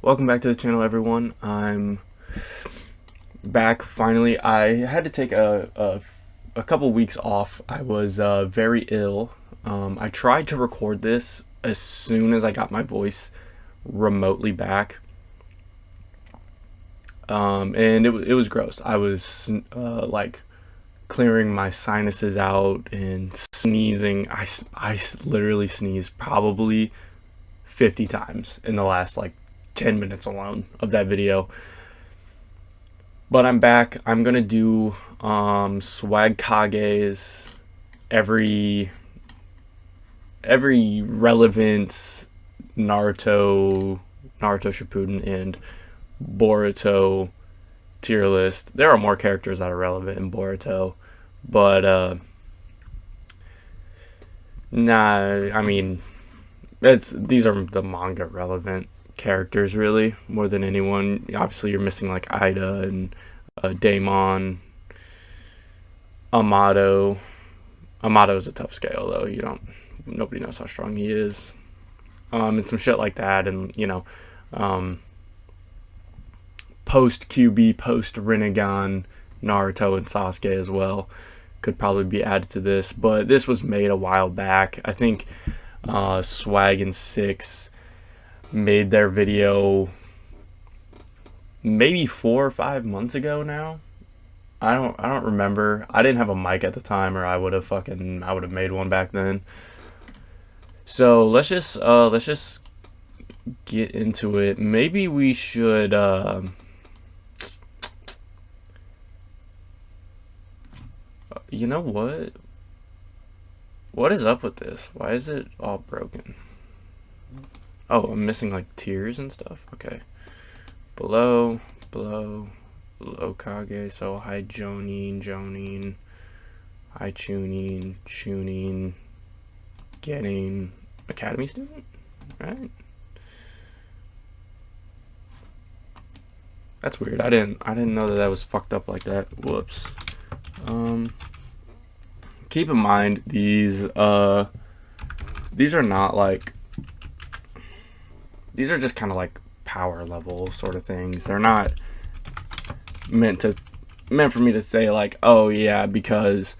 Welcome back to the channel, everyone. I'm back finally. I had to take a couple weeks off. I was very ill. I tried to record this as soon as I got my voice remotely back, and it was gross. I was like clearing my sinuses out and sneezing. I literally sneezed probably 50 times in the last like 10 minutes alone of that video. But I'm back. I'm gonna do swag kages, every relevant Naruto Shippuden and Boruto tier list. There are more characters that are relevant in Boruto, but I mean, these are the manga relevant characters really more than anyone. Obviously you're missing like Ida and Daemon, Amato. Is a tough scale though. Nobody knows how strong he is, and some shit like that. And post QB, post Rinnegan Naruto and Sasuke as well could probably be added to this, but this was made a while back. I think Swag and 6 made their video maybe 4 or 5 months ago now. I don't remember. I didn't have a mic at the time, or I would have made one back then. So let's just get into it. Maybe we should you know what is up with this? Why is it all broken? Oh, I'm missing like tiers and stuff. Okay. Below Kage. So high Jonin, high Chunin, getting Academy student, right? That's weird. I didn't know that was fucked up like that. Whoops. Keep in mind these are not like, these are just kind of like power level sort of things. They're not meant for me to say like, oh yeah, because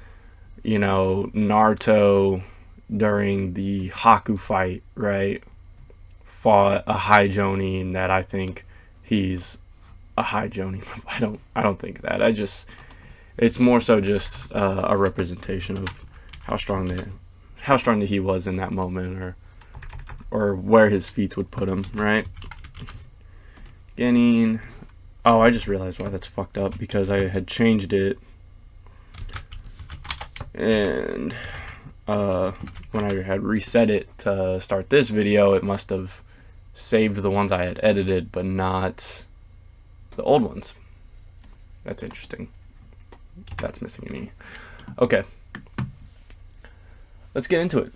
Naruto during the Haku fight, right, fought a high Jonin, that I think he's a high Jonin. I don't think that. It's more so just a representation of how strong that he was in that moment, or where his feats would put him, right? Genin. Oh, I just realized why that's fucked up, because I had changed it, and when I had reset it to start this video, it must have saved the ones I had edited, but not the old ones. That's interesting. That's missing an E. Okay. Let's get into it.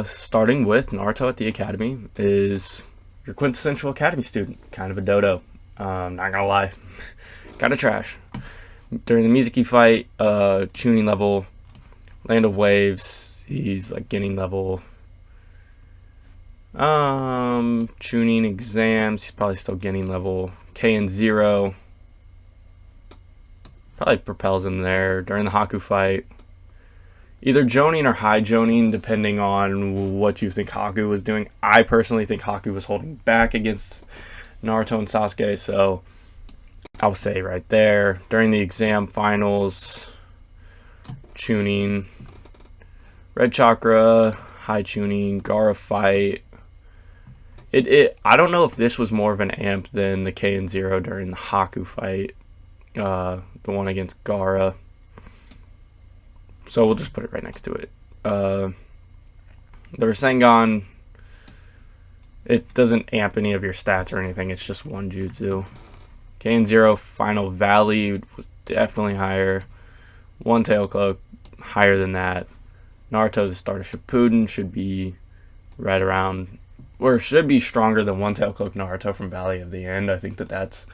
Starting with Naruto at the Academy is your quintessential Academy student. Kind of a dodo. Not gonna lie. Kind of trash. During the Mizuki fight, Chunin level, Land of Waves, he's like getting level. Chunin exams, he's probably still getting level. KN 0 probably propels him there. During the Haku fight, either Jonin or high Jonin, depending on what you think Haku was doing. I personally think Haku was holding back against Naruto and Sasuke, so I'll say right there. During the exam finals, Chunin, Red Chakra, high Chunin, Gaara fight. I don't know if this was more of an amp than the KN 0 during the Haku fight, the one against Gaara. So we'll just put it right next to it. The Rasengan, it doesn't amp any of your stats or anything. It's just one jutsu. KN 0 Final Valley was definitely higher. One Tail Cloak, higher than that. Naruto's start of Shippuden should be right around, or should be stronger than One Tail Cloak Naruto from Valley of the End. I think that's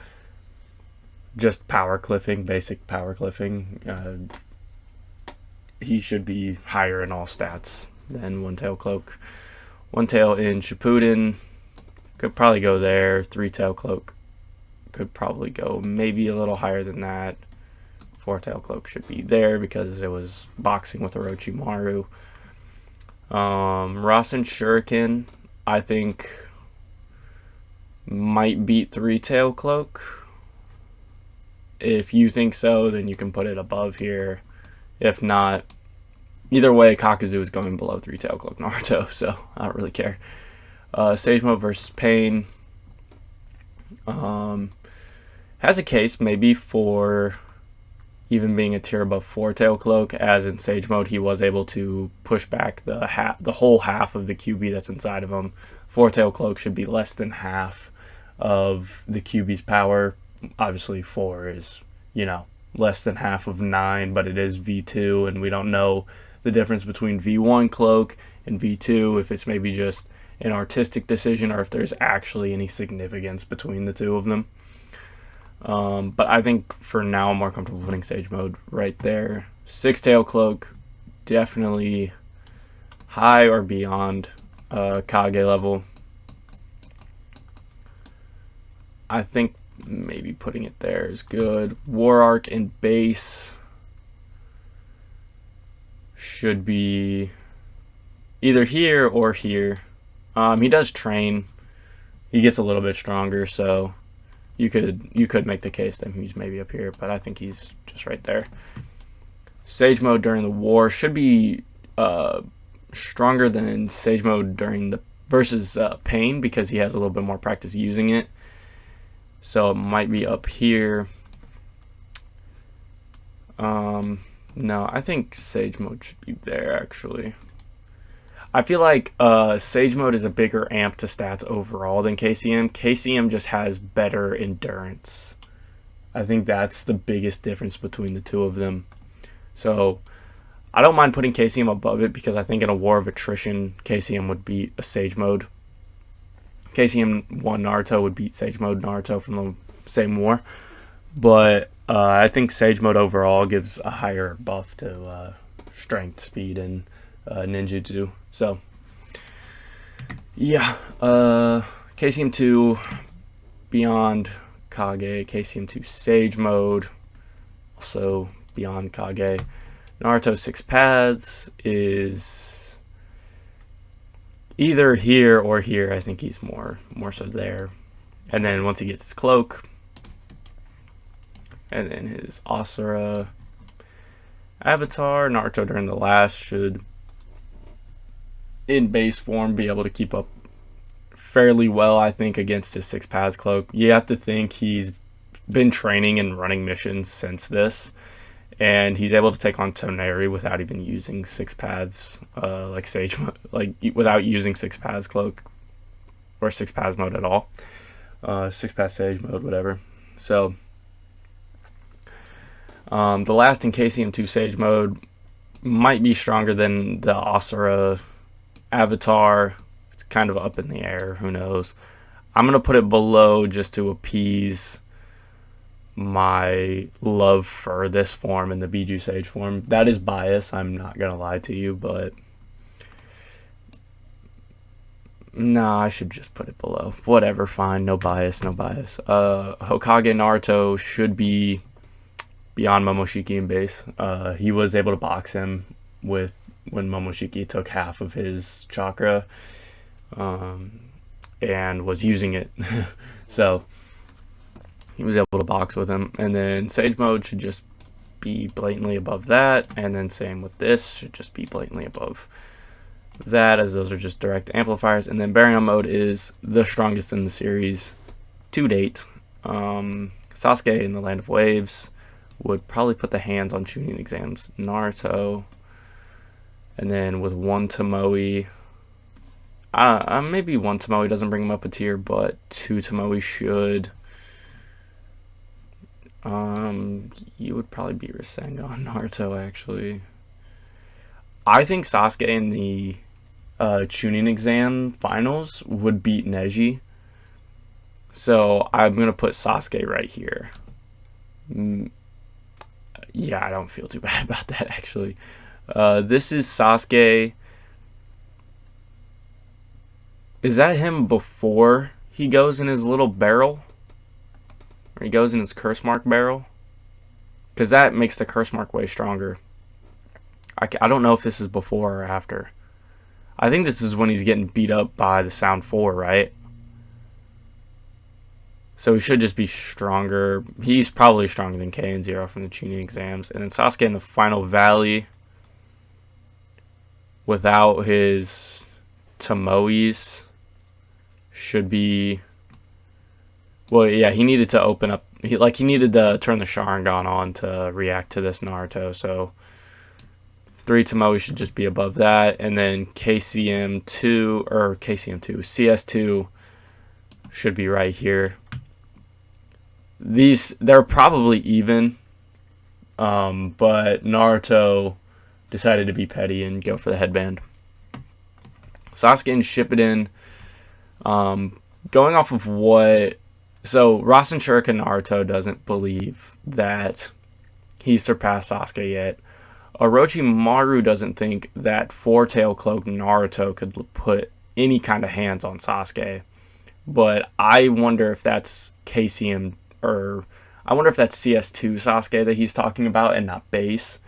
just power cliffing, basic power cliffing. He should be higher in all stats than One Tail Cloak. One Tail in Shippuden, Could probably go there. Three-tail cloak could probably go maybe a little higher than that. Four-tail cloak should be there because it was boxing with Orochimaru. Rasen Shuriken, I think, might beat three-tail cloak. If you think so, then you can put it above here. If not, either way, Kakuzu is going below three-tail cloak Naruto, so I don't really care. Sage Mode versus Pain. Has a case maybe for even being a tier above four-tail cloak, as in Sage Mode he was able to push back the whole half of the QB that's inside of him. Four-tail cloak should be less than half of the QB's power. Obviously 4 is, less than half of 9, but it is V2, and we don't know the difference between V1 cloak and V2, if it's maybe just an artistic decision or if there's actually any significance between the two of them. But I think for now I'm more comfortable putting Sage Mode right there. Six-tail cloak, definitely high or beyond Kage level. I think maybe putting it there is good. War Arc and base should be either here or here. He does train. He gets a little bit stronger, so you could make the case that he's maybe up here, but I think he's just right there. Sage Mode during the war should be stronger than Sage Mode during the versus Pain, because he has a little bit more practice using it. So it might be up here. No, I think Sage Mode should be there, actually. I feel like Sage Mode is a bigger amp to stats overall than KCM. KCM just has better endurance. I think that's the biggest difference between the two of them. So I don't mind putting KCM above it, because I think in a war of attrition, KCM would beat a Sage Mode. KCM 1 Naruto would beat Sage Mode Naruto from the same war. But I think Sage Mode overall gives a higher buff to strength, speed, and ninjutsu. So yeah, KCM 2 beyond Kage, KCM 2 Sage Mode also beyond Kage. Naruto 6 paths is either here or here. I think he's more so there. And then once he gets his cloak, and then his Asura avatar, Naruto during the last should, in base form, be able to keep up fairly well, I think, against his 6 paths cloak. You have to think he's been training and running missions since this, and he's able to take on Toneri without even using 6 paths, like Sage, like without using 6 paths cloak or 6 paths mode at all. 6 paths Sage Mode, whatever. So the last in KCM 2 Sage Mode might be stronger than the Asura avatar. It's kind of up in the air, who knows. I'm gonna put it below just to appease my love for this form and the Biju Sage form. That is bias, I'm not gonna lie to you, but no, I should just put it below. Whatever, fine, no bias. Hokage Naruto should be beyond Momoshiki in base. He was able to box him when Momoshiki took half of his chakra, and was using it. So he was able to box with him. And then Sage Mode should just be blatantly above that, and then same with this, should just be blatantly above that, as those are just direct amplifiers. And then Baryon Mode is the strongest in the series to date. Sasuke in the Land of Waves would probably put the hands on Chunin exams. Naruto, and then with 1 Tomoe, maybe 1 Tomoe doesn't bring him up a tier, but 2 Tomoe should. You would probably be Rasengan Naruto, actually. I think Sasuke in the Chunin exam finals would beat Neji. So I'm going to put Sasuke right here. Yeah, I don't feel too bad about that, actually. This is Sasuke. Is that him before he goes in his little barrel, or he goes in his curse mark barrel, because that makes the curse mark way stronger. I don't know if this is before or after. I think this is when he's getting beat up by the Sound 4, right? So he should just be stronger. He's probably stronger than K and Zero from the tuning exams. And then Sasuke in the final valley without his Tomoes should be... Well, yeah, he needed to open up... He needed to turn the Sharingan on to react to this Naruto. So 3 Tomoe should just be above that. And then CS2 should be right here. They're probably even, but Naruto decided to be petty and go for the headband. Sasuke and Shippuden, going off of what... So, Rasen Shuriken Naruto doesn't believe that he surpassed Sasuke yet. Orochimaru doesn't think that Four-Tail Cloak Naruto could put any kind of hands on Sasuke. But I wonder if that's KCM, or I wonder if that's CS2 Sasuke that he's talking about and not base.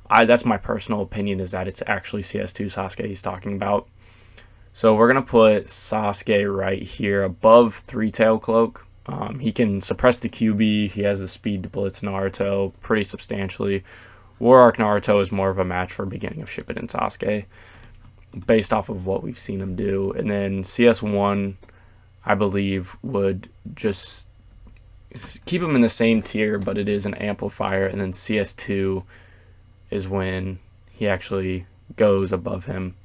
That's my personal opinion, is that it's actually CS2 Sasuke he's talking about. So we're going to put Sasuke right here above Three-Tail Cloak. He can suppress the QB. He has the speed to blitz Naruto pretty substantially. War Arc Naruto is more of a match for beginning of Shippuden Sasuke, based off of what we've seen him do. And then CS1, I believe, would just keep him in the same tier, but it is an amplifier. And then CS2 is when he actually goes above him.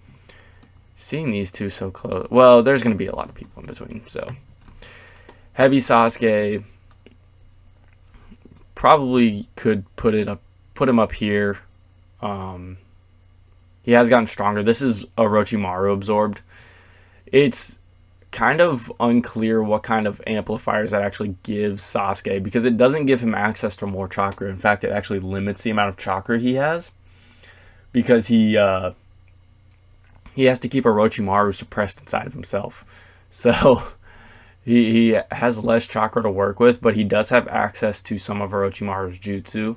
Seeing these two so close, well, there's going to be a lot of people in between. So Heavy Sasuke probably could put him up here. He has gotten stronger. This is Orochimaru absorbed. It's kind of unclear what kind of amplifiers that actually gives Sasuke, because it doesn't give him access to more chakra. In fact, it actually limits the amount of chakra he has, because he has to keep Orochimaru suppressed inside of himself. So he has less chakra to work with, but he does have access to some of Orochimaru's jutsu.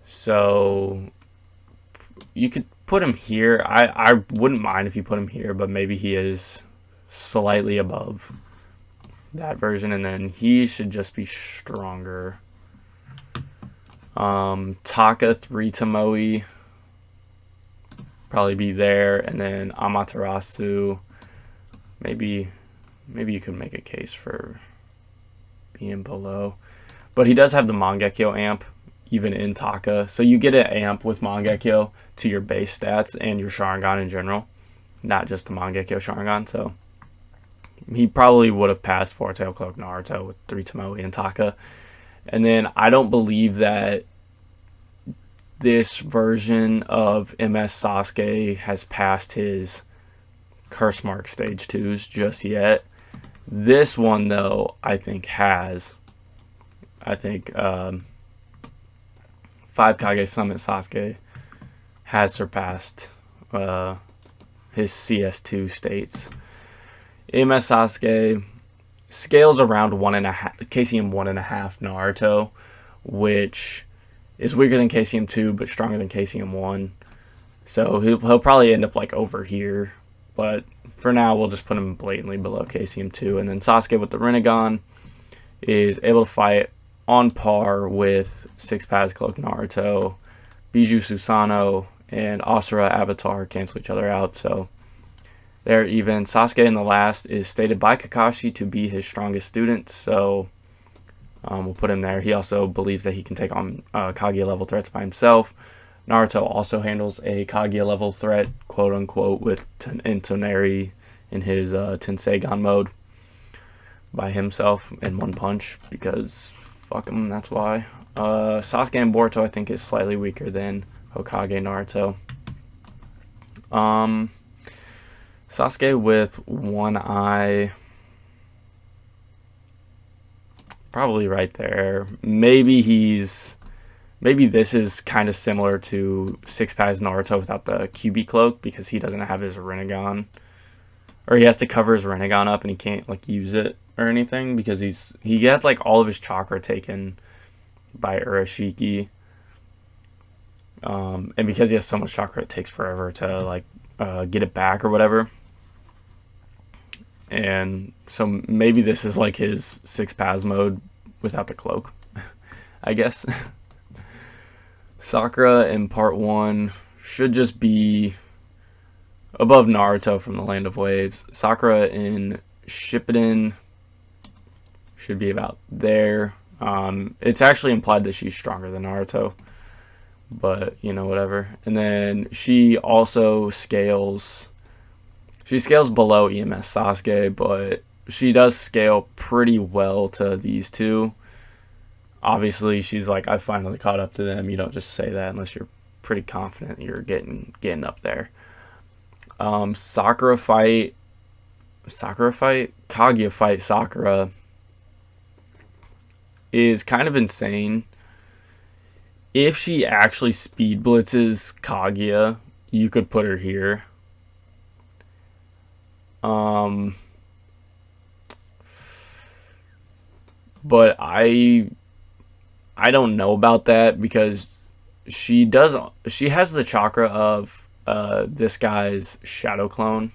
So you could put him here. I wouldn't mind if you put him here, but maybe he is slightly above that version, and then he should just be stronger. Taka 3 Tomoe probably be there, and then Amaterasu, maybe you could make a case for being below, but he does have the Mangekyo amp even in Taka, so you get an amp with Mangekyo to your base stats and your Sharingan in general, not just the Mangekyo Sharingan. So he probably would have passed Four-Tail Cloak Naruto with 3 Tomoe and Taka. And then I don't believe that this version of MS Sasuke has passed his Curse Mark Stage 2s just yet. This one, though, I think has. I think 5 Kage Summit Sasuke has surpassed his CS2 states. MS Sasuke scales around 1.5, KCM 1.5 Naruto, which is weaker than KCM 2 but stronger than KCM 1. So he'll probably end up like over here, but for now we'll just put him blatantly below KCM 2. And then Sasuke with the Rinnegan is able to fight on par with 6 Paths Cloak Naruto. Biju Susanoo and Asura Avatar cancel each other out, so they're even. Sasuke in the last is stated by Kakashi to be his strongest student, so we'll put him there. He also believes that he can take on Kaguya level threats by himself. Naruto also handles a Kaguya level threat, quote unquote, with Toneri in his Tenseigan mode by himself in one punch, because fuck him, that's why. Sasuke and Boruto I think is slightly weaker than Hokage Naruto. Sasuke with one eye, probably right there. Maybe this is kind of similar to 6 Paths Naruto without the QB cloak, because he doesn't have his Rinnegan. or he has to cover his Rinnegan up and he can't like use it or anything because he gets like all of his chakra taken by Urashiki. And because he has so much chakra, it takes forever to like get it back or whatever. And so maybe this is like his 6 paths mode without the cloak, I guess. Sakura in part 1 should just be above Naruto from the Land of Waves. Sakura in Shippuden should be about there. It's actually implied that she's stronger than Naruto, but you know, whatever. And then she also scales. She scales below EMS Sasuke, but she does scale pretty well to these two. Obviously, she's like, I finally caught up to them. You don't just say that unless you're pretty confident you're getting up there. Kaguya fight Sakura is kind of insane. If she actually speed blitzes Kaguya, you could put her here. But I don't know about that because she has the chakra of this guy's shadow clone.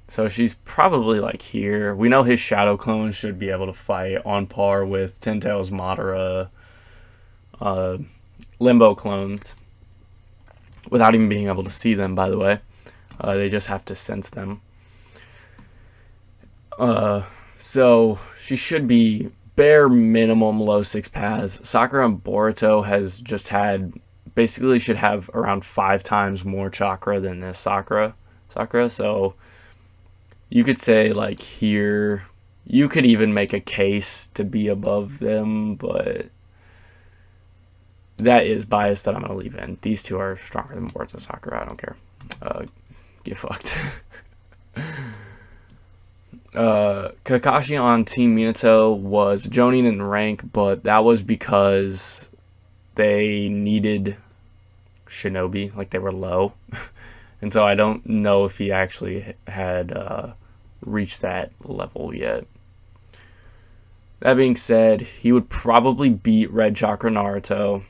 So she's probably like here. We know his shadow clone should be able to fight on par with Tentail's Madara Limbo clones without even being able to see them, by the way. They just have to sense them. So she should be bare minimum low 6 paths. Sakura and Boruto has just had, basically should have around 5 times more chakra than this Sakura. So you could say like here, you could even make a case to be above them, but that is bias that I'm going to leave in. These two are stronger than Boruto and Sakura. I don't care. Get fucked. Kakashi on Team Minato was Jonin in rank, but that was because they needed Shinobi, like they were low. And so I don't know if he actually had reached that level yet. That being said, he would probably beat Red Chakra Naruto.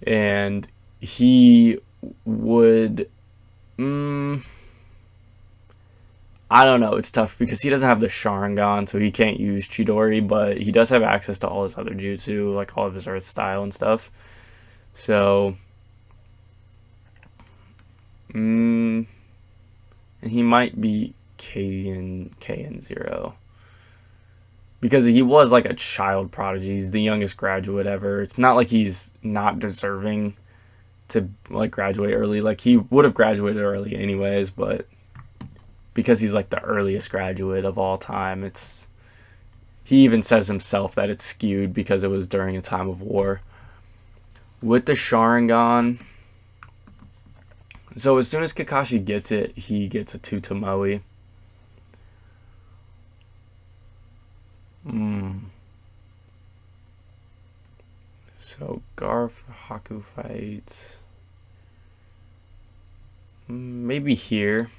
And he would... I don't know, it's tough because he doesn't have the Sharingan, so he can't use Chidori, but he does have access to all his other jutsu, like all of his Earth style and stuff. So, and he might be KN0. Because he was like a child prodigy, he's the youngest graduate ever. It's not like he's not deserving to like graduate early. Like he would have graduated early anyways, but because he's like the earliest graduate of all time, he even says himself that it's skewed because it was during a time of war. With the Sharingan, so as soon as Kakashi gets it, he gets a 2 Tomoe. So Garf Haku fights. Maybe here.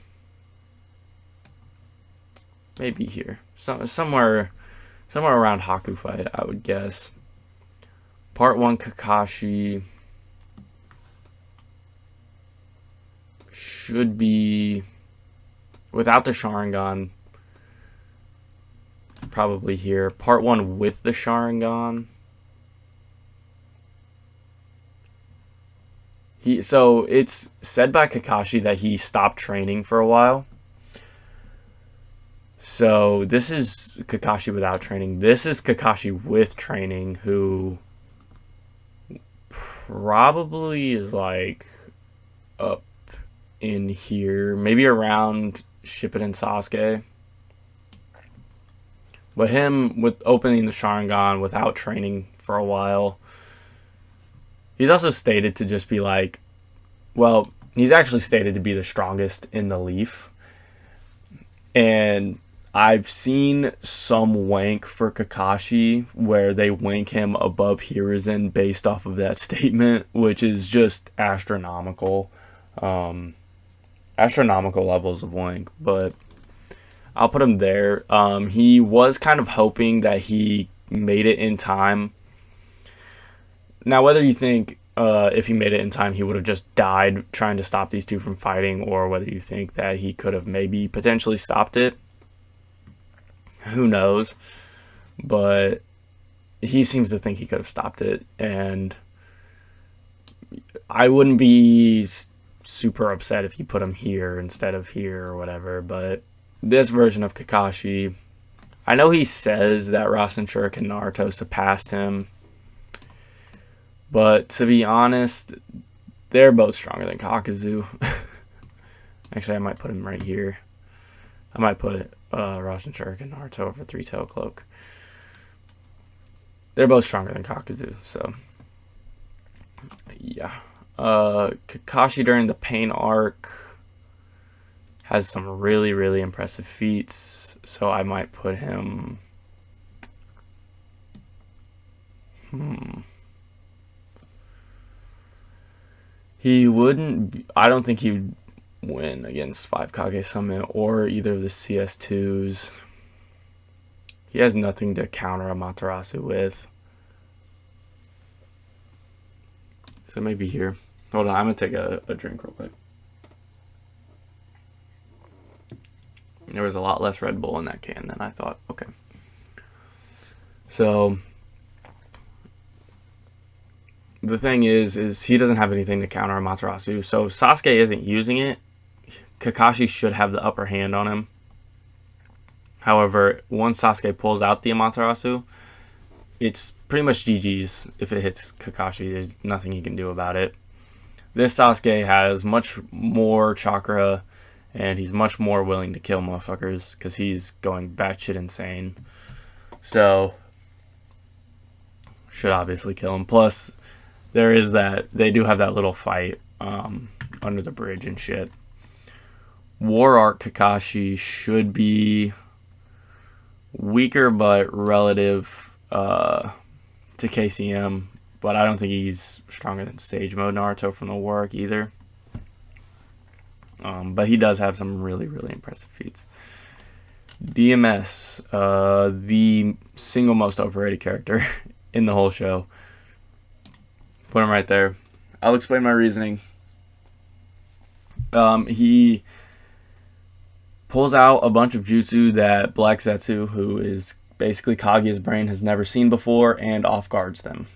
Maybe here. Somewhere around Haku fight, I would guess. Part 1 Kakashi should be without the Sharingan. Probably here. Part 1 with the Sharingan. So it's said by Kakashi that he stopped training for a while. So this is Kakashi without training. This is Kakashi with training, who probably is like up in here, maybe around Shippuden Sasuke. But him with opening the Sharingan without training for a while. He's also stated to just be like, well, he's actually stated to be the strongest in the Leaf. And I've seen some wank for Kakashi where they wank him above Hiruzen based off of that statement, which is just astronomical. I astronomical levels of link, but I'll put him there. He was kind of hoping that he made it in time. Now, whether you think if he made it in time, he would have just died trying to stop these two from fighting, or whether you think that he could have maybe potentially stopped it, who knows? But he seems to think he could have stopped it, and I wouldn't be super upset if you put him here instead of here or whatever. But this version of Kakashi, I know he says that Rasen Shuriken Naruto surpassed him, but to be honest, they're both stronger than Kakuzu. Actually, I might put him right here. I might put Rasen Shuriken Naruto over Three-Tail Cloak. They're both stronger than Kakuzu, so yeah. Kakashi during the Pain arc has some really, really impressive feats, so I might put him... He wouldn't... I don't think he would win against 5 Kage Summit or either of the CS2s. He has nothing to counter Amaterasu with. So maybe here. Hold on, I'm going to take a drink real quick. There was a lot less Red Bull in that can than I thought. Okay. So the thing is he doesn't have anything to counter Amaterasu. So if Sasuke isn't using it, Kakashi should have the upper hand on him. However, once Sasuke pulls out the Amaterasu, it's pretty much GG's if it hits Kakashi. There's nothing he can do about it. This Sasuke has much more chakra, and he's much more willing to kill motherfuckers because he's going batshit insane. So, should obviously kill him. Plus, there is that, they do have that little fight under the bridge and shit. War Arc Kakashi should be weaker but relative to KCM, but I don't think he's stronger than Sage Mode Naruto from the War Arc either. But he does have some really, really impressive feats. DMS, the single most overrated character in the whole show. Put him right there. I'll explain my reasoning. He pulls out a bunch of jutsu that Black Zetsu, who is basically Kaguya's brain, has never seen before, and off guards them.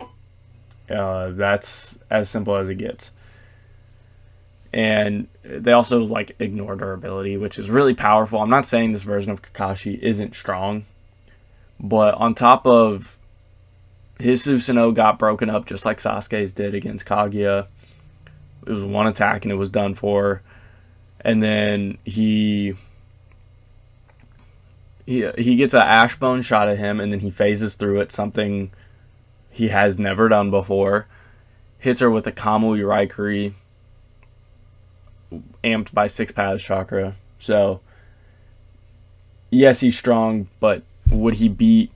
That's as simple as it gets. And they also like ignore durability, which is really powerful. I'm not saying this version of Kakashi isn't strong, but on top of his Susanoo got broken up just like Sasuke's did against Kaguya. It was one attack and it was done for. And then he gets an ash bone shot at him, and then he phases through it, something he has never done before. Hits her with a Kamui Raikiri, amped by 6 paths chakra. So, yes, he's strong, but would he beat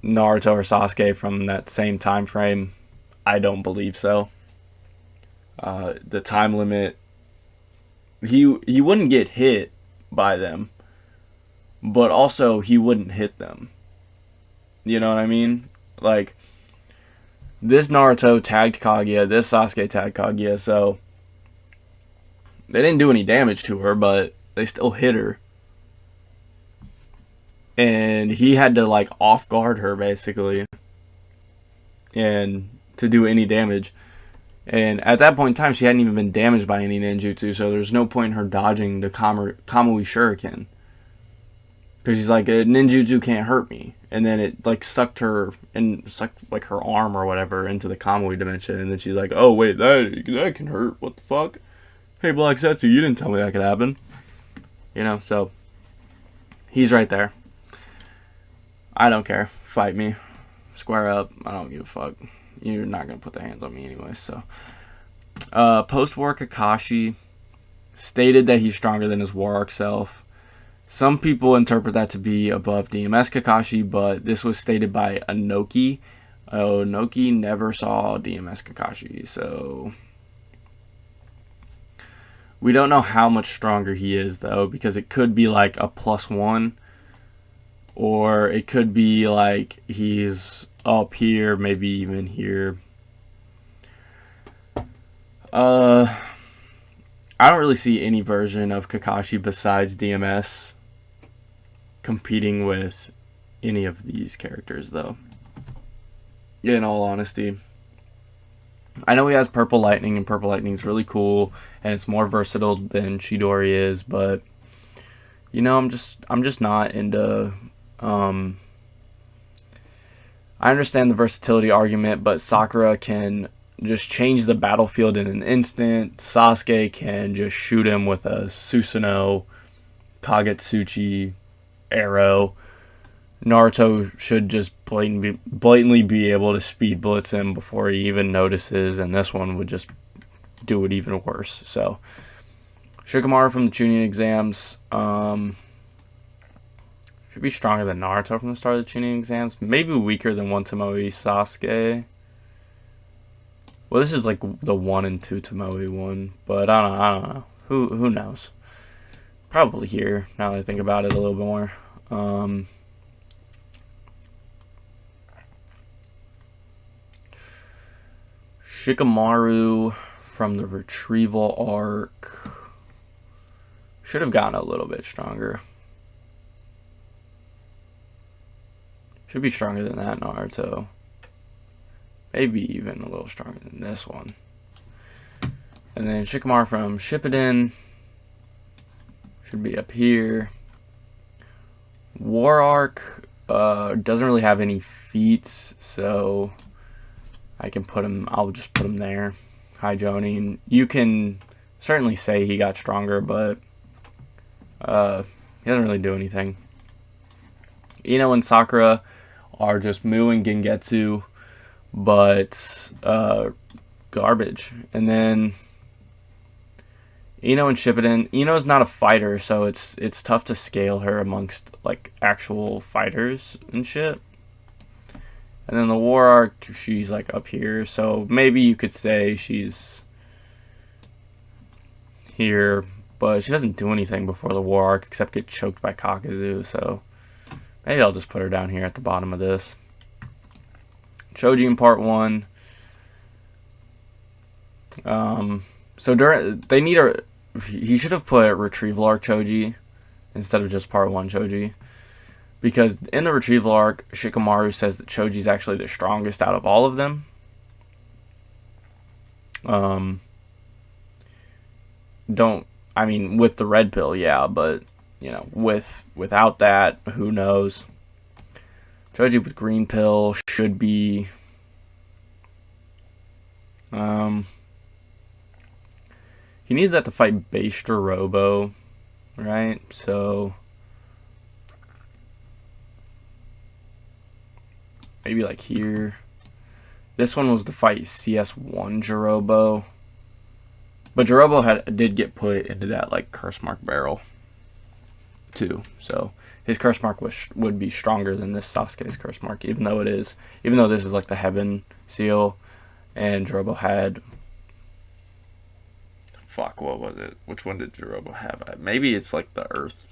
Naruto or Sasuke from that same time frame? I don't believe so. The time limit, he wouldn't get hit by them, but also he wouldn't hit them. You know what I mean? Like, this Naruto tagged Kaguya, this Sasuke tagged Kaguya, so they didn't do any damage to her, but they still hit her. And he had to, like, off guard her, basically, and to do any damage. And at that point in time, she hadn't even been damaged by any ninjutsu, so there's no point in her dodging the Kamui Shuriken. Because she's like, a ninjutsu can't hurt me. And then it, like, sucked like, her arm or whatever into the Kamui dimension. And then she's like, oh, wait, that can hurt. What the fuck? Hey, Black Zetsu, you didn't tell me that could happen. You know, so he's right there. I don't care. Fight me. Square up. I don't give a fuck. You're not going to put the hands on me anyway, so. Post-war Kakashi stated that he's stronger than his War Arc self. Some people interpret that to be above DMS Kakashi, but this was stated by Inoki. Inoki never saw DMS Kakashi, so We don't know how much stronger he is, though, because it could be like a +1, or it could be like he's up here, maybe even here. I don't really see any version of Kakashi besides DMS competing with any of these characters, though. In all honesty, I know he has Purple Lightning, and Purple Lightning is really cool, and it's more versatile than Chidori is. But you know, I'm just not into. I understand the versatility argument, but Sakura can just change the battlefield in an instant. Sasuke can just shoot him with a Susanoo, Kagetsuchi arrow. Naruto should just blatantly be able to speed blitz him before he even notices, and this one would just do it even worse. So, Shikamaru from the Chunin exams should be stronger than Naruto from the start of the Chunin exams. Maybe weaker than 1 Tomoe Sasuke. Well, this is like the 1 and 2 Tomoe one, but I don't know. Who knows? Probably here, now that I think about it a little bit more. Shikamaru from the retrieval arc should have gotten a little bit stronger. Should be stronger than that Naruto. Maybe even a little stronger than this one. And then Shikamaru from Shippuden should be up here. War Arc doesn't really have any feats, so I can put him. I'll just put him there. Hi, Joni. You can certainly say he got stronger, but he doesn't really do anything. Ino and Sakura are just Mu and Gengetsu, but garbage. And then Ino and Shippuden. Ino's not a fighter, so it's tough to scale her amongst like actual fighters and shit. And then the War Arc, she's like up here, so maybe you could say she's here, but she doesn't do anything before the War Arc except get choked by Kakuzu, so maybe I'll just put her down here at the bottom of this. Choji in part 1. So they need a. He should have put Retrieval Arc Choji instead of just part 1 Choji. Because in the Retrieval Arc, Shikamaru says that Choji's actually the strongest out of all of them. I mean, with the red pill, yeah, but, you know, without that, who knows? Choji with green pill should be... he needed that to fight Bastra Robo, right? So... maybe like here. This one was to fight CS1 Jirobo. But Jirobo did get put into that like curse mark barrel too. So his curse mark would be stronger than this Sasuke's curse mark, even though this is like the heaven seal, and Jirobo had what was it? Which one did Jirobo have? Maybe it's like the earth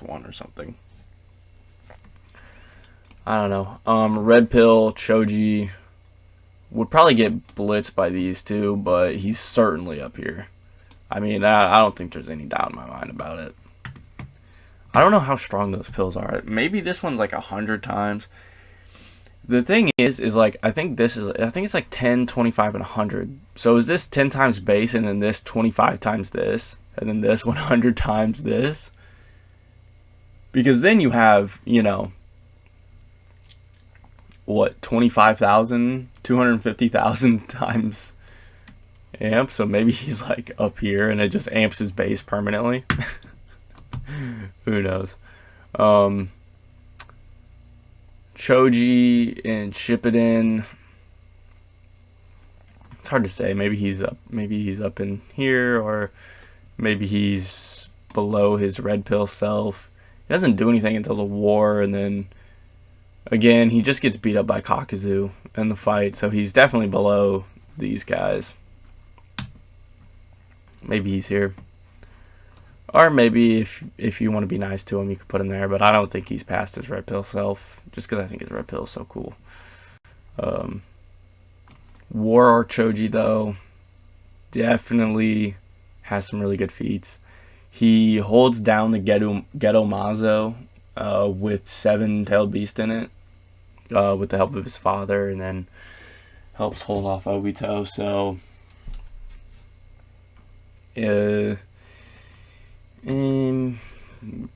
one or something. I don't know. Red Pill, Choji would probably get blitzed by these two, but he's certainly up here. I mean, I don't think there's any doubt in my mind about it. I don't know how strong those pills are. Maybe this one's like 100 times. The thing is like, I think it's like 10, 25, and 100. So is this 10 times base, and then this 25 times this, and then this 100 times this? Because then you have, you know, what, 25,000, 250,000 times amp, so maybe he's like up here and it just amps his base permanently. Who knows? Choji and Shippuden, it's hard to say. Maybe he's up in here, or maybe he's below his red pill self. He doesn't do anything until the war, and then again, he just gets beat up by Kakuzu in the fight, so he's definitely below these guys. Maybe he's here. Or maybe if you want to be nice to him, you could put him there. But I don't think he's past his red pill self, just because I think his red pill is so cool. War Arc Choji though, definitely has some really good feats. He holds down the Ghetto Mazo with 7-tailed beast in it, with the help of his father, and then helps hold off Obito. So,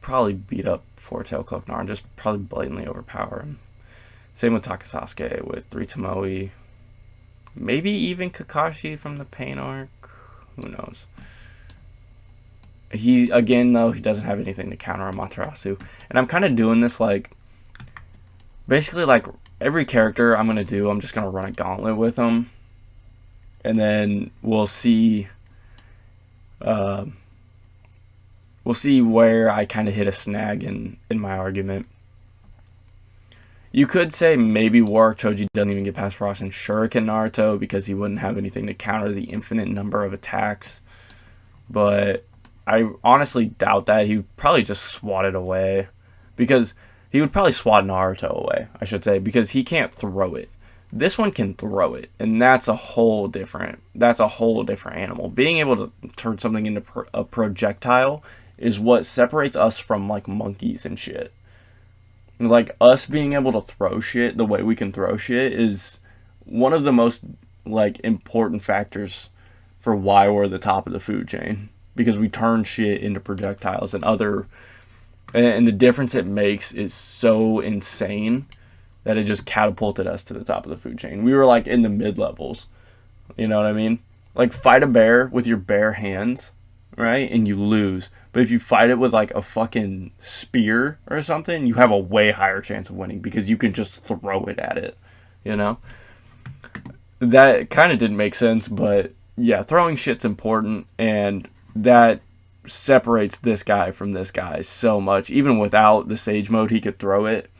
probably beat up 4-tail Cloaknar and just probably blatantly overpower him. Same with Takasasuke with 3 Tomoe. Maybe even Kakashi from the Pain arc. Who knows? He, again, though, he doesn't have anything to counter Amaterasu. And I'm kind of doing this, like, basically, like, every character I'm going to do, I'm just going to run a gauntlet with them. And then we'll see where I kind of hit a snag in my argument. You could say maybe War Arc Choji doesn't even get past Rasen Shuriken Naruto because he wouldn't have anything to counter the infinite number of attacks. But I honestly doubt that. He would probably just swat it away. Because he would probably swat Naruto away, I should say, because he can't throw it. This one can throw it, and that's a whole different animal. Being able to turn something into a projectile is what separates us from, like, monkeys and shit. Like, us being able to throw shit the way we can throw shit is one of the most, like, important factors for why we're the top of the food chain. Because we turn shit into projectiles and the difference it makes is so insane that it just catapulted us to the top of the food chain. We were, like, in the mid-levels. You know what I mean? Like, fight a bear with your bare hands, right? And you lose. But if you fight it with, like, a fucking spear or something, you have a way higher chance of winning because you can just throw it at it, you know? That kind of didn't make sense, but yeah, throwing shit's important, and that separates this guy from this guy so much. Even without the Sage Mode, he could throw it.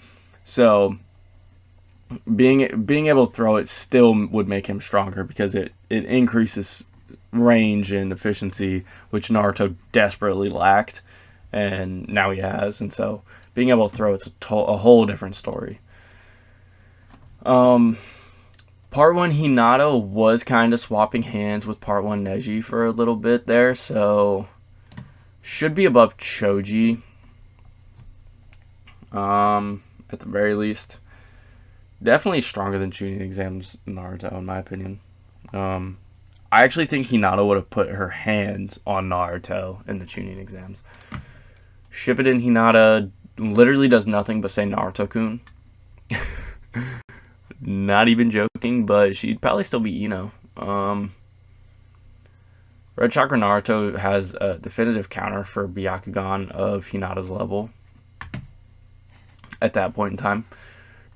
So being able to throw it still would make him stronger because it increases range and efficiency, which Naruto desperately lacked, and now he has. And so being able to throw it's a whole different story. Part 1 Hinata was kind of swapping hands with Part 1 Neji for a little bit there, so should be above Choji, at the very least. Definitely stronger than Chunin Exams Naruto, in my opinion. I actually think Hinata would have put her hands on Naruto in the Chunin Exams. Shippuden Hinata literally does nothing but say Naruto-kun. Not even joking, but she'd probably still be Ino. Red Chakra Naruto has a definitive counter for Byakugan of Hinata's level at that point in time.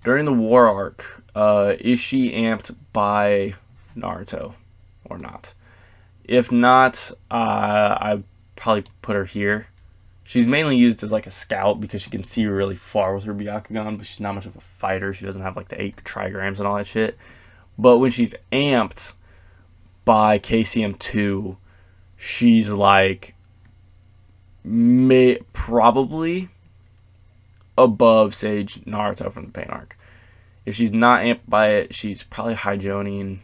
During the War Arc, is she amped by Naruto or not? If not, I'd probably put her here. She's mainly used as like a scout because she can see really far with her Byakugan, but she's not much of a fighter. She doesn't have like the 8 trigrams and all that shit. But when she's amped by KCM2, she's like probably above Sage Naruto from the Pain arc. If she's not amped by it, she's probably High Jonin.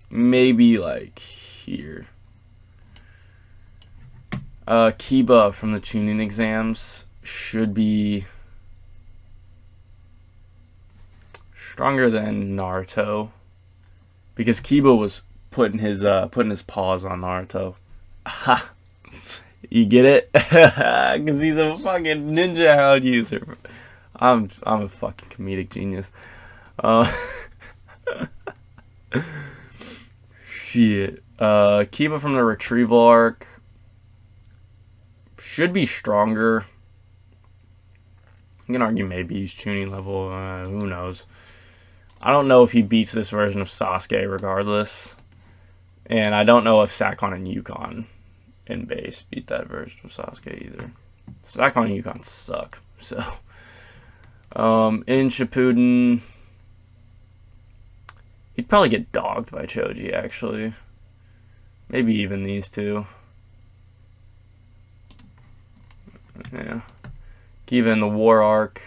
Maybe like here. Kiba from the Chunin Exams should be stronger than Naruto because Kiba was putting his paws on Naruto. Ha! You get it? Because he's a fucking ninja hound user. I'm a fucking comedic genius. Shit. Kiba from the Retrieval arc should be stronger. You can argue maybe he's Chunin level. Who knows? I don't know if he beats this version of Sasuke regardless. And I don't know if Sakon and Yukon in base beat that version of Sasuke either. Sakon and Yukon suck. So, in Shippuden, he'd probably get dogged by Choji, actually. Maybe even these two. Yeah. Kiba in the War Arc.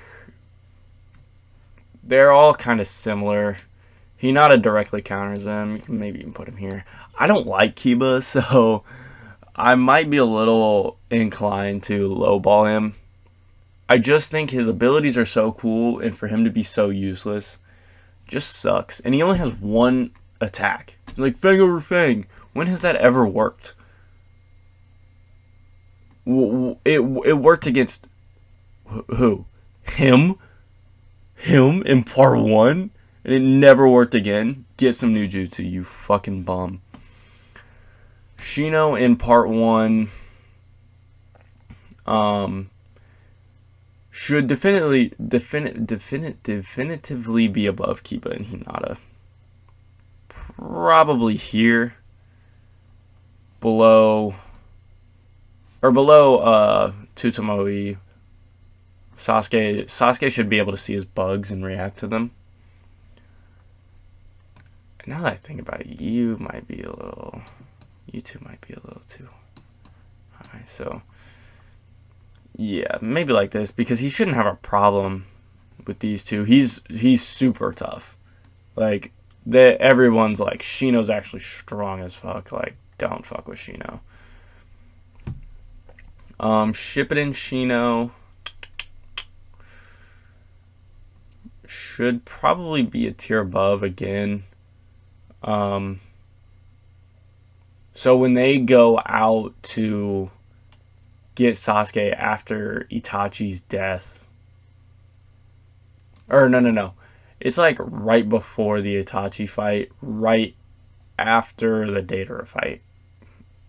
They're all kind of similar. Hinata directly counters them. You can maybe even put him here. I don't like Kiba, so I might be a little inclined to lowball him. I just think his abilities are so cool, and for him to be so useless just sucks. And he only has one attack. He's like, Fang over Fang. When has that ever worked? It worked against who? Him? Him in part 1? And it never worked again? Get some new jutsu, you fucking bum. Shino in part 1 should definitively be above Kiba and Hinata. Probably here. Below Tsutomu. Sasuke should be able to see his bugs and react to them. Now that I think about it, you two might be a little too high. So yeah, maybe like this, because he shouldn't have a problem with these two. He's super tough. Like everyone's like, Shino's actually strong as fuck. Like, don't fuck with Shino. Shippuden Shino should probably be a tier above again. So when they go out to get Sasuke after Itachi's death, or no, it's like right before the Itachi fight, right after the Deidara fight,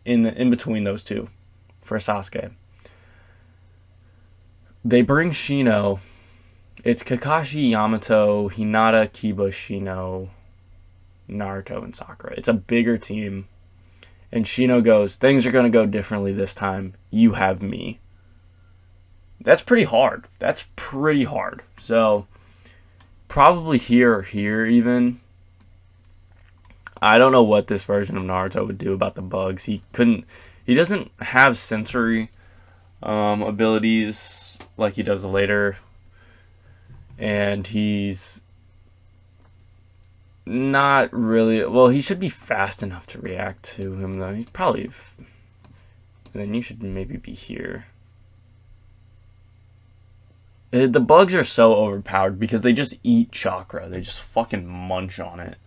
in between those two, for Sasuke. They bring Shino. It's Kakashi, Yamato, Hinata, Kiba, Shino, Naruto, and Sakura. It's a bigger team. And Shino goes, things are going to go differently this time. You have me. That's pretty hard. So, probably here or here even. I don't know what this version of Naruto would do about the bugs. He doesn't have sensory abilities like he does later. And he's not really... Well, he should be fast enough to react to him, though. He's probably... Then you should maybe be here. The bugs are so overpowered because they just eat chakra. They just fucking munch on it.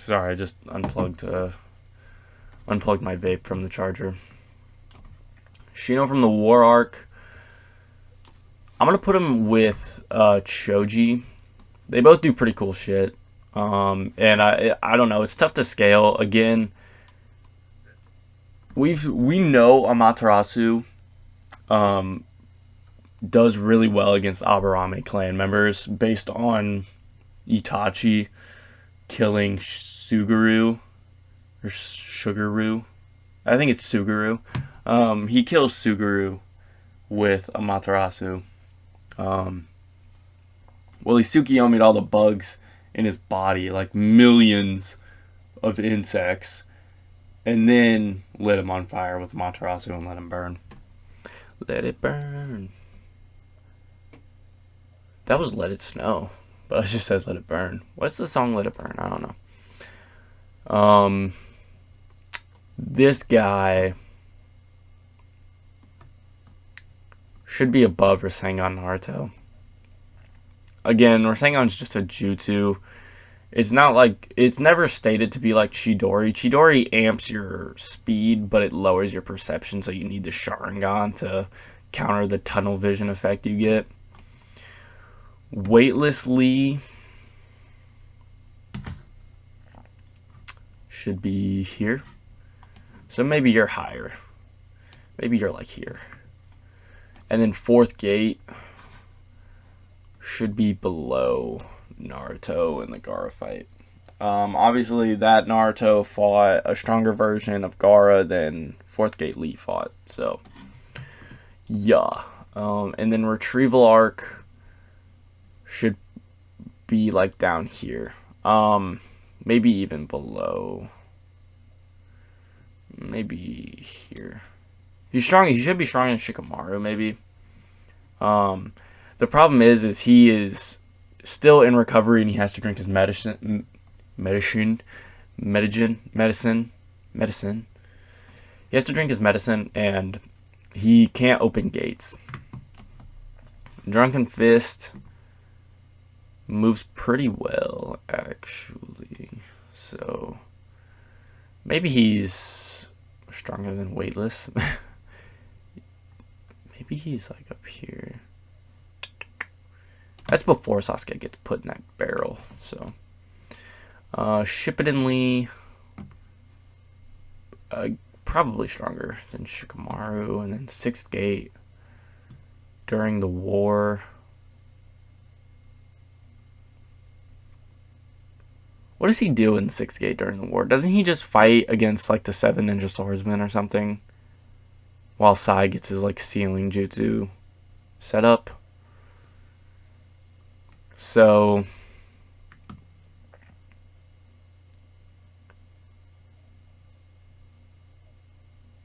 Sorry, I just unplugged my vape from the charger. Shino from the War Arc. I'm going to put him with Choji. They both do pretty cool shit. And I don't know. It's tough to scale. Again, we know Amaterasu does really well against Aburame clan members based on Itachi killing Suguru. Or Suguru. I think it's Suguru. He kills Suguru with Amaterasu. Well, he Tsukiyomi'd all the bugs in his body, like millions of insects, and then lit him on fire with Amaterasu and let him burn. Let it burn. That was Let It Snow, but I just said Let It Burn. What's the song Let It Burn? I don't know. This guy should be above Rasengan Naruto. Again, Rasengan's just a jutsu. It's not like... It's never stated to be like Chidori. Chidori amps your speed, but it lowers your perception, so you need the Sharingan to counter the tunnel vision effect you get. Weightless Lee should be here. So maybe you're higher. Maybe you're like here. And then fourth gate should be below Naruto in the Gaara fight. Obviously, that Naruto fought a stronger version of Gaara than fourth gate Lee fought. So, yeah. And then Retrieval Arc should be like down here. Maybe even below maybe here. He's strong. He should be strong in Shikamaru, maybe. The problem is he is still in recovery and he has to drink his medicine. He has to drink his medicine and he can't open gates. Drunken Fist moves pretty well, actually. So maybe he's stronger than Weightless. Maybe he's like up here. That's before Sasuke gets put in that barrel. So Shippuden Lee, probably stronger than Shikamaru. And then Sixth Gate during the war. What does he do in Sixth Gate during the war? Doesn't he just fight against like the 7 Ninja Swordsmen or something? While Sai gets his like sealing jutsu set up. So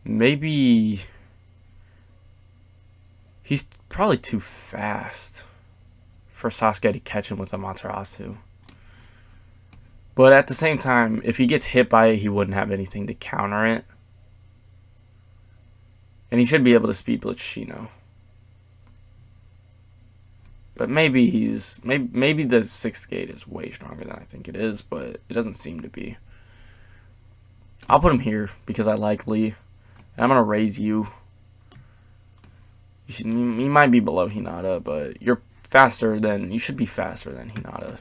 maybe he's probably too fast for Sasuke to catch him with Amaterasu. But at the same time, if he gets hit by it, he wouldn't have anything to counter it. And he should be able to speed blitz Shino. But maybe maybe the Sixth Gate is way stronger than I think it is, but it doesn't seem to be. I'll put him here because I like Lee. And I'm gonna raise you. You might be below Hinata, but you should be faster than Hinata.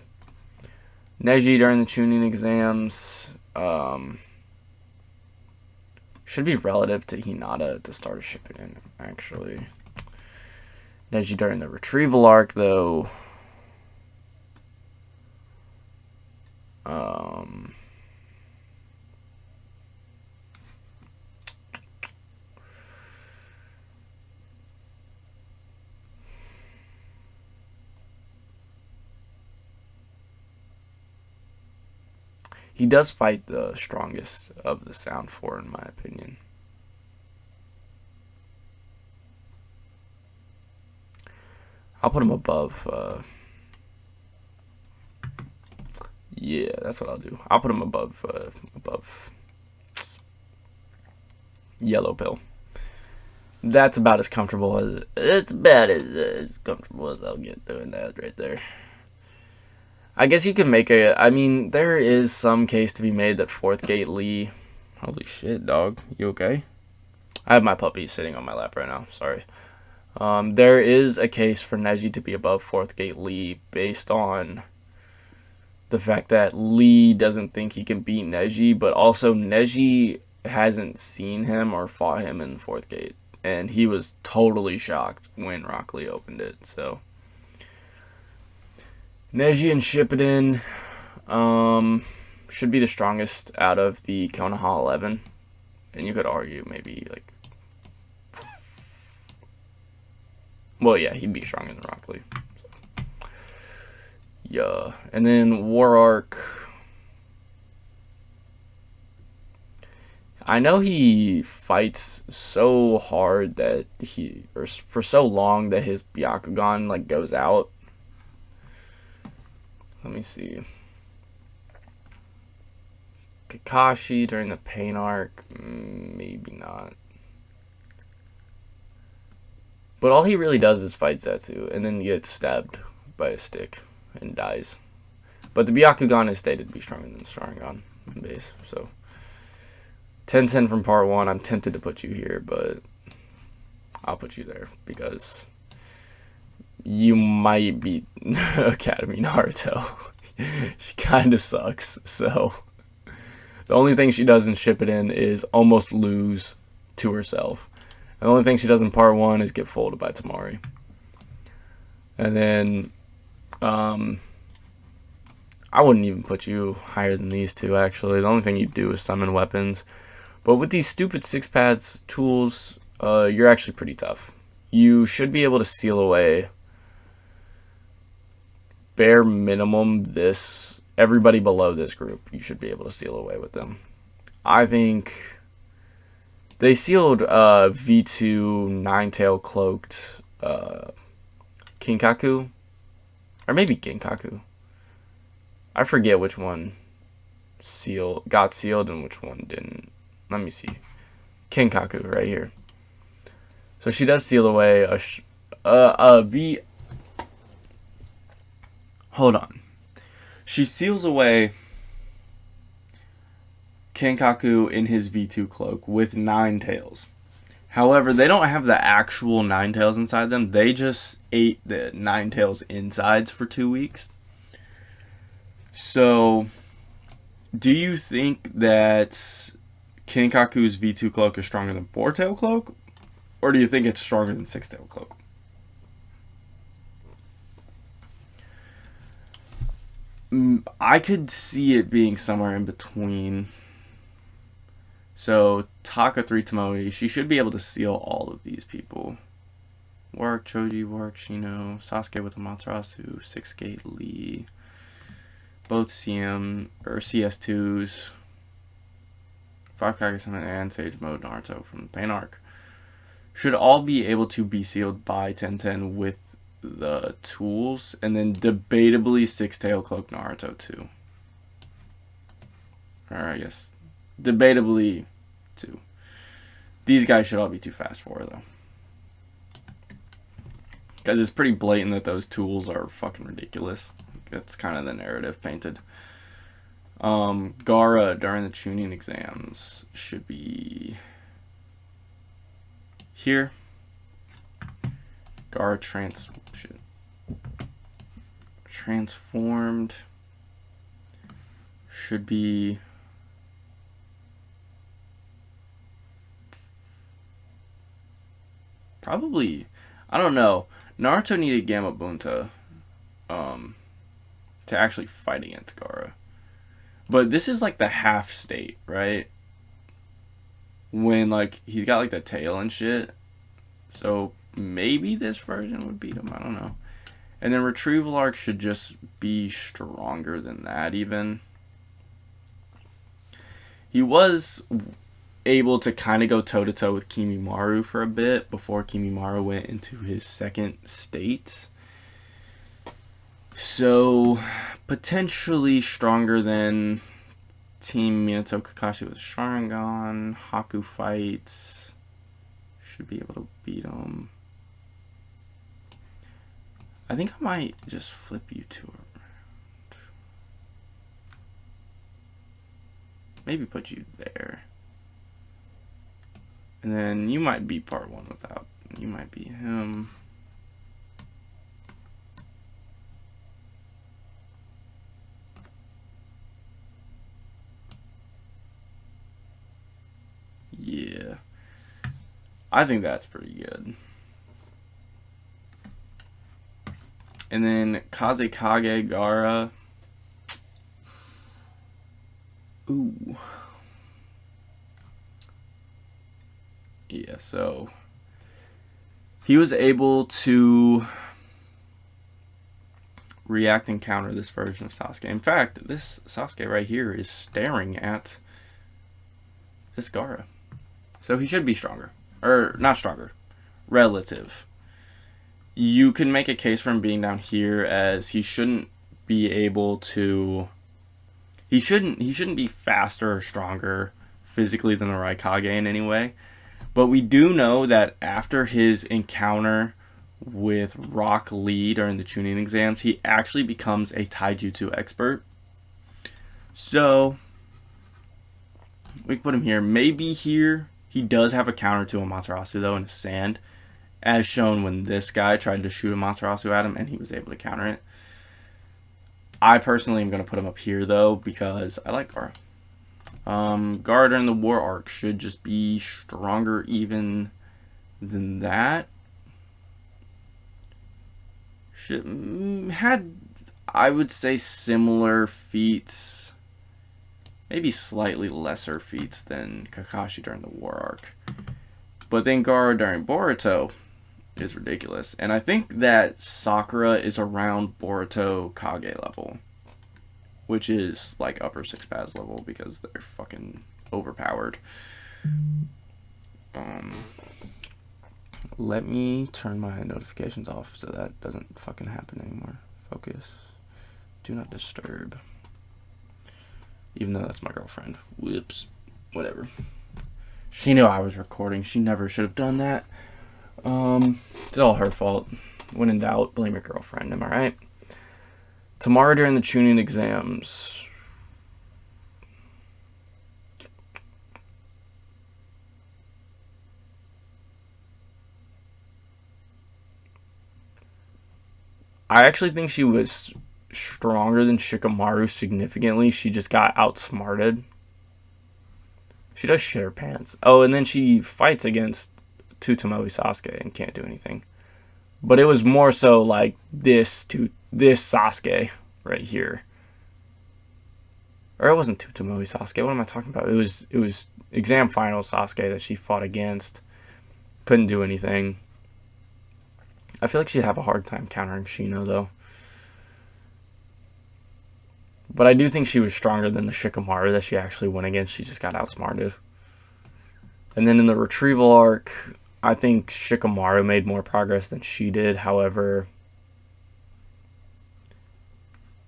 Neji during the Chunin exams should be relative to Hinata at the start of Shippuden, actually. Neji during the retrieval arc, though. He does fight the strongest of the Sound Four, in my opinion. I'll put him above. Yeah, that's what I'll do. I'll put him above Yellow Pill. That's about as comfortable as comfortable as I'll get doing that right there. I guess you could make there is some case to be made that Fourth Gate Lee. Holy shit, dog. You okay? I have my puppy sitting on my lap right now. Sorry. There is a case for Neji to be above Fourth Gate Lee based on the fact that Lee doesn't think he can beat Neji, but also Neji hasn't seen him or fought him in Fourth Gate. And he was totally shocked when Rock Lee opened it, so. Neji and Shippuden should be the strongest out of the Konoha 11. And you could argue maybe like... Well, yeah, he'd be stronger than Rock Lee. So. Yeah. And then War Arc. I know he fights so hard that for so long that his Byakugan like goes out. Let me see. Kakashi during the Pain arc, maybe not. But all he really does is fight Zetsu, and then gets stabbed by a stick and dies. But the Byakugan is stated to be stronger than the Sharingan in base, so. Tenten from part 1, I'm tempted to put you here, but I'll put you there because you might beat Academy Naruto. She kind of sucks, so the only thing she does in Shippuden is almost lose to herself. And the only thing she does in part 1 is get folded by Tamari. And then I wouldn't even put you higher than these two, actually. The only thing you do is summon weapons. But with these stupid 6-pads tools, you're actually pretty tough. You should be able to seal away bare minimum everybody below this group. You should be able to seal away with them. I think They sealed V2 Ninetail cloaked Kinkaku, or maybe Genkaku. I forget which one got sealed and which one didn't. Let me see. Kinkaku right here. So she does seal away a V. Hold on. She seals away Kinkaku in his V2 cloak with 9 tails. However, they don't have the actual 9 tails inside them. They just ate the 9 tails insides for 2 weeks. So, do you think that Kinkaku's V2 cloak is stronger than 4-tail cloak? Or do you think it's stronger than 6-tail cloak? I could see it being somewhere in between. So, Taka 3 Tomoe, she should be able to seal all of these people. Warwick Choji, Warwick Shino, Sasuke with Amaterasu, 6-Gate Lee, both CM or CS2s, 5 Kage-sama and Sage Mode Naruto from the Pain Arc. Should all be able to be sealed by 1010 with the tools, and then debatably 6-Tail Cloak Naruto too. Or I guess debatably 2. These guys should all be too fast for her, though. Because it's pretty blatant that those tools are fucking ridiculous. That's kind of the narrative painted. Gaara during the tuning exams should be here. Gaara transformed should be probably, I don't know. Naruto needed Gamma Bunta to actually fight against Gaara. But this is like the half state, right? When like he's got like the tail and shit. So maybe this version would beat him, I don't know. And then Retrieval Arc should just be stronger than that even. He was able to kind of go toe-to-toe with Kimimaru for a bit before Kimimaru went into his second state. So, potentially stronger than Team Minato Kakashi with Sharingan. Haku fights. Should be able to beat him. I think I might just flip you two around. Maybe put you there. And then you might be part 1 without. You might be him. Yeah. I think that's pretty good. And then Kazekage Gaara. Ooh. Yeah, so he was able to react and counter this version of Sasuke. In fact, this Sasuke right here is staring at this Gaara. So he should be stronger. Or, not stronger. Relative. You can make a case for him being down here as he shouldn't be able to... He shouldn't be faster or stronger physically than the Raikage in any way. But we do know that after his encounter with Rock Lee during the Chunin exams, he actually becomes a taijutsu expert. So, we can put him here. Maybe here, he does have a counter to Amaterasu, though, in his sand. As shown when this guy tried to shoot Amaterasu at him, and he was able to counter it. I personally am going to put him up here, though, because I like Gaara. Gaara during the War Arc should just be stronger even than that. Had, I would say, similar feats. Maybe slightly lesser feats than Kakashi during the War Arc. But then Gaara during Boruto is ridiculous. And I think that Sakura is around Boruto Kage level. Which is like upper 6 paths level because they're fucking overpowered. Let me turn my notifications off so that doesn't fucking happen anymore. Focus. Do not disturb. Even though that's my girlfriend. Whoops. Whatever. She knew I was recording. She never should have done that. It's all her fault. When in doubt, blame your girlfriend. Am I right? Tomorrow during the tuning exams. I actually think she was stronger than Shikamaru significantly. She just got outsmarted. She does shit her pants. Oh, and then she fights against Tsutomu Sasuke and can't do anything. But it was more so like this Sasuke right here. Or it wasn't Tsutomu Sasuke. What am I talking about? It was exam final Sasuke that she fought against. Couldn't do anything. I feel like she'd have a hard time countering Shino though. But I do think she was stronger than the Shikamaru that she actually went against. She just got outsmarted. And then in the retrieval arc, I think Shikamaru made more progress than she did. However,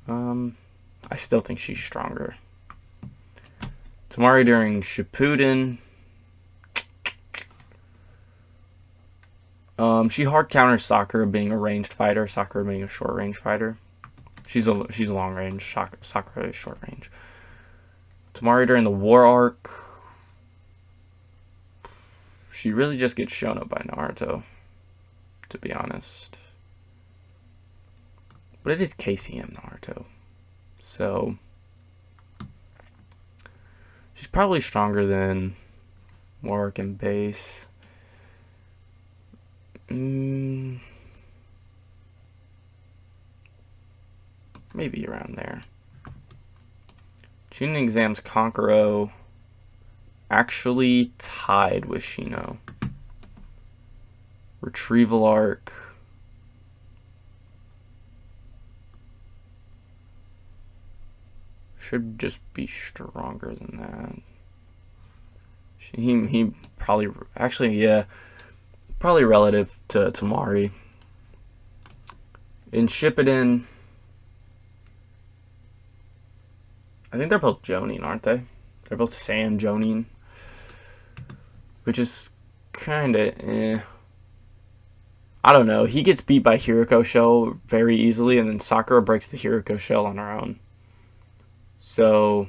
I still think she's stronger. Tamari during Shippuden. She hard counters Sakura being a ranged fighter, Sakura being a short range fighter. She's a long range, Sakura is short range. Tamari during the war arc. She really just gets shown up by Naruto, to be honest. But it is KCM Naruto. So she's probably stronger than war arc and base. Maybe around there. Chunin exams Kankuro actually tied with Shino. Retrieval arc. Should just be stronger than that. He probably, actually, yeah. Probably relative to Tamari. In Shippuden, I think they're both Jonin, aren't they? They're both Saiyan Jonin. Which is kinda I don't know. He gets beat by Hiroko Shell very easily, and then Sakura breaks the Hiroko Shell on her own. So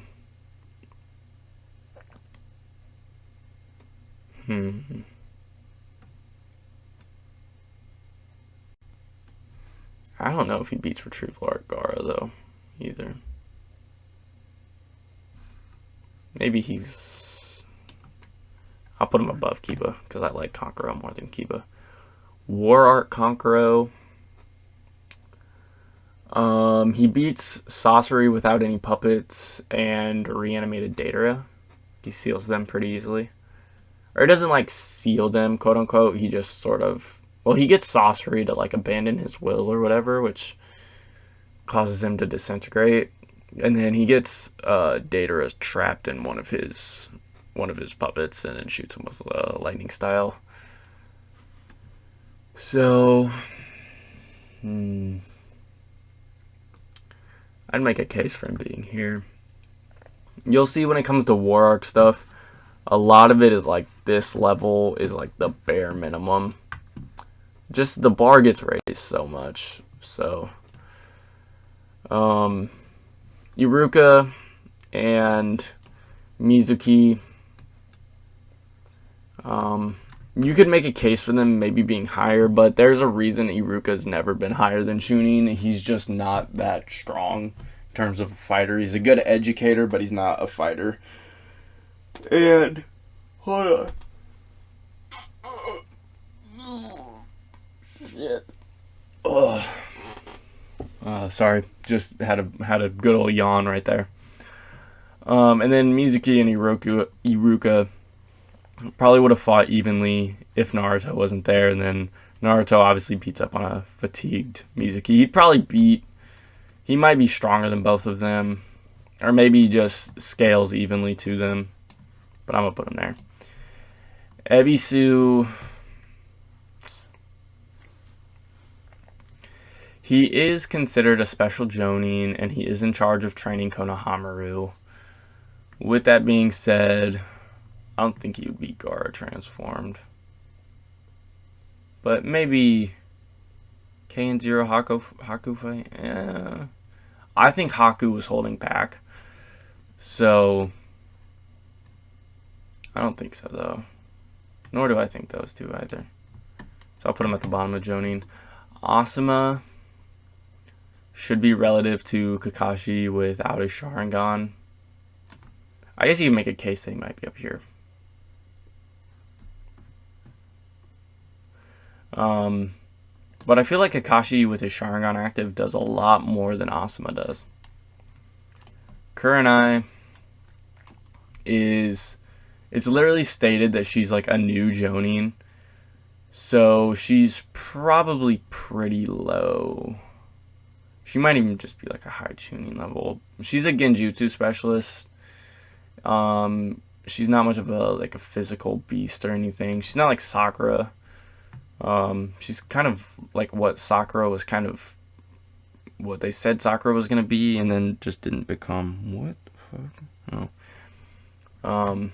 I don't know if he beats Retrieval Arc Gaara, though, either. Maybe he's... I'll put him above Kiba, because I like Kankuro more than Kiba. War Arc Kankuro. He beats Sasori without any puppets and reanimated Datara. He seals them pretty easily. Or he doesn't, like, seal them, quote-unquote. He just sort of... Well, he gets Sasori to, like, abandon his will or whatever, which causes him to disintegrate. And then he gets Datara trapped in one of his puppets and then shoots him with lightning style. So... I'd make a case for him being here. You'll see when it comes to War Arc stuff, a lot of it is like this level is like the bare minimum. Just the bar gets raised so much. So Iruka and Mizuki, you could make a case for them maybe being higher, but there's a reason Iruka's never been higher than Chunin. He's just not that strong in terms of a fighter. He's a good educator, but he's not a fighter. And hold on. Shit. Sorry, just had a good old yawn right there. And then Mizuki and Iruka probably would have fought evenly if Naruto wasn't there, and then Naruto obviously beats up on a fatigued Mizuki. He might be stronger than both of them, or maybe just scales evenly to them, but I'm gonna put him there. Ebisu, he is considered a special Jonin, and he is in charge of training Konohamaru. With that being said, I don't think he would be Gaara transformed. But maybe K and Zero Haku fight? Yeah. I think Haku was holding back. So, I don't think so, though. Nor do I think those two either. So I'll put him at the bottom of Jonin. Asuma should be relative to Kakashi without his Sharingan. I guess you can make a case that he might be up here. But I feel like Kakashi with his Sharingan active does a lot more than Asuma does. Kurenai is... It's literally stated that she's like a new Jonin. So she's probably pretty low. She might even just be like a high tuning level. She's a Genjutsu specialist. She's not much of a physical beast or anything. She's not like Sakura. She's kind of like what Sakura was kind of what they said Sakura was gonna be, and then just didn't become. What the fuck? Oh.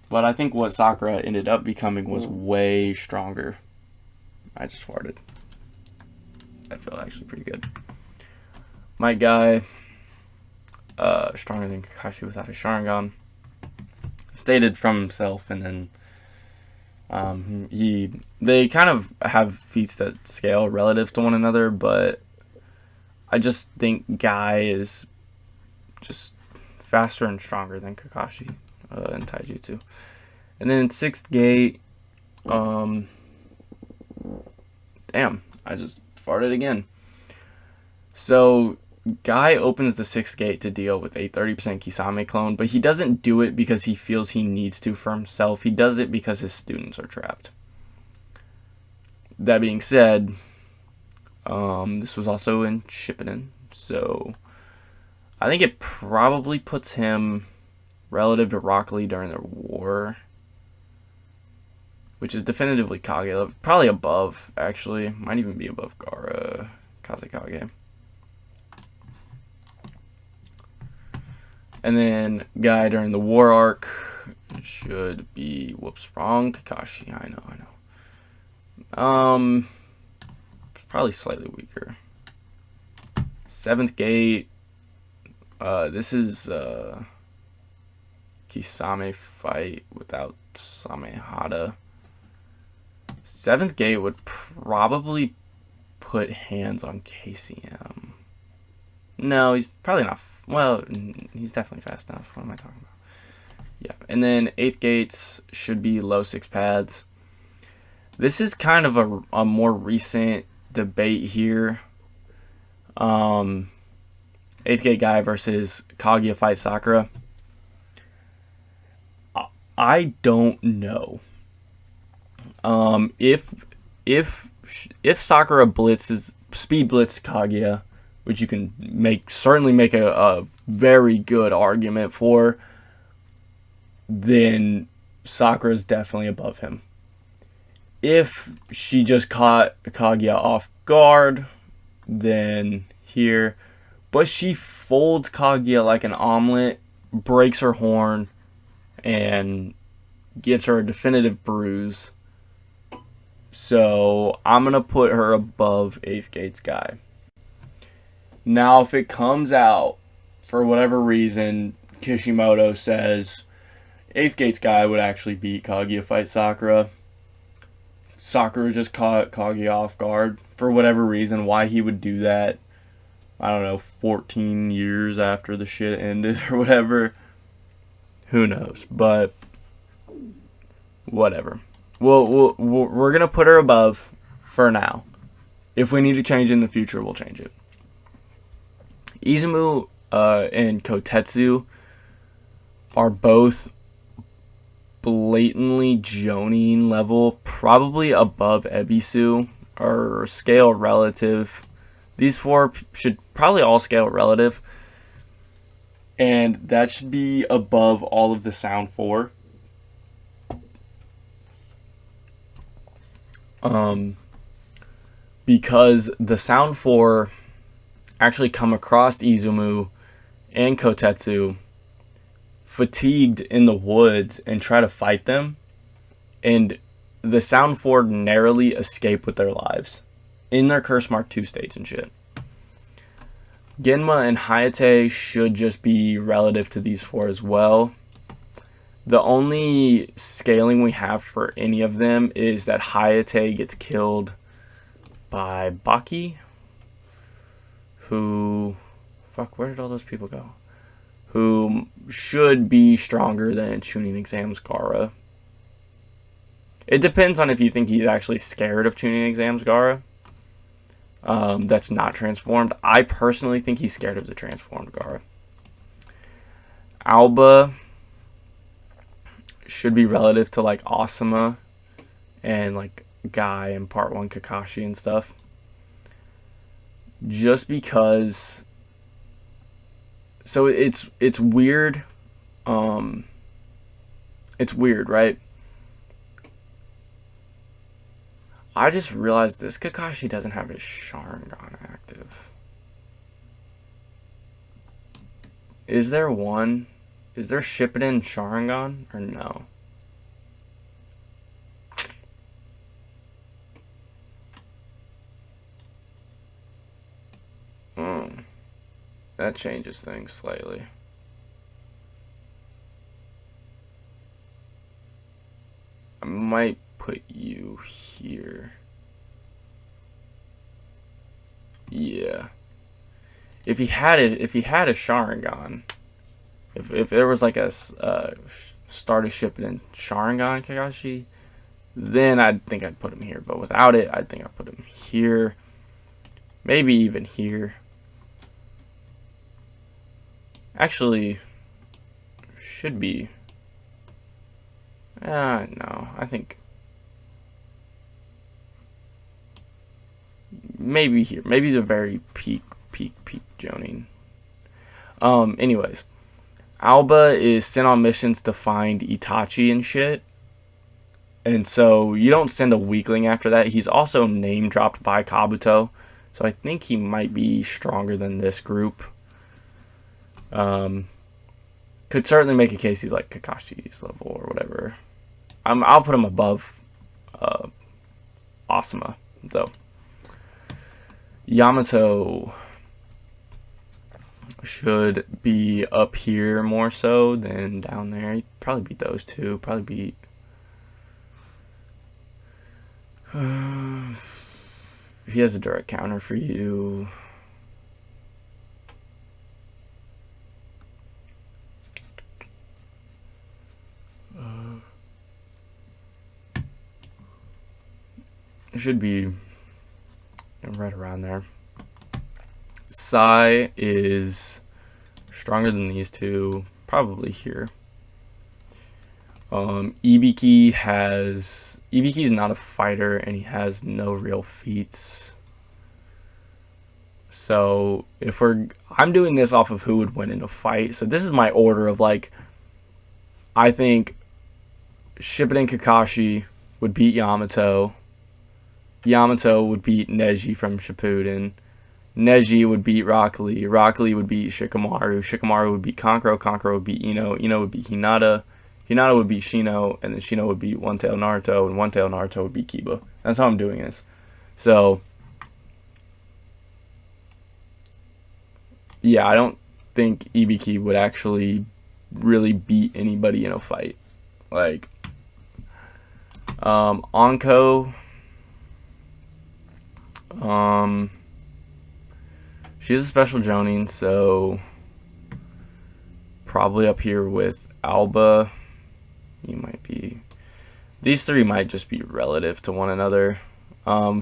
But I think what Sakura ended up becoming was way stronger. I just farted. That felt actually pretty good. My guy, stronger than Kakashi without his Sharingan. Stated from himself, and then they kind of have feats that scale relative to one another, but I just think Guy is just faster and stronger than Kakashi in Taijutsu. And then 6th gate, damn, I just farted again. So Guy opens the 6th gate to deal with a 30% Kisame clone, but he doesn't do it because he feels he needs to for himself. He does it because his students are trapped. That being said, this was also in Shippuden, so I think it probably puts him relative to Rock Lee during their war, which is definitively Kage, probably above, actually. Might even be above Gaara Kazekage. And then Guy during the war arc should be, whoops, wrong, Kakashi, I know. Probably slightly weaker. 7th gate, this is Kisame fight without Samehada. 7th gate would probably put hands on KCM. No, he's probably not. Well, he's definitely fast enough. What am I talking about? Yeah. And then 8th gates should be low 6 pads. This is kind of a more recent debate here. 8th gate Guy versus Kaguya fight Sakura. I don't know. If Sakura blitzes speed blitz Kaguya, which you can certainly make a very good argument for, then Sakura's definitely above him. If she just caught Kaguya off guard, then here. But she folds Kaguya like an omelet, breaks her horn, and gives her a definitive bruise. So I'm going to put her above 8th gate's Guy. Now, if it comes out, for whatever reason, Kishimoto says 8th gate's Guy would actually beat Kaguya fight Sakura. Sakura just caught Kaguya off guard. For whatever reason, why he would do that, I don't know, 14 years after the shit ended or whatever. Who knows? But whatever. We're going to put her above for now. If we need to change it in the future, we'll change it. Izumu and Kotetsu are both blatantly Jonin level, probably above Ebisu, or scale relative. These 4 should probably all scale relative, and that should be above all of the Sound 4. Because the sound 4 actually come across Izumu and Kotetsu fatigued in the woods and try to fight them, and the sound 4 narrowly escape with their lives in their curse mark 2 states and shit. Genma and Hayate should just be relative to these 4 as well. The only scaling we have for any of them is that Hayate gets killed by Baki, who... Fuck, where did all those people go? Who should be stronger than Chunin Exams Gaara. It depends on if you think he's actually scared of Chunin Exams Gaara. That's not transformed. I personally think he's scared of the transformed Gaara. Alba should be relative to like Asuma and like Guy and Part 1 Kakashi and stuff. Just because... So it's weird. It's weird, right? I just realized this Kakashi doesn't have his Sharingan active. Is there one? Is there Shippuden Sharingan or no? That changes things slightly. I might put you here. Yeah. If he had a Sharingan, if there was like a start a Shippuden Sharingan Kakashi, then I'd think I'd put him here. But without it, I think I'd put him here. Maybe even here. Actually, should be. No, I think maybe here. Maybe the very peak Jonin. Anyways, Alba is sent on missions to find Itachi and shit. And so you don't send a weakling after that. He's also name dropped by Kabuto. So I think he might be stronger than this group. Could certainly make a case he's like Kakashi's level or whatever. I'll put him above Asuma, though. Yamato should be up here more so than down there. He'd probably beat those two. Probably beat... if he has a direct counter for you... it should be right around there. Sai is stronger than these two, probably here. Ibiki is not a fighter and he has no real feats. So I'm doing this off of who would win in a fight. So this is my order of like, I think Shippuden Kakashi would beat Yamato. Yamato would beat Neji from Shippuden. Neji would beat Rock Lee. Rock Lee would beat Shikamaru. Shikamaru would beat Kankuro. Kankuro would beat Ino. Ino would beat Hinata. Hinata would beat Shino. And then Shino would beat One-Tail Naruto. And One-Tail Naruto would beat Kiba. That's how I'm doing this. So, yeah, I don't think Ibiki would actually really beat anybody in a fight. Like, Anko... she's a special Jonin, so probably up here with Alba. You might be... These three might just be relative to one another.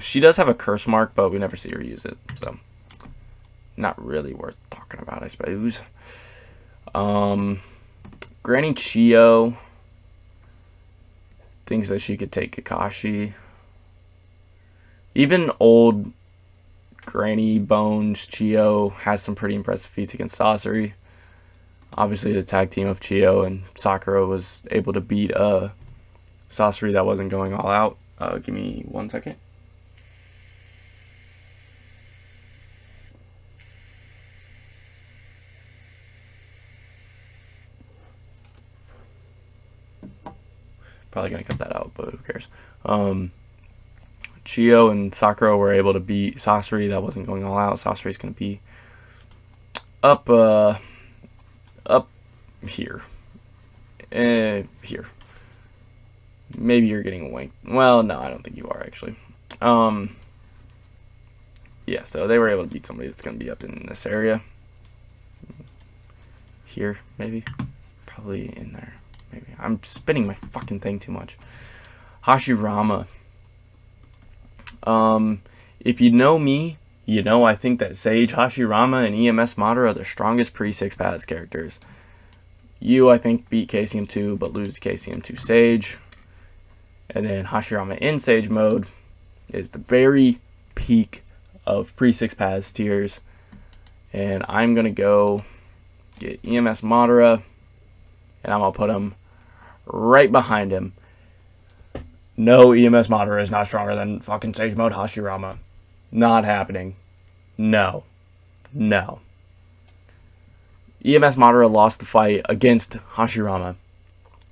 She does have a curse mark, but we never see her use it, so not really worth talking about, I suppose. Granny Chiyo thinks that she could take Kakashi. Even old Granny Bones Chiyo has some pretty impressive feats against Sasori. Obviously, the tag team of Chiyo and Sakura was able to beat Sasori that wasn't going all out. Give me 1 second. Probably gonna cut that out, but who cares? Chio and Sakura were able to beat Sasori. That wasn't going all out. Sasori's gonna be up here. Here. Maybe you're getting winked. Well, no, I don't think you are actually. Yeah, so they were able to beat somebody that's gonna be up in this area. Here, maybe. Probably in there. Maybe. I'm spinning my fucking thing too much. Hashirama. If you know me, you know I think that Sage, Hashirama, and EMS Madara are the strongest pre-6 paths characters. I think, beat KCM2, but lose to KCM2 Sage. And then Hashirama in Sage mode is the very peak of pre-6 paths tiers. And I'm going to go get EMS Madara, and I'm going to put him right behind him. No, EMS Madara is not stronger than fucking Sage mode Hashirama. Not happening. No. No. EMS Madara lost the fight against Hashirama.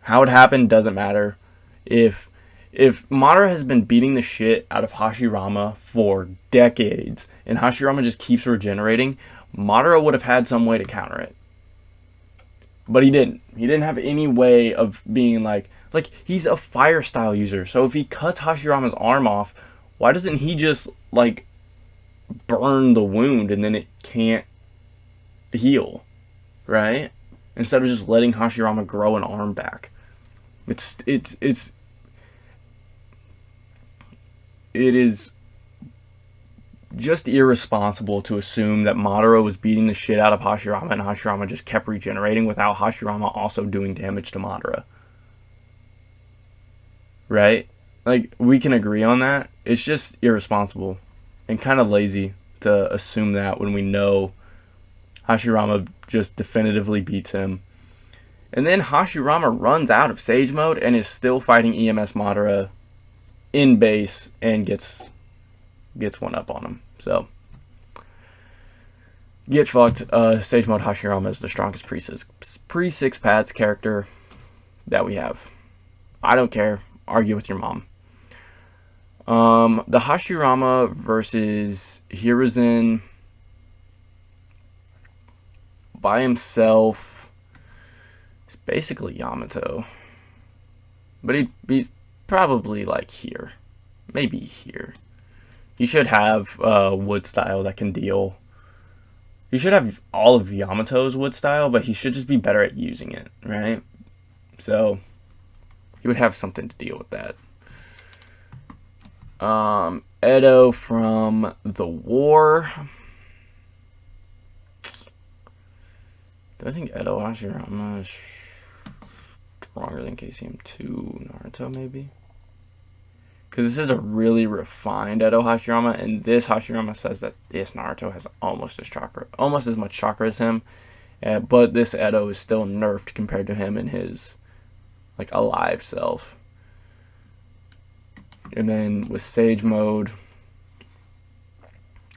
How it happened doesn't matter. If Madara has been beating the shit out of Hashirama for decades, and Hashirama just keeps regenerating, Madara would have had some way to counter it. But he didn't. He didn't have any way of being like he's a fire style user. So if he cuts Hashirama's arm off, why doesn't he just like burn the wound and then it can't heal, right? Instead of just letting Hashirama grow an arm back. It is just irresponsible to assume that Madara was beating the shit out of Hashirama and Hashirama just kept regenerating without Hashirama also doing damage to Madara. Right? Like, we can agree on that. It's just irresponsible and kind of lazy to assume that when we know Hashirama just definitively beats him. And then Hashirama runs out of Sage mode and is still fighting EMS Madara in base and gets one up on him. So, get fucked. Sage mode Hashirama is the strongest pre-6 paths character that we have. I don't care. Argue with your mom. The Hashirama versus Hiruzen by himself is basically Yamato. But he's probably like here. Maybe here. He should have wood style that can deal. He should have all of Yamato's wood style, but he should just be better at using it, right? So he would have something to deal with that. Edo from the War. Do I think Edo Hashirama is stronger than KCM2 Naruto, maybe? Because this is a really refined Edo Hashirama, and this Hashirama says that this Naruto has almost as much chakra as him, but this Edo is still nerfed compared to him in his like alive self. And then with Sage mode,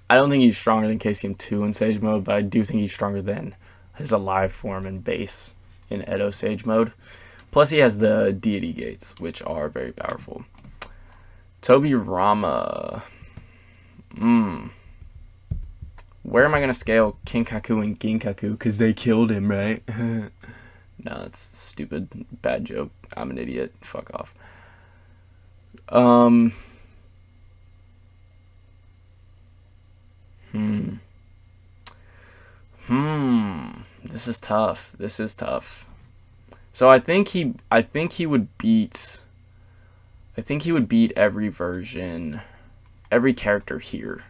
I don't think he's stronger than KCM2 in Sage mode, but I do think he's stronger than his alive form and base in Edo Sage mode. Plus he has the deity gates, which are very powerful. Tobirama. Where am I going to scale Kinkaku and Ginkaku? Because they killed him, right? No, that's stupid. Bad joke. I'm an idiot. Fuck off. This is tough. This is tough. So I think he would beat every version, every character here.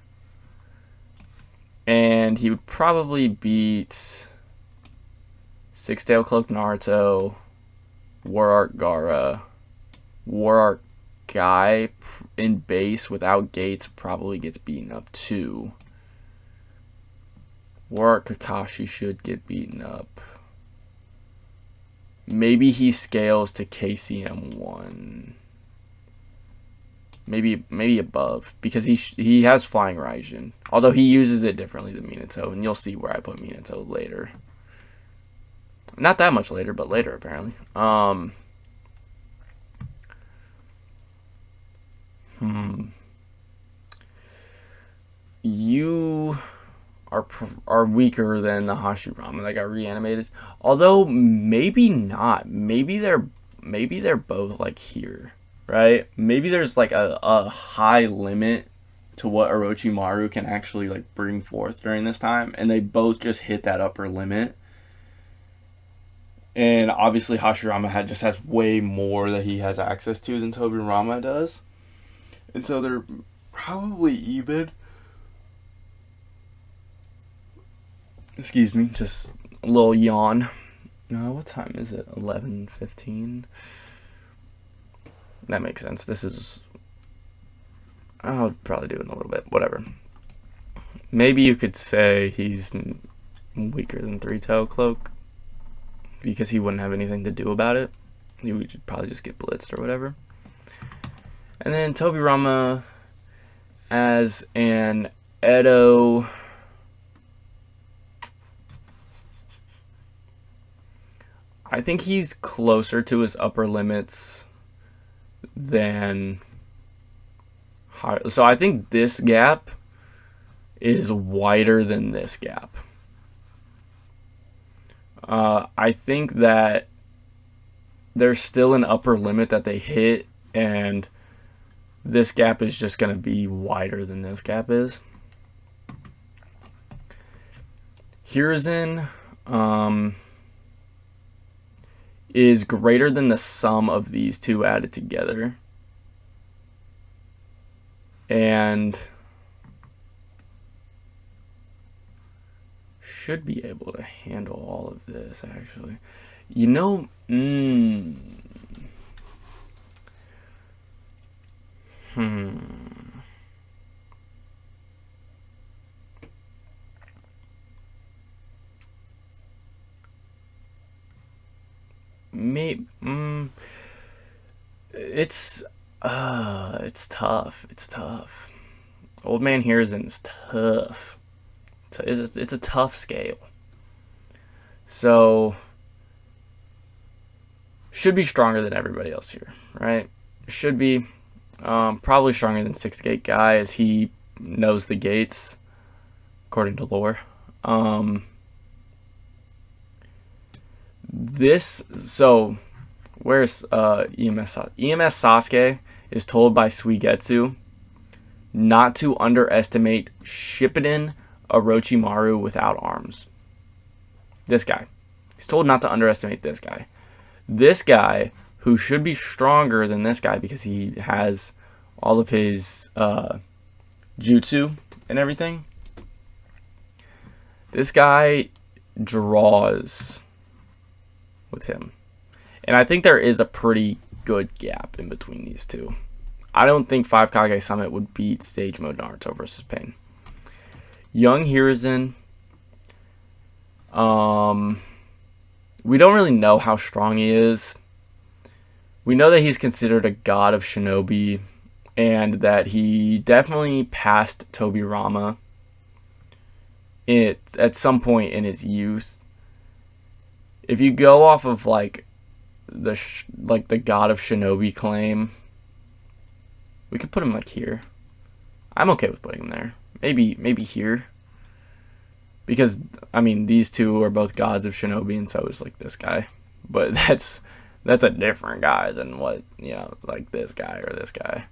And he would probably beat Six-Tail Cloak Naruto, War Art Gaara, War Art Guy in base without gates probably gets beaten up too. War Art Kakashi should get beaten up. Maybe he scales to KCM1. maybe above, because he has Flying Raijin, although he uses it differently than Minato, and you'll see where I put Minato later. Not that much later, but later apparently. You are weaker than the Hashirama that got reanimated, although maybe not. Maybe they're both like here, right? Maybe there's like a high limit to what Orochimaru can actually like bring forth during this time, and they both just hit that upper limit. And obviously Hashirama just has way more that he has access to than Tobirama does. And so they're probably even. Excuse me, just a little yawn. No, what time is it? 11:15. That makes sense. This is. I'll probably do it in a little bit. Whatever. Maybe you could say he's weaker than Three-Tail Cloak, because he wouldn't have anything to do about it. He would probably just get blitzed or whatever. And then Tobirama as an Edo. I think he's closer to his upper limits than. So I think this gap is wider than this gap. I think that there's still an upper limit that they hit, and this gap is just going to be wider than this gap is. Hiruzen is greater than the sum of these two added together. And should be able to handle all of this, actually. You know, Maybe, it's tough. It's tough. Old Man Hiruzen's tough. It's a tough scale. So should be stronger than everybody else here, right? Should be probably stronger than Sixth Gate Guy, as he knows the gates according to lore. So where's EMS Sasuke is told by Suigetsu not to underestimate Shippuden Orochimaru without arms. This guy. He's told not to underestimate this guy. This guy, who should be stronger than this guy because he has all of his jutsu and everything. This guy draws with him. And I think there is a pretty good gap in between these two. I don't think 5 Kage Summit would beat Stage Mode Naruto versus Pain. Young Hiruzen, we don't really know how strong he is. We know that he's considered a god of shinobi, and that he definitely passed Tobirama at some point in his youth. If you go off of like the god of shinobi claim, we could put him like here. I'm okay with putting him there. Maybe here. Because, I mean, these two are both gods of shinobi, and so is like this guy. But that's a different guy than what, like this guy or this guy.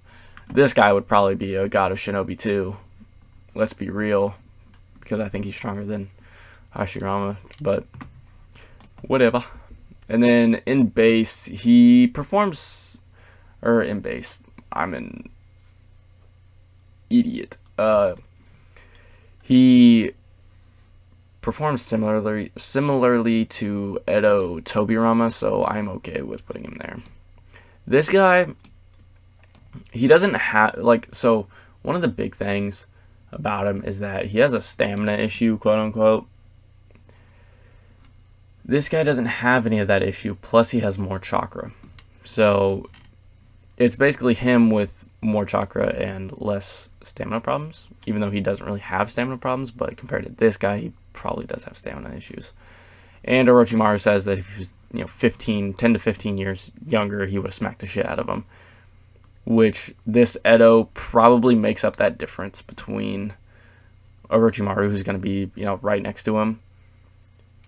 This guy would probably be a god of shinobi too. Let's be real. Because I think he's stronger than Hashirama. But whatever. And then in base, he performs... Or in base. I'm an idiot. He performs similarly to Edo Tobirama, so I'm okay with putting him there. This guy, he doesn't have, so one of the big things about him is that he has a stamina issue, quote unquote. This guy doesn't have any of that issue, plus he has more chakra. So it's basically him with more chakra and less stamina problems, even though he doesn't really have stamina problems, but compared to this guy, he probably does have stamina issues. And Orochimaru says that if he was 10 to 15 years younger, he would have smacked the shit out of him, which this Edo probably makes up that difference between Orochimaru, who's going to be right next to him,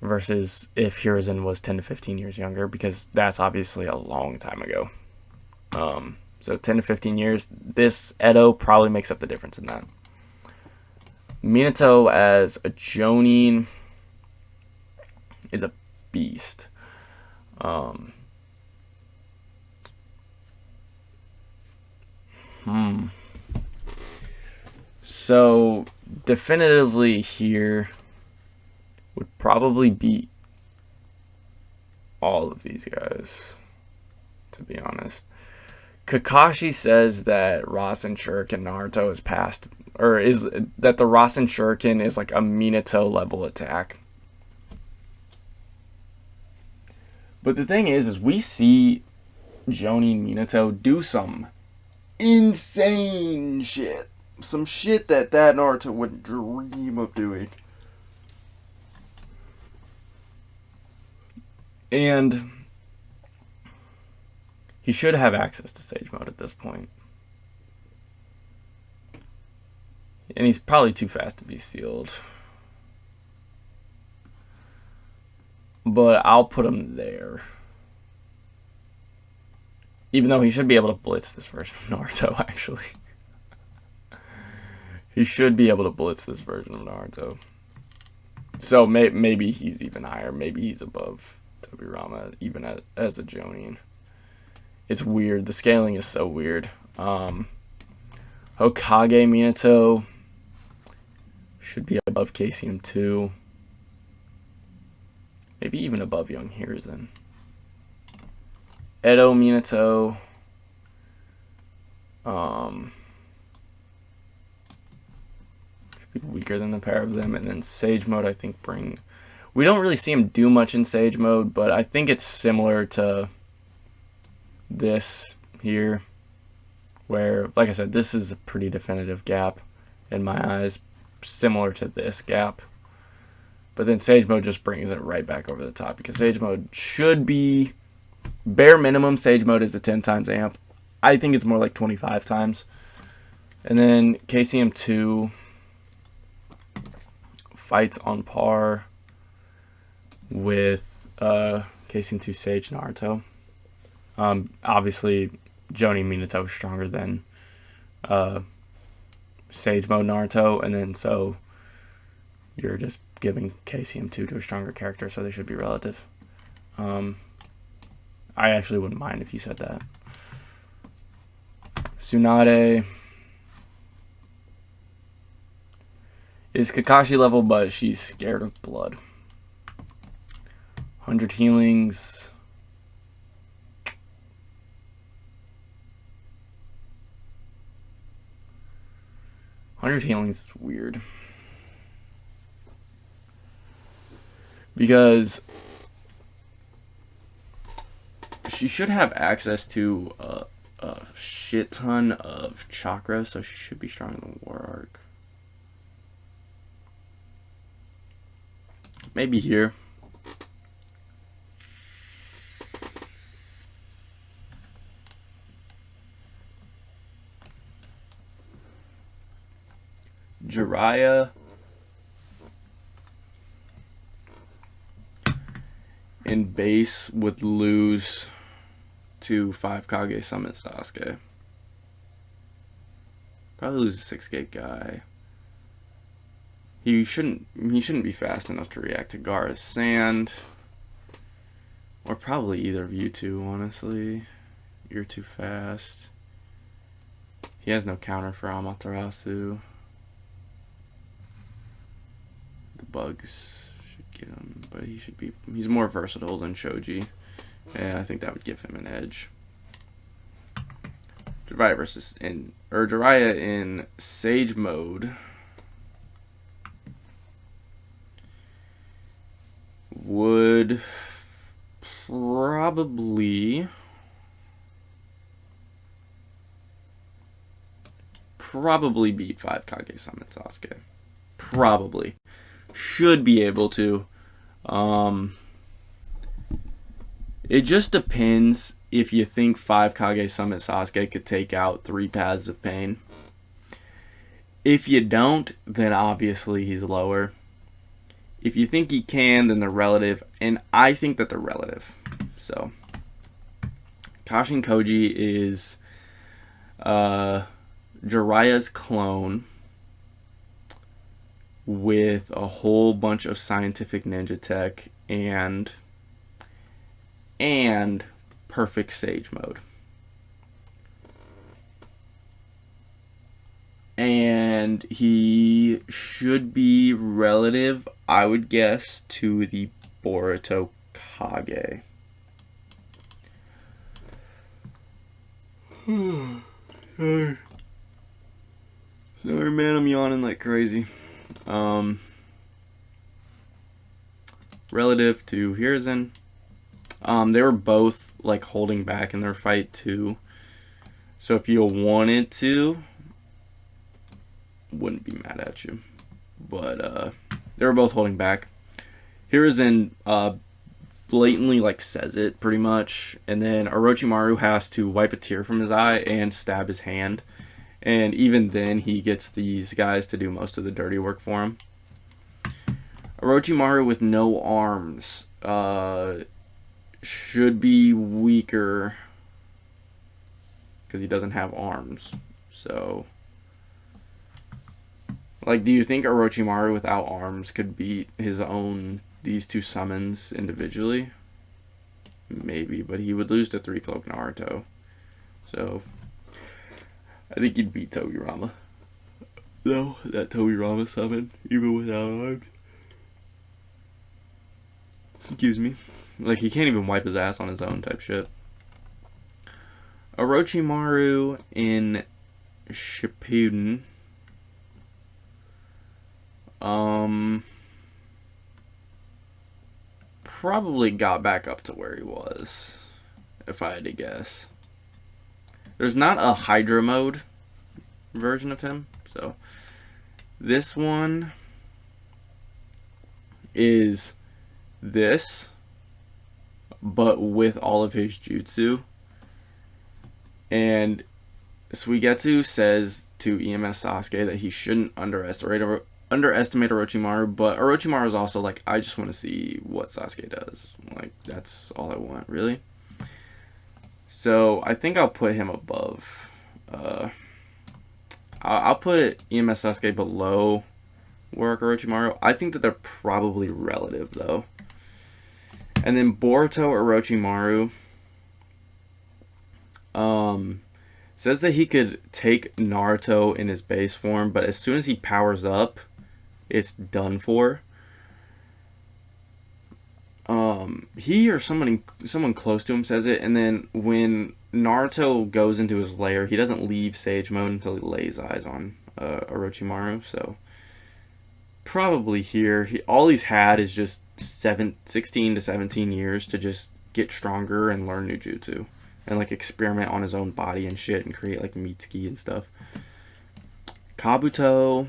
versus if Hiruzen was 10 to 15 years younger, because that's obviously a long time ago. So 10 to 15 years, this Edo probably makes up the difference in that. Minato as a Jonin is a beast. So definitively here would probably be all of these guys, to be honest. Kakashi says that Rasen Shuriken Naruto is past, or is that the Rasen Shuriken is like a Minato level attack. But the thing is we see Jonin Minato do some insane shit. Some shit that Naruto wouldn't dream of doing. And he should have access to Sage Mode at this point. And he's probably too fast to be sealed. But I'll put him there. Even though he should be able to blitz this version of Naruto, actually. He should be able to blitz this version of Naruto. So maybe he's even higher. Maybe he's above Tobirama, even as a Jonin. It's weird. The scaling is so weird. Hokage Minato should be above KCM 2. Maybe even above Young Hiruzen. Edo Minato. Should be weaker than the pair of them. And then Sage Mode, I think, we don't really see him do much in Sage Mode, but I think it's similar to this here, where, like I said, this is a pretty definitive gap in my eyes, similar to this gap. But then Sage Mode just brings it right back over the top, because Sage Mode should be, bare minimum, Sage Mode is a 10 times amp. I think it's more like 25 times. And then KCM 2 fights on par with KCM 2 Sage Naruto. Obviously, Jonin Minato is stronger than Sage Mode Naruto, and then so you're just giving KCM 2 to a stronger character, so they should be relative. I actually wouldn't mind if you said that. Tsunade is Kakashi level, but she's scared of blood. 100 healings. Healings is weird. Because she should have access to a shit ton of chakra, so she should be stronger than War Arc. Maybe here. Jiraiya in base would lose to 5 Kage Summit Sasuke. Probably lose a 6 gate guy. He shouldn't be fast enough to react to Gaara's Sand. Or probably either of you two, honestly. You're too fast. He has no counter for Amaterasu. The bugs should get him, but he's more versatile than Shoji. And I think that would give him an edge. Jiraiya in Sage Mode would probably probably beat 5 Kage Summon Sasuke. Probably. Should be able to. It just depends if you think 5 Kage Summon Sasuke could take out 3 Paths of Pain. If you don't, then obviously he's lower. If you think he can, then they're relative. And I think that they're relative. So, Kashin Koji is Jiraiya's clone with a whole bunch of scientific ninja tech and perfect sage mode. And he should be relative, I would guess, to the Boruto Kage. Sorry, man, I'm yawning like crazy. Relative to Hiruzen, they were both like holding back in their fight too. So if you wanted to, wouldn't be mad at you. But they were both holding back. Hiruzen blatantly like says it pretty much, and then Orochimaru has to wipe a tear from his eye and stab his hand. And even then, he gets these guys to do most of the dirty work for him. Orochimaru with no arms should be weaker because he doesn't have arms. So, like, do you think Orochimaru without arms could beat these 2 summons individually? Maybe, but he would lose to 3 Cloak Naruto. So, I think he'd beat Tobirama. No, that Tobirama summon, even without arms. Excuse me. Like, he can't even wipe his ass on his own type shit. Orochimaru in Shippuden. Probably got back up to where he was, if I had to guess. There's not a Hydra mode version of him, so this one is this, but with all of his jutsu. And Suigetsu says to EMS Sasuke that he shouldn't underestimate Orochimaru, but Orochimaru is also like, I just want to see what Sasuke does. Like, that's all I want, really. So I think I'll put him above. I'll put EMS Sasuke below Warwick Orochimaru. I think that they're probably relative, though. And then Boruto Orochimaru says that he could take Naruto in his base form, but as soon as he powers up, it's done for. He or someone close to him says it, and then when Naruto goes into his lair, he doesn't leave Sage Mode until he lays eyes on Orochimaru. So probably here, all he's had is just 16 to 17 years to just get stronger and learn new jutsu and like experiment on his own body and shit and create like Mitsuki and stuff. Kabuto.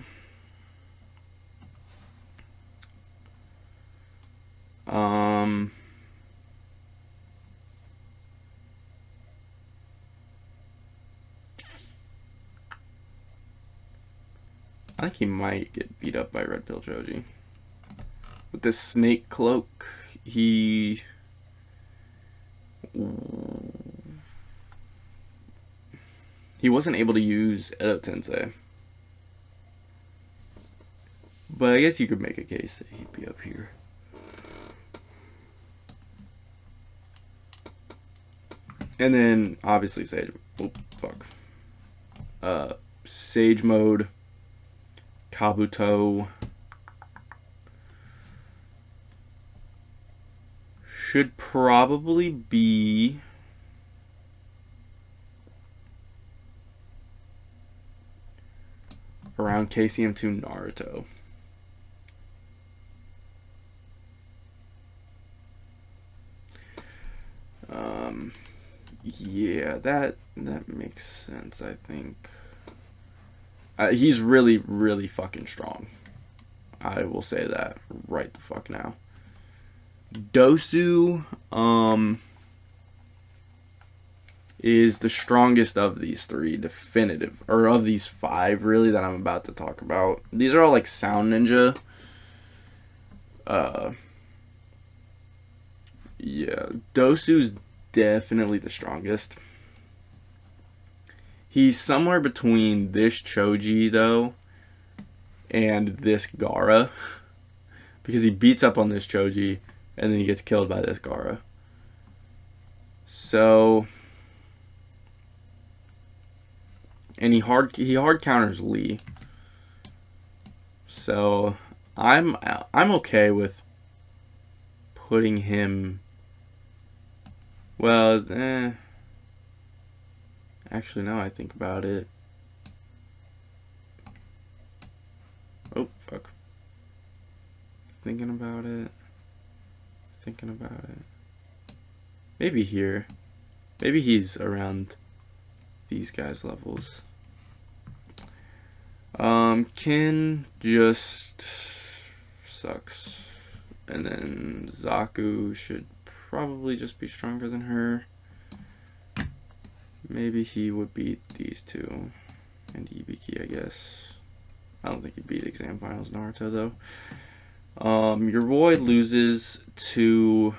I think he might get beat up by Red Pill Joji. With this snake cloak, he wasn't able to use Edo Tensei. But I guess you could make a case that he'd be up here. And then, obviously, Sage Mode, Kabuto should probably be around KCM2 Naruto. Yeah, that makes sense, I think. He's really, really fucking strong. I will say that right the fuck now. Dosu, is the strongest of these three, definitive, or of these five, really, that I'm about to talk about. These are all like Sound Ninja. Yeah, Dosu's definitely the strongest. He's somewhere between this Choji, though, and this Gaara. Because he beats up on this Choji, and then he gets killed by this Gaara. So... And he hard counters Lee. So I'm okay with putting him. Well, actually, now I think about it. Oh fuck. Thinking about it. Maybe here. Maybe he's around these guys' levels. Kin just sucks. And then Zaku should probably just be stronger than her. Maybe he would beat these two. And Ibiki, I guess. I don't think he'd beat Exam Finals Naruto, though. Your boy loses to...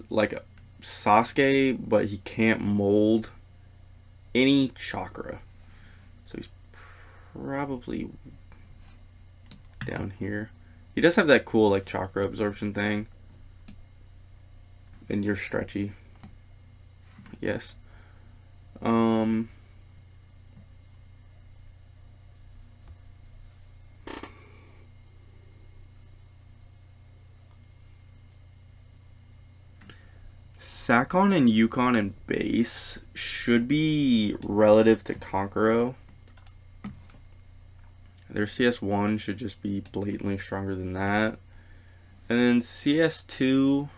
like a Sasuke, but he can't mold any chakra. So he's probably down here. He does have that cool like chakra absorption thing. And you're stretchy. Yes. Sakon and Yukon and base should be relative to Kankuro. Their CS1 should just be blatantly stronger than that. And then CS2...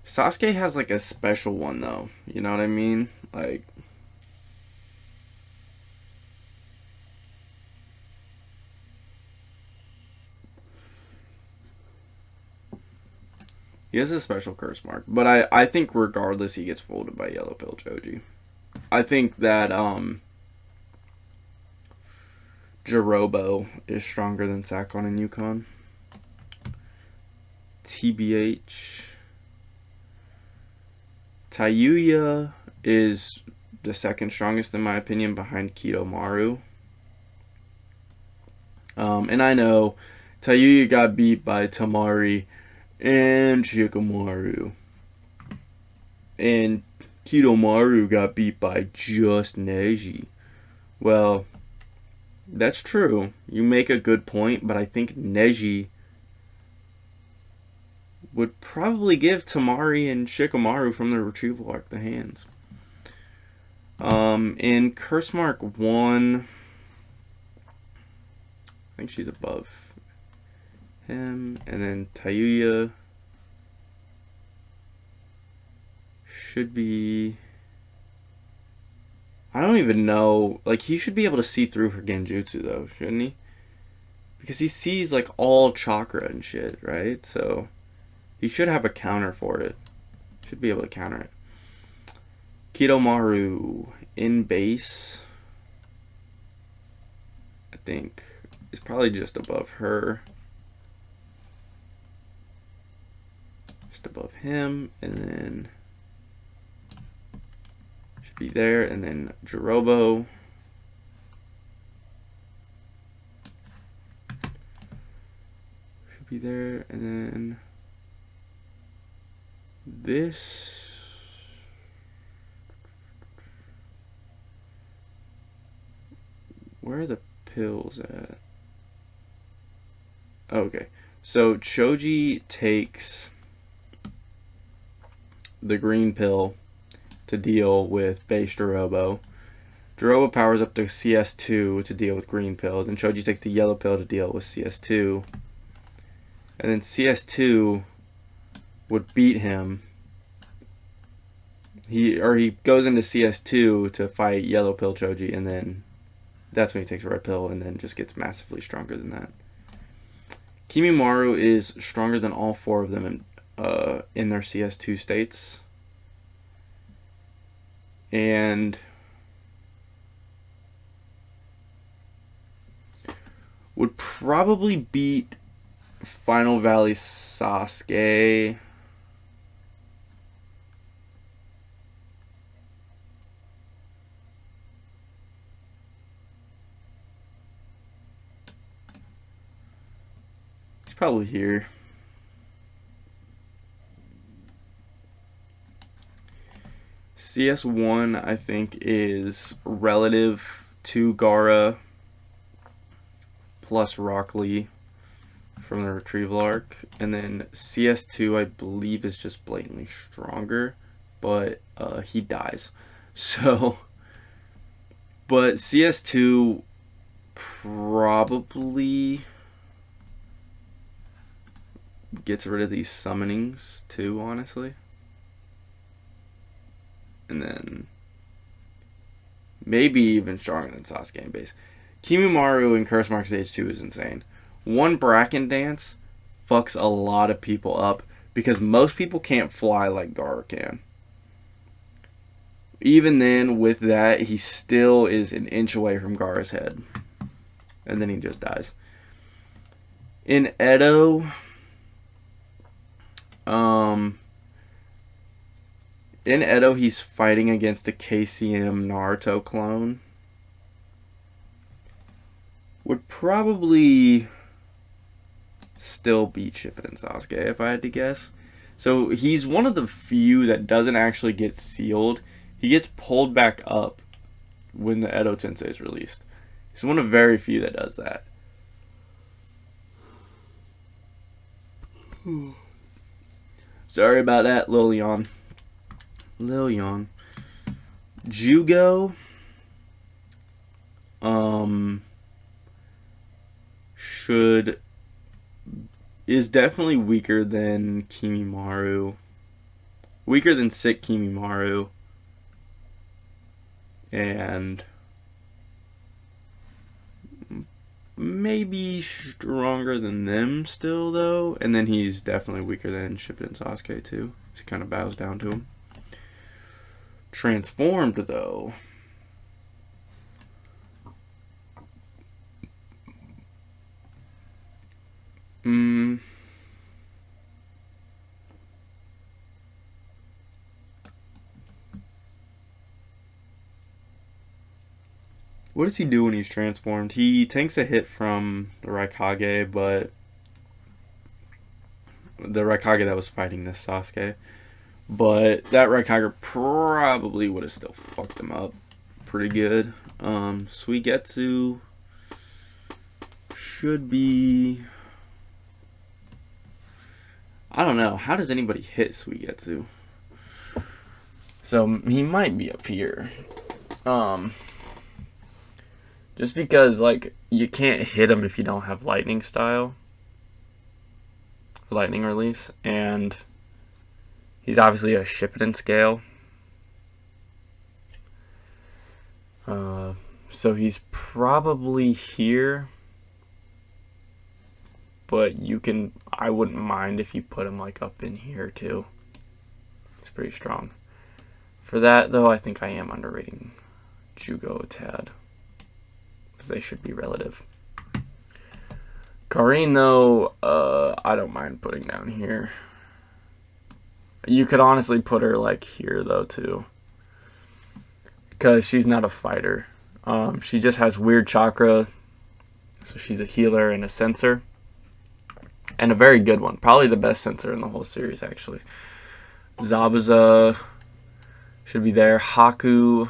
Sasuke has like a special one though. You know what I mean? Like... He has a special curse mark. But I think regardless he gets folded by Yellow Pill Choji. I think that Jirobo is stronger than Sakon and Yukon. TBH. Tayuya is the second strongest in my opinion behind Kidomaru. And I know Tayuya got beat by Tamari and Shikamaru. And Kidomaru got beat by just Neji. Well, that's true. You make a good point, but I think Neji would probably give Tamari and Shikamaru from the retrieval arc the hands. In Curse Mark 1, I think she's above him. And then Tayuya should be... I don't even know. Like, he should be able to see through her genjutsu, though, shouldn't he? Because he sees, like, all chakra and shit, right? So, he should have a counter for it. Should be able to counter it. Kidomaru in base, I think, is probably just above her. Just above him, and then... be there, and then Jirobo should be there, and then this where are the pills at? Oh, okay, so Choji takes the green pill to deal with base Jirobo. Jirobo powers up to CS2 to deal with green pill. Then Choji takes the yellow pill to deal with CS2. And then CS2 would beat him. He goes into CS2 to fight Yellow Pill Choji, and then that's when he takes Red Pill, and then just gets massively stronger than that. Kimimaru is stronger than all 4 of them in their CS2 states. And would probably beat Final Valley Sasuke. He's probably here. CS1, I think, is relative to Gaara plus Rock Lee from the Retrieval arc. And then CS2, I believe, is just blatantly stronger, but he dies. So, but CS2 probably gets rid of these summonings too, honestly. And then maybe even stronger than Sasuke in base. Kimimaru in Curse Mark Stage 2 is insane. One Bracken Dance fucks a lot of people up because most people can't fly like Gaara can. Even then, with that, he still is an inch away from Gaara's head. And then he just dies. In Edo, he's fighting against a KCM Naruto clone. Would probably still beat Shippuden Sasuke if I had to guess. So he's one of the few that doesn't actually get sealed. He gets pulled back up when the Edo Tensei is released. He's one of very few that does that. Sorry about that, Lil Yon. Jugo is definitely weaker than Kimimaru. Weaker than sick Kimimaru. And maybe stronger than them still, though. And then he's definitely weaker than Shippuden Sasuke, too. He kind of bows down to him. Transformed, though. What does he do when he's transformed? He takes a hit from the Raikage, but the Raikage that was fighting this Sasuke. But that Raikage probably would have still fucked him up pretty good. Suigetsu should be... I don't know. How does anybody hit Suigetsu? So he might be up here. Just because, like, you can't hit him if you don't have lightning style. Lightning release. And he's obviously a Shippuden scale. So he's probably here. But you can... I wouldn't mind if you put him, like, up in here, too. He's pretty strong. For that, though, I think I am underrating Jugo a tad. Because they should be relative. Karin, though, I don't mind putting down here. You could honestly put her, like, here, though, too. Because she's not a fighter. She just has weird chakra. So she's a healer and a sensor. And a very good one. Probably the best sensor in the whole series, actually. Zabuza should be there. Haku...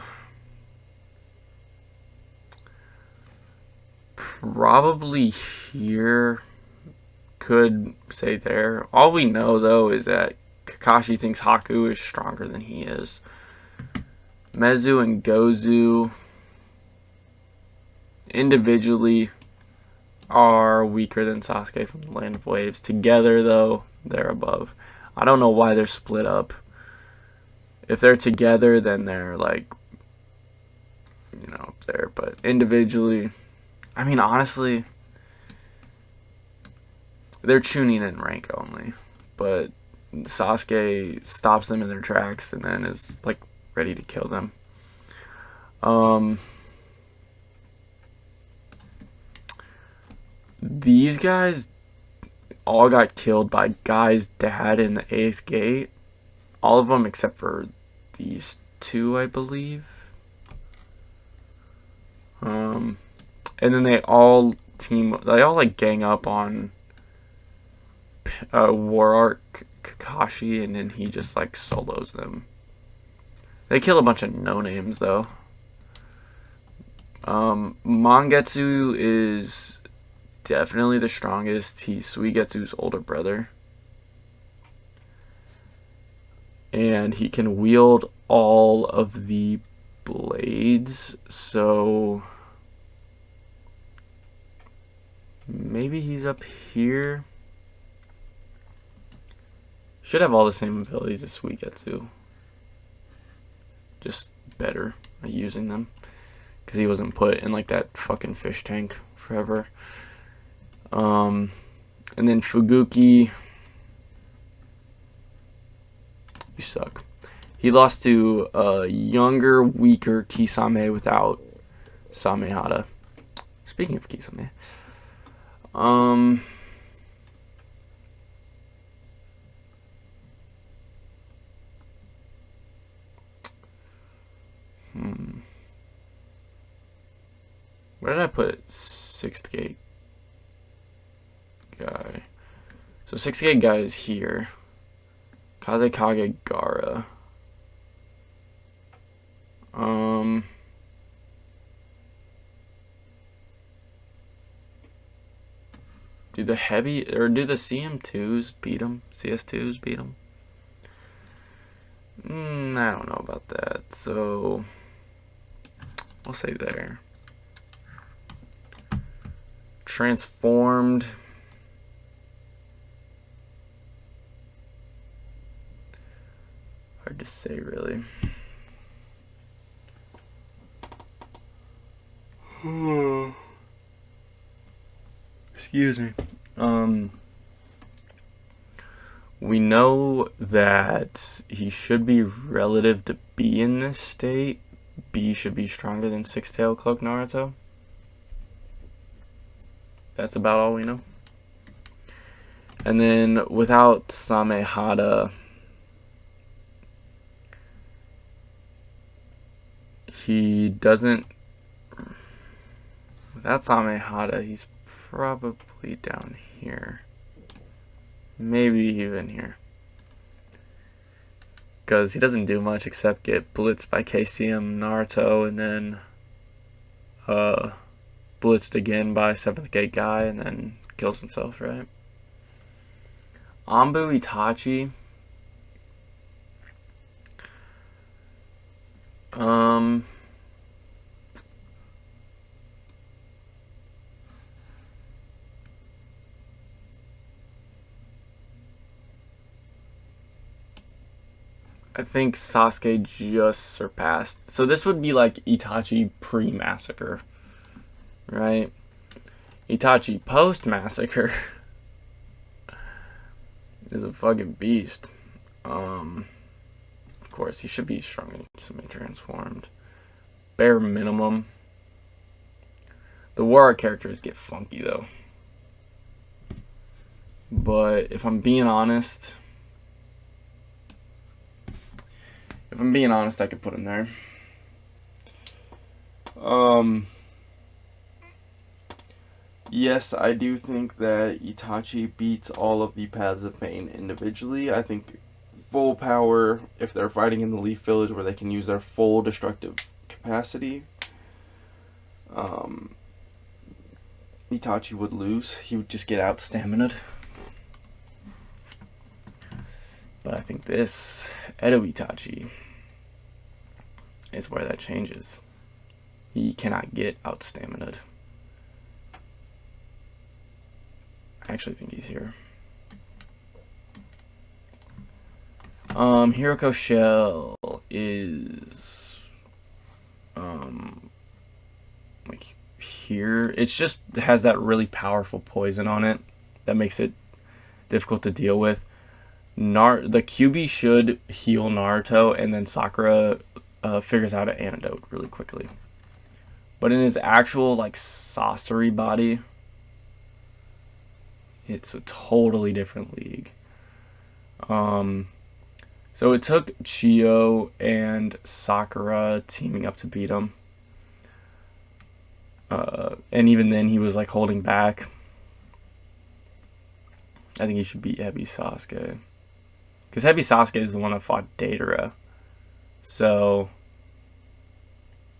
probably here. Could say there. All we know, though, is that Kakashi thinks Haku is stronger than he is. Mezu and Gozu individually are weaker than Sasuke from the Land of Waves. Together, though, they're above. I don't know why they're split up. If they're together, then they're like, you know, up there. But individually, I mean, honestly, they're tuning in rank only. But Sasuke stops them in their tracks and then is like ready to kill them. These guys all got killed by Guy's dad in the 8th gate. All of them except for these two, I believe. And then they all like gang up on War Art Kakashi, and then he just like solos them. They kill a bunch of no-names though. Mangetsu is definitely the strongest. He's Suigetsu's older brother. And he can wield all of the blades, so maybe he's up here. Should have all the same abilities as Suigetsu. Just better at using them. Because he wasn't put in like that fucking fish tank forever. And then Fuguki. You suck. He lost to a younger, weaker Kisame without Samehada. Speaking of Kisame. Where did I put 6th gate guy? So 6th gate guy is here. Kazekage Gaara. Do the heavy or do the CM2s beat him? CS2s beat him? I don't know about that. So we'll say there. Transformed. Hard to say, really. Excuse me. We know that he should be relative to B in this state. B should be stronger than Six-Tail Cloak Naruto. That's about all we know. And then without Samehada, he doesn't. Without Samehada, he's probably down here. Maybe even here. Because he doesn't do much except get blitzed by KCM Naruto and then blitzed again by 7th gate guy and then kills himself, right? Anbu Itachi. I think Sasuke just surpassed. So this would be like Itachi pre-massacre, right? Itachi post-massacre is a fucking beast. Of course, he should be stronger than somebody transformed. Bare minimum. The War Art characters get funky though. But if I'm being honest, I could put him there. Yes, I do think that Itachi beats all of the Paths of Pain individually. I think full power, if they're fighting in the Leaf Village where they can use their full destructive capacity, Itachi would lose. He would just get out stamina'd. But I think this Edo Itachi is where that changes. He cannot get out stamina'd. I actually think he's here. Hiroko Shell is like here. It's just has that really powerful poison on it that makes it difficult to deal with. The QB should heal Naruto, and then Sakura figures out an antidote really quickly. But in his actual like sorcery body, it's a totally different league. So it took Chio and Sakura teaming up to beat him. And even then, he was like holding back. I think he should beat Heavy Sasuke. Because Heavy Sasuke is the one that fought Deidara. So,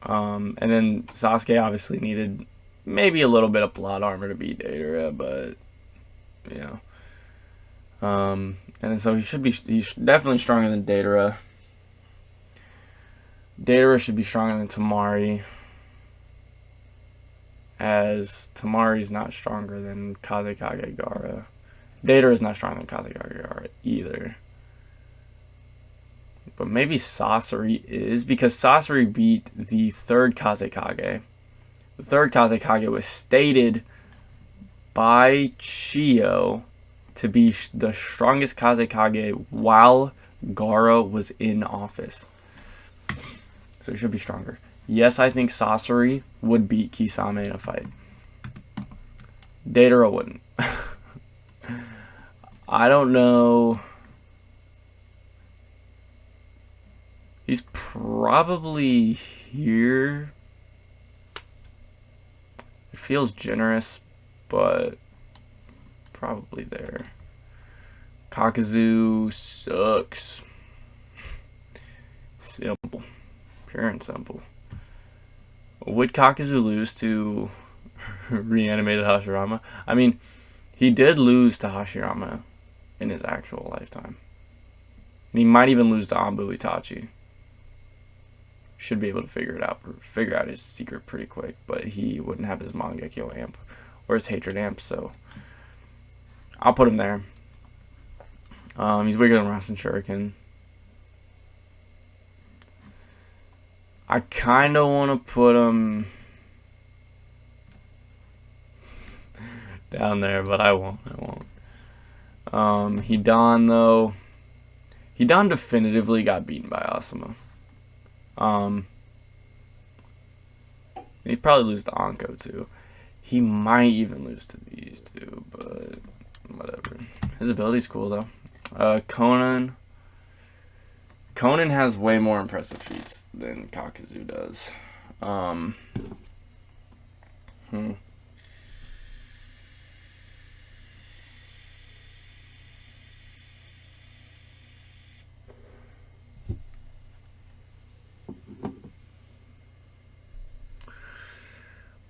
and then Sasuke obviously needed maybe a little bit of plot armor to beat Deidara, but, you know. And so he's definitely stronger than Deidara. Deidara should be stronger than Tamari, as Tamari's not stronger than Kazekage Gaara. Deidara is not stronger than Kazekage Gaara either. But maybe Sasori is, because Sasori beat the third Kazekage. The third Kazekage was stated by Chio to be the strongest Kazekage while Gaara was in office. So he should be stronger. Yes, I think Sasori would beat Kisame in a fight. Deidara wouldn't. I don't know. He's probably here. It feels generous, but probably there. Kakuzu sucks. Simple. Pure and simple. Would Kakuzu lose to reanimated Hashirama? I mean, he did lose to Hashirama in his actual lifetime. And he might even lose to Anbu Itachi. Should be able to figure out his secret pretty quick, but he wouldn't have his Mangekyo amp or his Hatred amp, so I'll put him there. He's weaker than Rasen Shuriken. I kind of want to put him down there, but I won't. Hidan, though. Hidan definitively got beaten by Asuma. He'd probably lose to Anko, too. He might even lose to these two, but whatever. His ability's cool, though. Conan. Conan has way more impressive feats than Kakuzu does.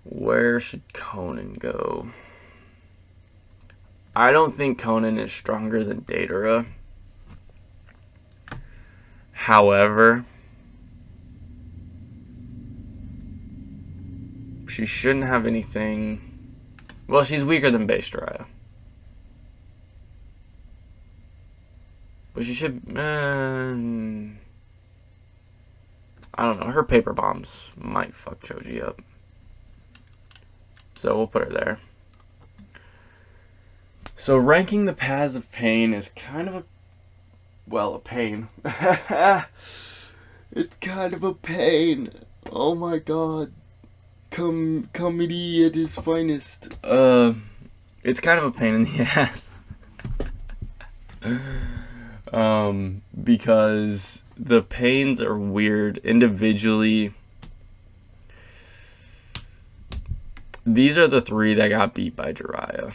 Where should Conan go? I don't think Conan is stronger than Deidara. However, she shouldn't have anything. Well, she's weaker than Base Jiraiya. But she should. I don't know. Her paper bombs might fuck Choji up. So we'll put her there. So ranking the Paths of Pain is kind of a pain. It's kind of a pain. Oh my god. Comedy at its finest. It's kind of a pain in the ass. Because the pains are weird individually. These are the three that got beat by Jiraiya.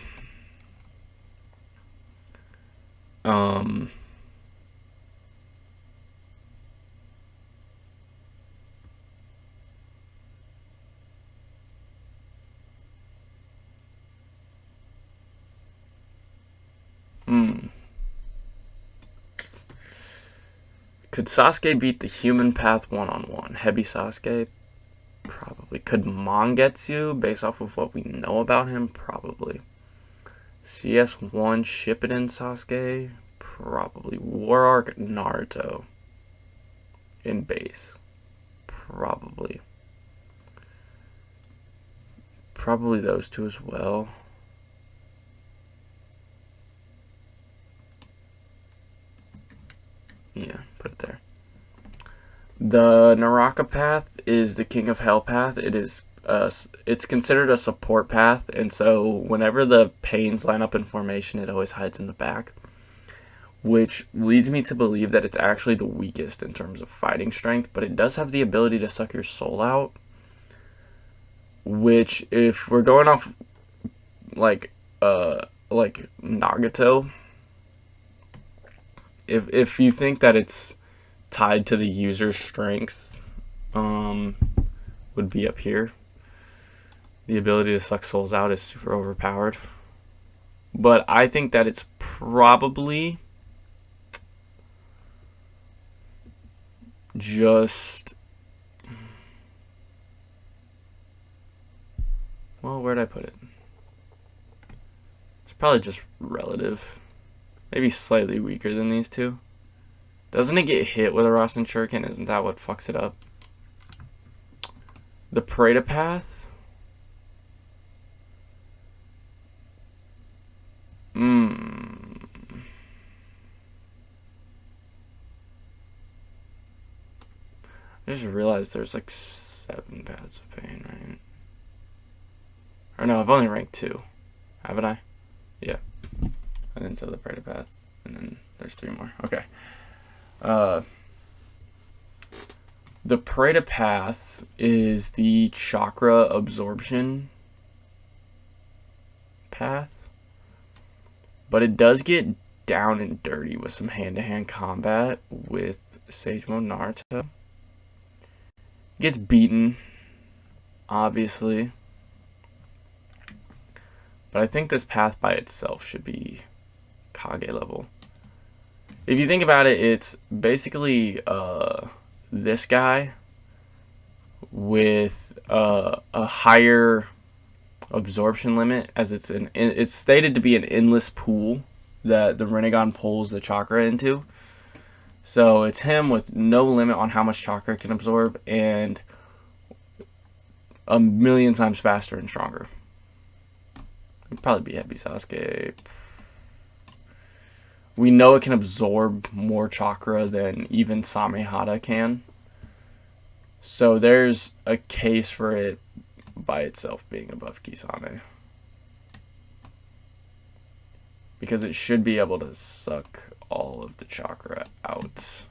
Could Sasuke beat the human path one-on-one? Heavy Sasuke? Probably. Could Mangetsu, based off of what we know about him? Probably. CS1 Shippuden Sasuke? Probably War Arc Naruto in base. Probably those two as well. Yeah, put it there. The Naraka path is the King of Hell path. It's considered a support path, and so whenever the Pains line up in formation, it always hides in the back, which leads me to believe that it's actually the weakest in terms of fighting strength, but it does have the ability to suck your soul out, which, if we're going off like Nagato, if you think that it's tied to the user's strength, would be up here. The ability to suck souls out is super overpowered, but I think that it's probably just, well, where'd I put it? It's probably just relative. Maybe slightly weaker than these two. Doesn't it get hit with a Rasen Shuriken? Isn't that what fucks it up? The Preda path? I just realized there's like 7 paths of pain, right? Or no, I've only ranked 2. Haven't I? Yeah. And then so the Preda path, and then there's 3 more. Okay. The Preda path is the chakra absorption path, but it does get down and dirty with some hand-to-hand combat with Sage Mode Naruto. Gets beaten, obviously, but I think this path by itself should be Kage level. If you think about it, it's basically this guy with a higher absorption limit, as it's stated to be an endless pool that the Rinnegan pulls the chakra into. So it's him with no limit on how much chakra it can absorb, and a million times faster and stronger. It'd probably be Heavy Sasuke. We know it can absorb more chakra than even Samehada can. So there's a case for it by itself being above Kisame, because it should be able to suck all of the chakra out.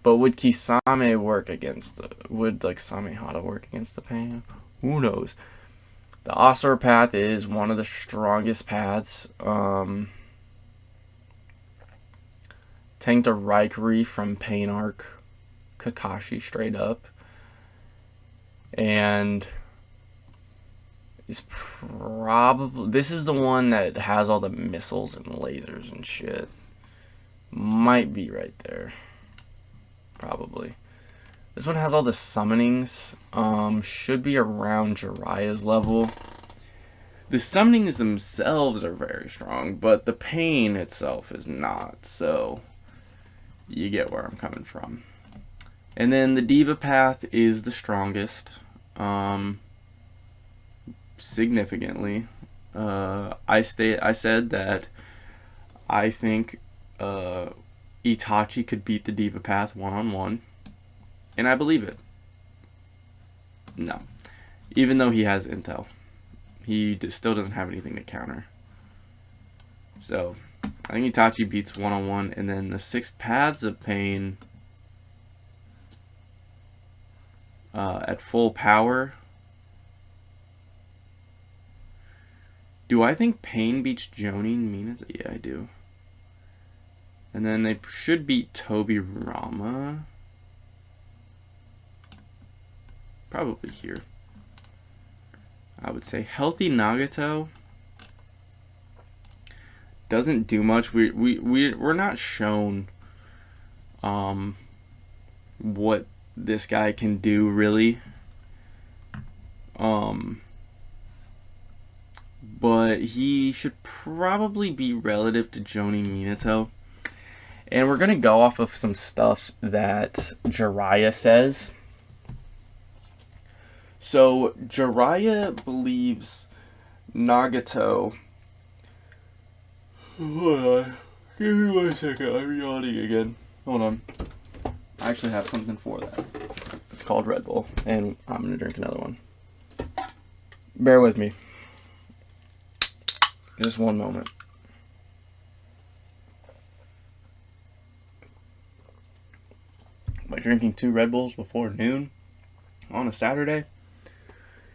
But would Kisame work against would like Samehada work against the pain? Who knows? The Asura path is one of the strongest paths. Tanked a Raikiri from Pain Arc Kakashi straight up, and is probably, this is the one that has all the missiles and lasers and shit. Might be right there. Probably. This one has all the summonings. Should be around Jiraiya's level. The summonings themselves are very strong, but the pain itself is not. So you get where I'm coming from. And then the Diva path is the strongest. Significantly. I said that I think Itachi could beat the Diva path one-on-one, and I believe it. No. Even though he has intel, he still doesn't have anything to counter. So I think Itachi beats one-on-one, and then the 6 paths of pain at full power. Do I think Pain beats Jonin Minato? Yeah, I do. And then they should beat Tobirama. Probably here. I would say Healthy Nagato doesn't do much. We're not shown what this guy can do really. but he should probably be relative to Jonin Minato. And we're going to go off of some stuff that Jiraiya says. So, Jiraiya believes Nagato... Hold on. Give me 1 second. I'm yawning again. Hold on. I actually have something for that. It's called Red Bull, and I'm going to drink another one. Bear with me. Just one moment. By drinking 2 Red Bulls before noon on a Saturday?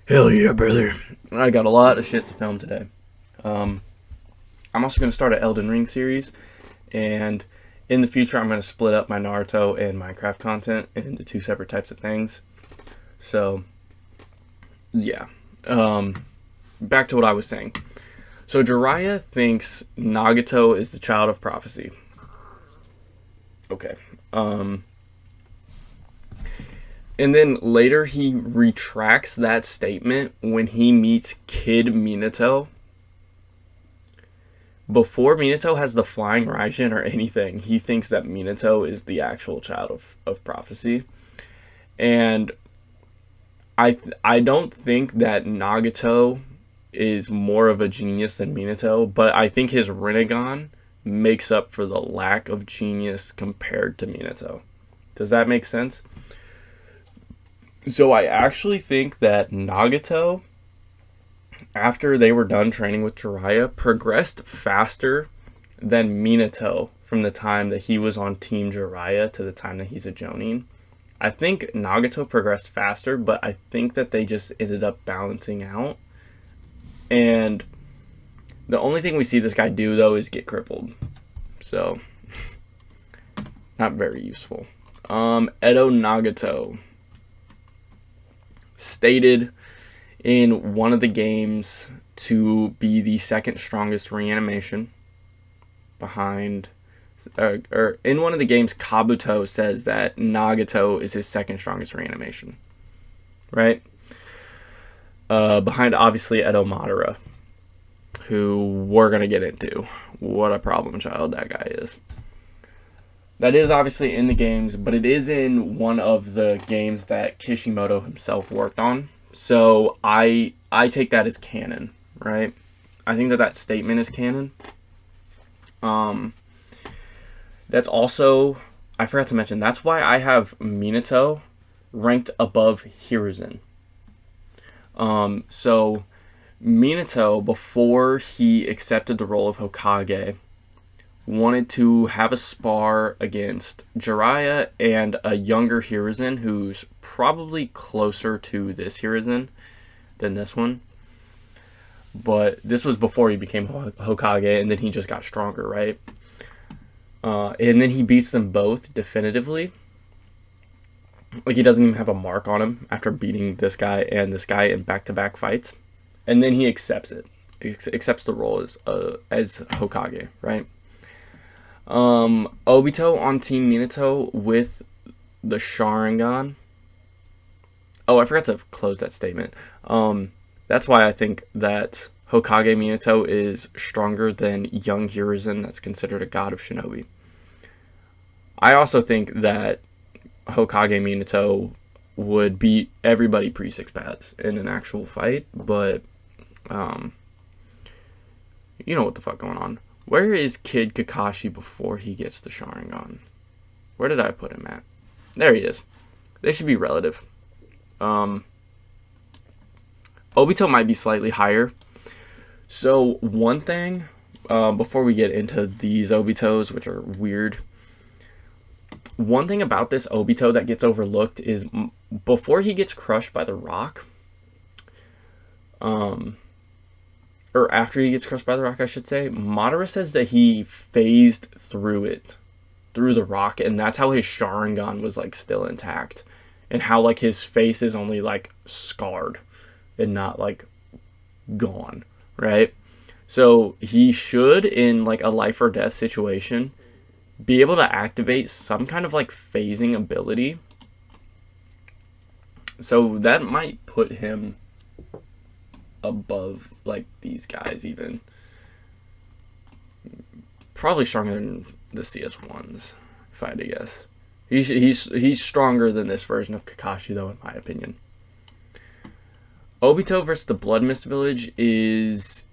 Hell yeah, brother. I got a lot of shit to film today. I'm also going to start an Elden Ring series, and in the future I'm going to split up my Naruto and Minecraft content into 2 separate types of things. So, yeah. Back to what I was saying. So Jiraiya thinks Nagato is the child of prophecy. Okay. And then later he retracts that statement when he meets Kid Minato. Before Minato has the flying Raijin or anything, he thinks that Minato is the actual child of prophecy. And I don't think that Nagato is more of a genius than Minato, but I think his Rinnegan makes up for the lack of genius compared to Minato. Does that make sense? So I actually think that Nagato, after they were done training with Jiraiya, progressed faster than Minato from the time that he was on Team Jiraiya to the time that he's a Jonin. I think Nagato progressed faster, but I think that they just ended up balancing out. And the only thing we see this guy do, though, is get crippled. So, not very useful. Edo Nagato stated in one of the games to be the second strongest reanimation behind... or in one of the games, Kabuto says that Nagato is his second strongest reanimation. Right? Behind, obviously, Edo Madara, who we're going to get into. What a problem child that guy is. That is obviously in the games, but it is in one of the games that Kishimoto himself worked on. So I take that as canon, right? I think that statement is canon. That's also, I forgot to mention, that's why I have Minato ranked above Hiruzen. So Minato, before he accepted the role of Hokage, wanted to have a spar against Jiraiya and a younger Hiruzen who's probably closer to this Hiruzen than this one. But this was before he became Hokage, and then he just got stronger, right? And then he beats them both definitively. Like, he doesn't even have a mark on him after beating this guy and this guy in back-to-back fights. And then he accepts it. He accepts the role as Hokage, right? Obito on Team Minato with the Sharingan. Oh, I forgot to close that statement. That's why I think that Hokage Minato is stronger than young Hiruzen, that's considered a god of shinobi. I also think that Hokage Minato would beat everybody pre-six pads in an actual fight, but you know what the fuck going on. Where is Kid Kakashi before he gets the Sharingan? Where did I put him at? There he is. They should be relative. Obito might be slightly higher. So one thing, before we get into these Obitos, which are weird, one thing about this Obito that gets overlooked is before he gets crushed by the rock, or after he gets crushed by the rock, I should say, Madara says that he phased through the rock, and that's how his Sharingan was, like, still intact. And how, like, his face is only, like, scarred and not, like, gone, right? So he should, in, like, a life or death situation, be able to activate some kind of, like, phasing ability. So that might put him above like these guys even. Probably stronger than the CS1s, if I had to guess. He's stronger than this version of Kakashi, though, in my opinion. Obito versus the Blood Mist Village is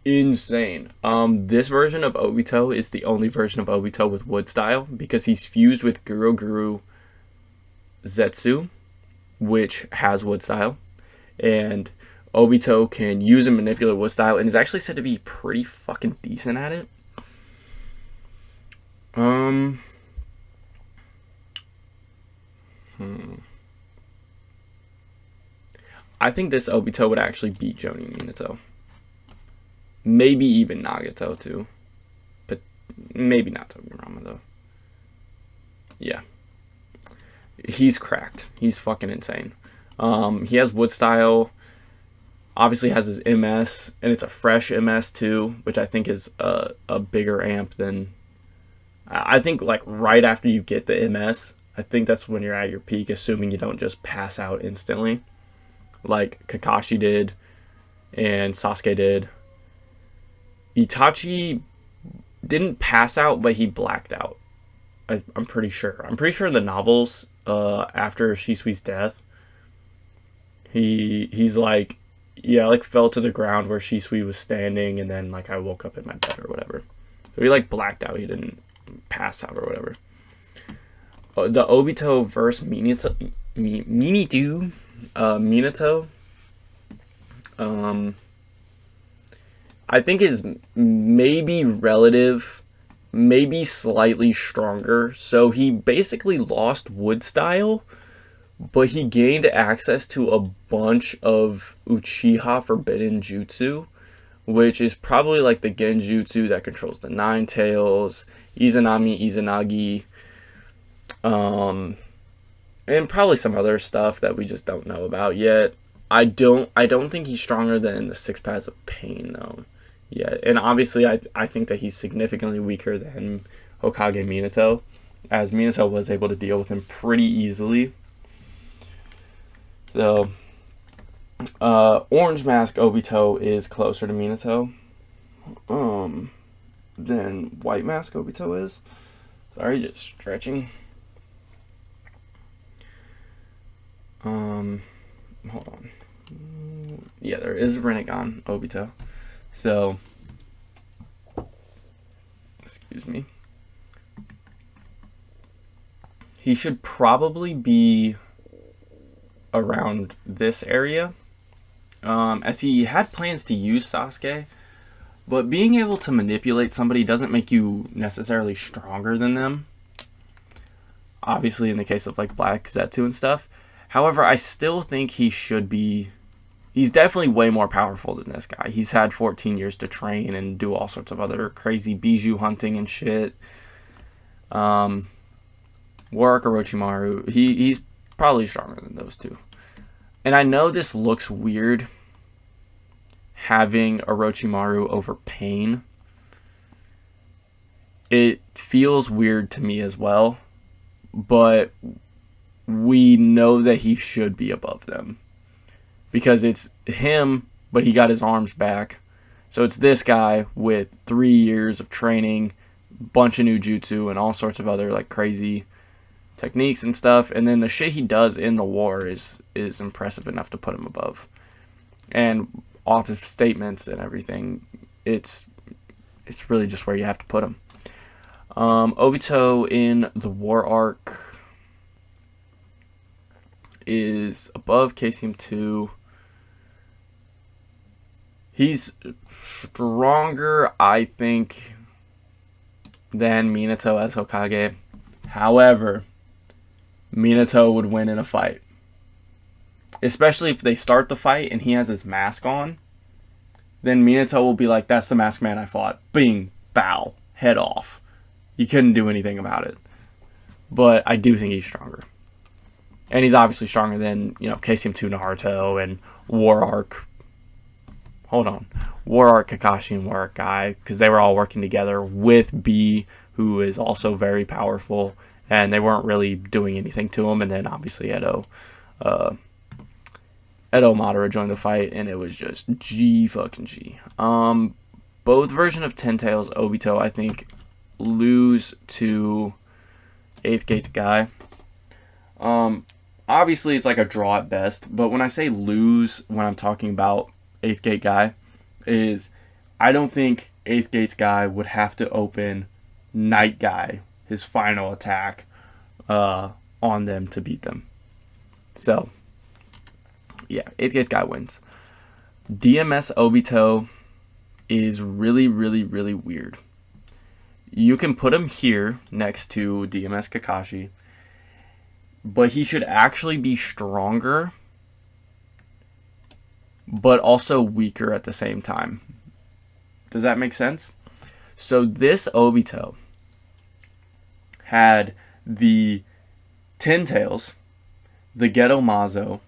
insane. This version of Obito is the only version of Obito with wood style because he's fused with Guru Zetsu, which has wood style, and Obito can use and manipulate wood style and is actually said to be pretty fucking decent at it. I think this Obito would actually beat Jonin Minato. Maybe even Nagato too. But maybe not Togurama though. Yeah. He's cracked. He's fucking insane. He has wood style. Obviously has his MS, and it's a fresh MS too, which I think is a bigger amp than... I think like right after you get the MS, I think that's when you're at your peak, assuming you don't just pass out instantly, like Kakashi did and Sasuke did. Itachi didn't pass out, but he blacked out. I'm pretty sure. I'm pretty sure in the novels, after Shisui's death, he's like, yeah, I like fell to the ground where Shisui was standing, and then like I woke up in my bed or whatever. So he like blacked out. He didn't pass out or whatever. The Obito versus Minato, I think is maybe relative, maybe slightly stronger. So he basically lost wood style, but he gained access to a bunch of Uchiha forbidden jutsu, which is probably like the genjutsu that controls the Nine Tails, Izanami, Izanagi, and probably some other stuff that we just don't know about yet. I don't think he's stronger than the Six Paths of Pain though. Yeah, and obviously I think that he's significantly weaker than Hokage Minato, as Minato was able to deal with him pretty easily. So, Orange Mask Obito is closer to Minato than White Mask Obito is. Sorry, just stretching. Hold on. Yeah, there is Rinnegan Obito. So, excuse me. He should probably be around this area, as he had plans to use Sasuke, but being able to manipulate somebody doesn't make you necessarily stronger than them, obviously in the case of like Black Zetsu and stuff. However, I still think he should be... He's definitely way more powerful than this guy. He's had 14 years to train and do all sorts of other crazy bijou hunting and shit. Warwick Orochimaru, he's probably stronger than those two. And I know this looks weird, having Orochimaru over Pain. It feels weird to me as well, but we know that he should be above them. Because it's him, but he got his arms back. So it's this guy with 3 years of training, bunch of new jutsu, and all sorts of other like crazy techniques and stuff. And then the shit he does in the war is impressive enough to put him above. And off his statements and everything, it's really just where you have to put him. Obito in the war arc is above KCM2. He's stronger, I think, than Minato as Hokage. However, Minato would win in a fight. Especially if they start the fight and he has his mask on. Then Minato will be like, that's the masked man I fought. Bing, bow, head off. You couldn't do anything about it. But I do think he's stronger. And he's obviously stronger than, KCM2 Naruto and War Arc. Hold on. War Arc Kakashi and War Arc Guy. Because they were all working together with B, who is also very powerful. And they weren't really doing anything to him. And then obviously Edo Edo Madara joined the fight, and it was just G fucking G. Both version of Ten Tails Obito, I think, lose to 8th Gate's guy. Obviously, it's like a draw at best, but when I say lose, when I'm talking about 8th Gate guy, is I don't think 8th Gate's guy would have to open Night Guy, his final attack, on them to beat them. So, yeah, 8th Gate's guy wins. DMS Obito is really, really, really weird. You can put him here next to DMS Kakashi, but he should actually be stronger, but also weaker at the same time. Does that make sense? So this Obito had the Ten Tails, the Geto Mazo,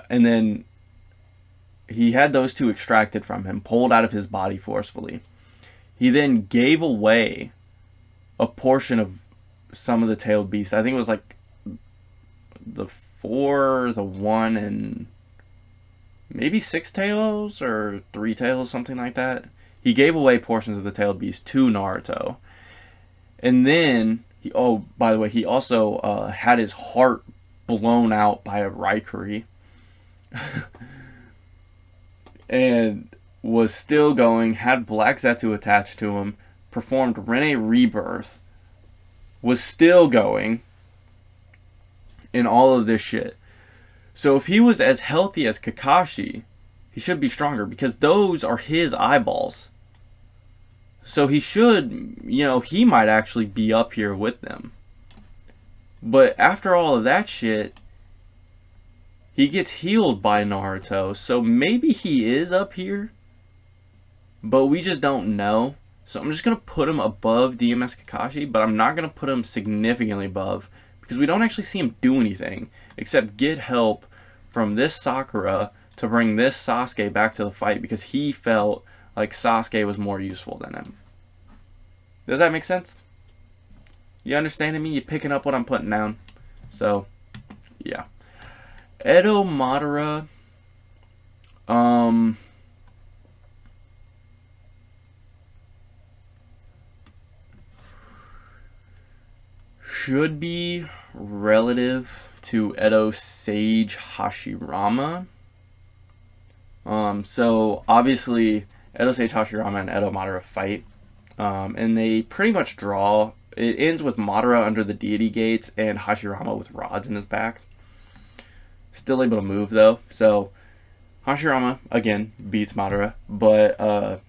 and then he had those two extracted from him, pulled out of his body forcefully. He then gave away a portion of some of the tailed beasts. I think it was like the 4, the 1, and maybe 6 tails or 3 tails, something like that. He gave away portions of the tailed beast to Naruto. And then, by the way, he also had his heart blown out by a Raikuri. And was still going, had Black Zetsu attached to him, performed Rene Rebirth, was still going, in all of this shit. So if he was as healthy as Kakashi, he should be stronger, because those are his eyeballs. So he should, he might actually be up here with them. But after all of that shit, he gets healed by Naruto, so maybe he is up here, but we just don't know. So I'm just going to put him above DMS Kakashi, but I'm not going to put him significantly above, because we don't actually see him do anything, except get help from this Sakura to bring this Sasuke back to the fight, because he felt like Sasuke was more useful than him. Does that make sense? You understanding me? You picking up what I'm putting down? So, yeah. Edo Madara, should be relative to Edo Sage Hashirama. So obviously Edo Sage Hashirama and Edo Madara fight, and they pretty much draw. It ends with Madara under the deity gates and Hashirama with rods in his back. Still able to move though, so Hashirama again beats Madara, but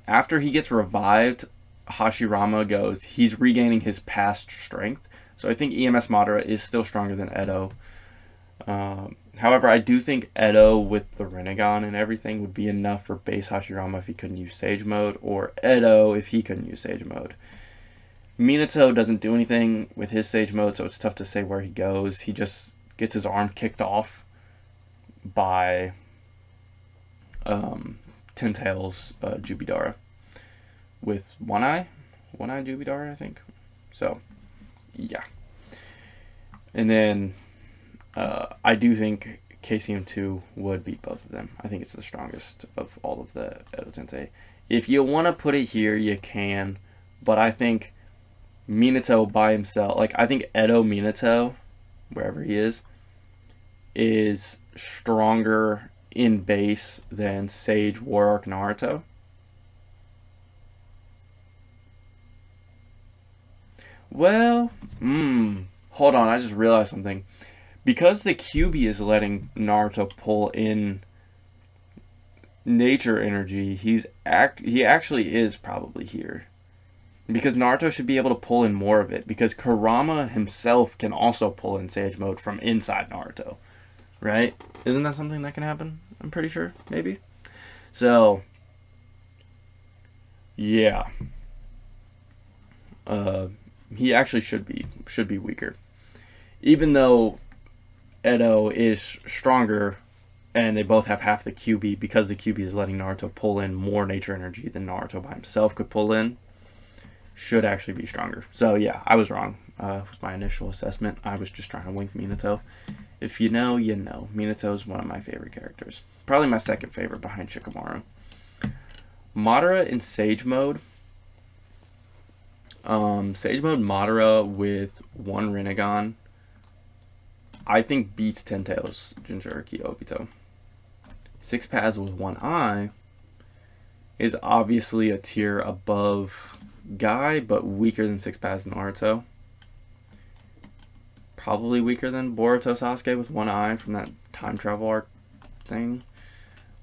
after he gets revived, Hashirama goes, he's regaining his past strength. So I think EMS Madara is still stronger than Edo. However, I do think Edo with the Rinnegan and everything would be enough for base Hashirama if he couldn't use Sage Mode, or Edo if he couldn't use Sage Mode. Minato doesn't do anything with his Sage Mode, so it's tough to say where he goes. He just gets his arm kicked off by Ten Tails Jubidara with one eye Jubidara, I think. So, yeah. And then I do think KCM2 would beat both of them. I think it's the strongest of all of the Edo Tensei. If you want to put it here, you can, but I think Minato by himself, I think Edo Minato, wherever he is stronger in base than Sage Warark Naruto. Well, hold on, I just realized something. Because the QB is letting Naruto pull in nature energy, he actually is probably here. Because Naruto should be able to pull in more of it, because Kurama himself can also pull in Sage Mode from inside Naruto. Right? Isn't that something that can happen? I'm pretty sure. Maybe. So, yeah. He actually should be weaker. Even though Edo is stronger and they both have half the QB, because the QB is letting Naruto pull in more nature energy than Naruto by himself could pull in. should actually be stronger. So yeah, I was wrong with my initial assessment. I was just trying to wink Minato. If you know, you know. Minato is one of my favorite characters. Probably my second favorite behind Shikamaru. Madara in Sage Mode. Sage Mode Madara with one Rinnegan, I think beats Ten Tails Jinchuriki Obito. Six Paths with one eye is obviously a tier above Guy, but weaker than Six Paths Naruto. Probably weaker than Boruto Sasuke with one eye from that time travel arc thing.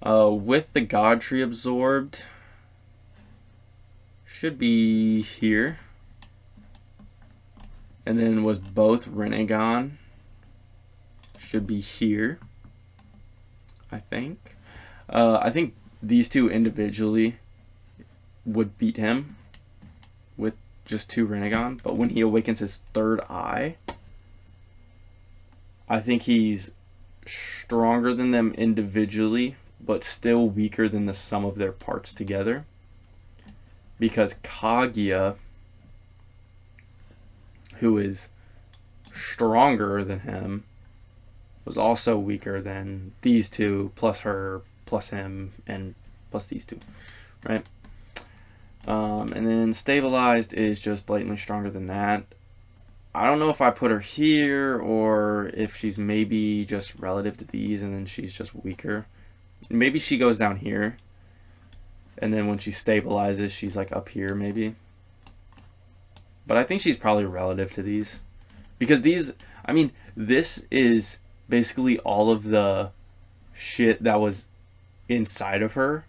With the God Tree absorbed, should be here. And then with both Rinnegan, should be here, I think. I think these two individually would beat him with just two Rinnegan, but when he awakens his third eye, I think he's stronger than them individually, but still weaker than the sum of their parts together. Because Kaguya, who is stronger than him, was also weaker than these two, plus her, plus him, and plus these two, right? And then Stabilized is just blatantly stronger than that. I don't know if I put her here or if she's maybe just relative to these and then she's just weaker. Maybe she goes down here, and then when she stabilizes, she's like up here maybe. But I think she's probably relative to these. Because these, I mean, this is basically all of the shit that was inside of her.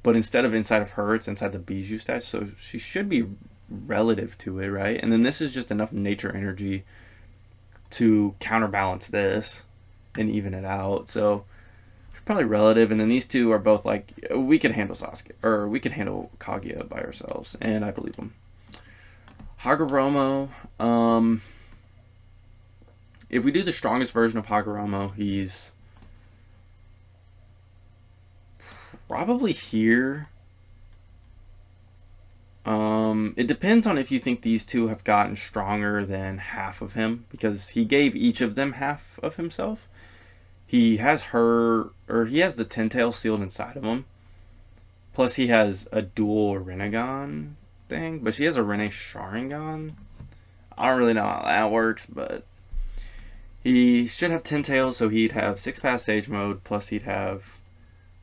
But instead of inside of her, it's inside the Bijou statue. So she should be relative to it, right? And then this is just enough nature energy to counterbalance this and even it out. So she's probably relative. And then these two are both like, we could handle Sasuke, or we could handle Kaguya by ourselves. And I believe them. Hagoromo, if we do the strongest version of Hagoromo, he's probably here. It depends on if you think these two have gotten stronger than half of him, because he gave each of them half of himself. He has her, or he has the Ten Tails sealed inside of him. Plus he has a dual Rinnegan thing, but she has a Rinne Sharingan. I don't really know how that works, but he should have 10 tails, so he'd have 6 Paths Sage mode, plus he'd have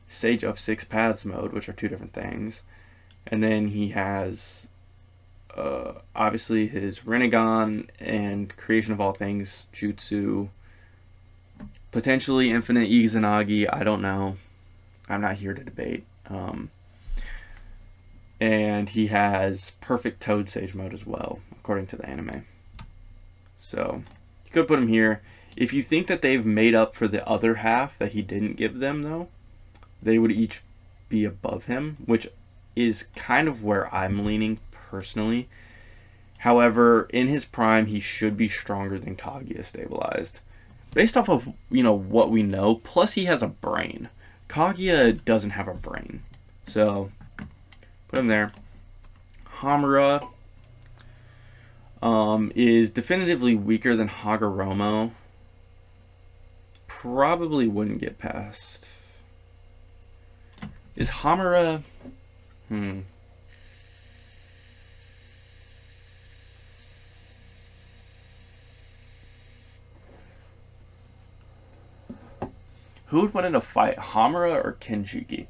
Sage of 6 Paths mode, which are two different things. And then he has obviously his Rinnegan and Creation of All Things Jutsu, potentially Infinite Izanagi, I don't know. I'm not here to debate. And he has Perfect Toad Sage mode as well, according to the anime. So you could put him here. If you think that they've made up for the other half that he didn't give them, though, they would each be above him, which is kind of where I'm leaning personally. However, in his prime, he should be stronger than Kaguya stabilized. Based off of, what we know, plus he has a brain. Kaguya doesn't have a brain. So put him there. Hamura is definitively weaker than Hagoromo. Probably wouldn't get past. Is Hamura... Who would win in a fight, Hamura or Kenshiki?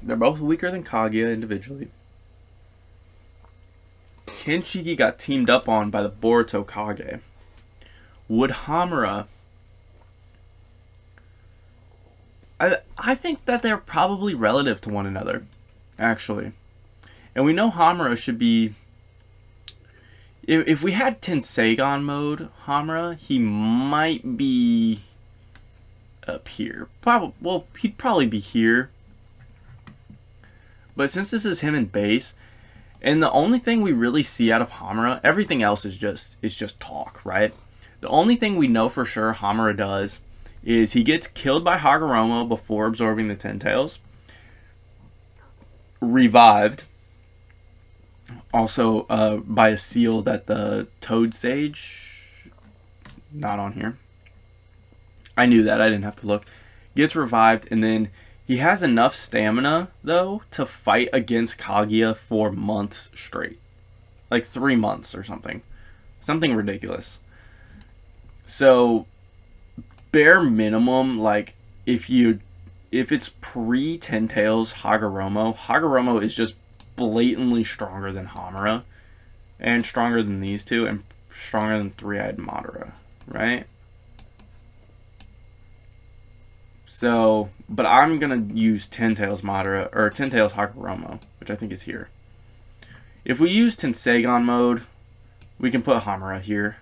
They're both weaker than Kaguya individually. Kenshiki got teamed up on by the Boruto Kage. Would Hamura... I think that they're probably relative to one another, actually. And we know Hamura should be... If we had Tenseigan mode Hamura, he might be up here. Well, he'd probably be here. But since this is him in base, and the only thing we really see out of Hamura, everything else is just talk, right? The only thing we know for sure Hamura does is he gets killed by Hagoromo before absorbing the Ten Tails. revived. Also by a seal that the Toad Sage, not on here. I knew that, I didn't have to look. Gets revived, and then he has enough stamina, though, to fight against Kaguya for months straight. Like 3 months or something. Something ridiculous. So, bare minimum, like, if it's pre-Ten Tails Hagoromo is just blatantly stronger than Hamura. And stronger than these two, and stronger than Three-Eyed Madara, right? So, but I'm going to use Ten Tails Madara, or Ten Tails Hagoromo, which I think is here. If we use Tensegon mode, we can put Hamura here.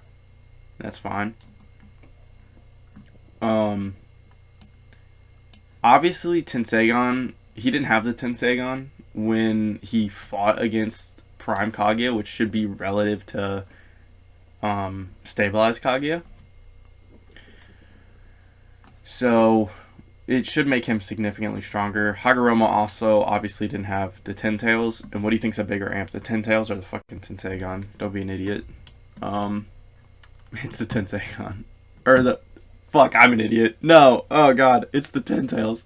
That's fine. Obviously, Tensegon, he didn't have the Tensegon when he fought against Prime Kaguya, which should be relative to stabilized Kaguya. So it should make him significantly stronger. Hagoromo also obviously didn't have the Ten Tails. And what do you think's a bigger amp? The Ten Tails or the fucking Tensegon? Don't be an idiot. It's the Tensegon. Or the... Fuck, I'm an idiot. No. Oh, God. It's the Ten Tails.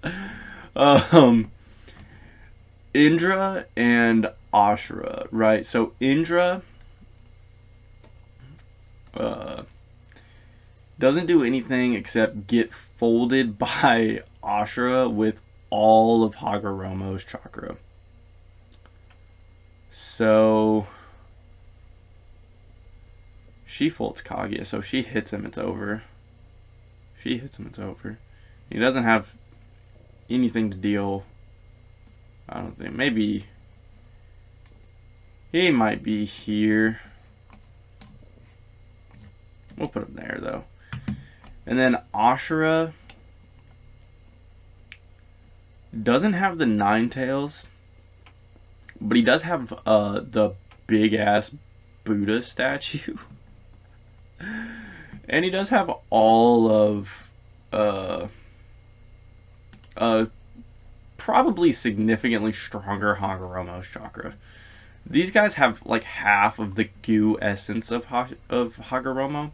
Indra and Ashura, right? So Indra doesn't do anything except get folded by Ashura with all of Hagoromo's chakra. So she folds Kaguya, so she hits him, it's over. She hits him, it's over. He doesn't have anything to deal. I don't think. Maybe he might be here. We'll put him there, though. And then Ashura doesn't have the Nine Tails, but he does have the big-ass Buddha statue. And he does have all of probably significantly stronger Hagoromo's chakra. These guys have like half of the goo essence of Hagoromo.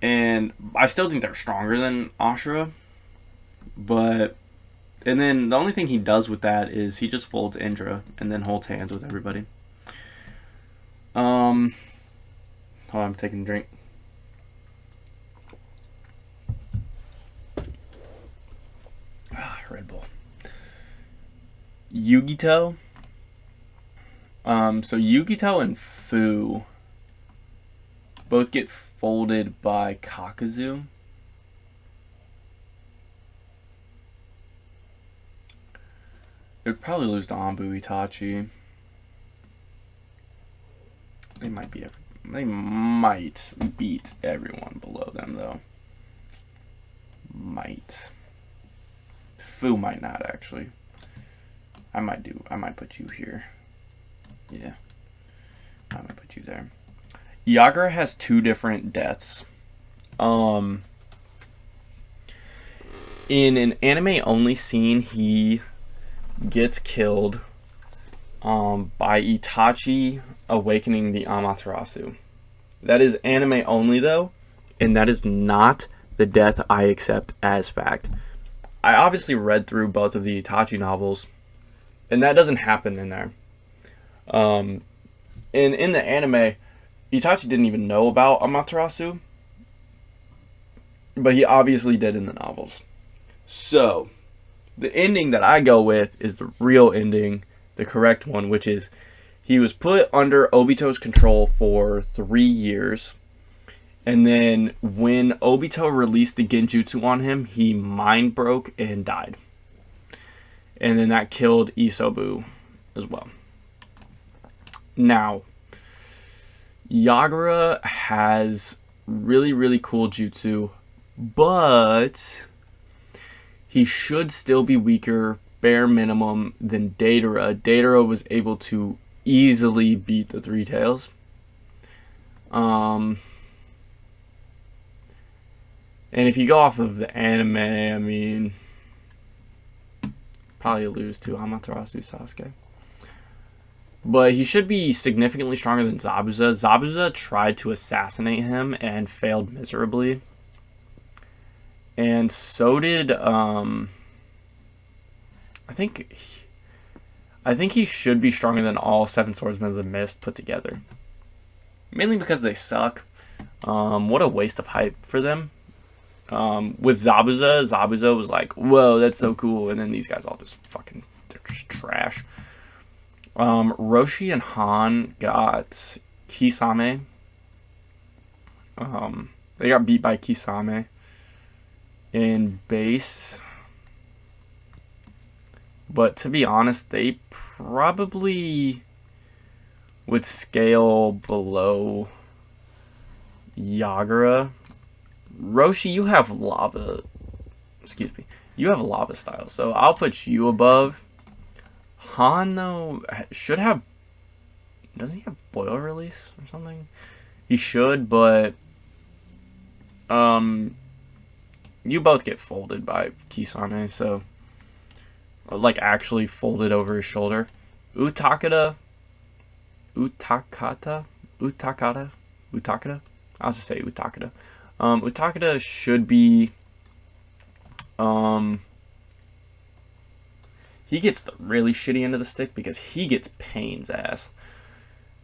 And I still think they're stronger than Ashura. But, and then the only thing he does with that is he just folds Indra and then holds hands with everybody. Hold on, I'm taking a drink. Red Bull. Yugito. So Yugito and Fu both get folded by Kakuzu. They'd probably lose to Anbu Itachi. They might beat everyone below them, though. Might. Fu might not, actually. I might put you here. Yeah. I might put you there. Yagura has 2 different deaths. In an anime-only scene, he gets killed by Itachi awakening the Amaterasu. That is anime only, though, and that is not the death I accept as fact. I obviously read through both of the Itachi novels, and that doesn't happen in there. In the anime, Itachi didn't even know about Amaterasu, but he obviously did in the novels. So, the ending that I go with is the real ending, the correct one, which is he was put under Obito's control for 3 years. And then when Obito released the Genjutsu on him, he mind broke and died. And then that killed Isobu as well. Now, Yagura has really, really cool jutsu, but he should still be weaker, bare minimum, than Deidara. Deidara was able to easily beat the Three Tails. And if you go off of the anime, I mean, Probably lose to Amaterasu Sasuke. But he should be significantly stronger than Zabuza. Zabuza tried to assassinate him and failed miserably. And so did I think he should be stronger than all 7 Swordsmen of the Mist put together. Mainly because they suck. What a waste of hype for them. With Zabuza was like, whoa, that's so cool. And then these guys all just fucking, they're just trash. Roshi and Han got Kisame. They got beat by Kisame in base. But to be honest, they probably would scale below Yagura. Roshi, you have lava. Excuse me. You have a lava style, so I'll put you above. Han, though, should have... Doesn't he have boil release or something? He should, but... You both get folded by Kisame, so... Like, actually folded over his shoulder. Utakata? I'll just say Utakata. Utakata should be... he gets the really shitty end of the stick because he gets Pain's ass.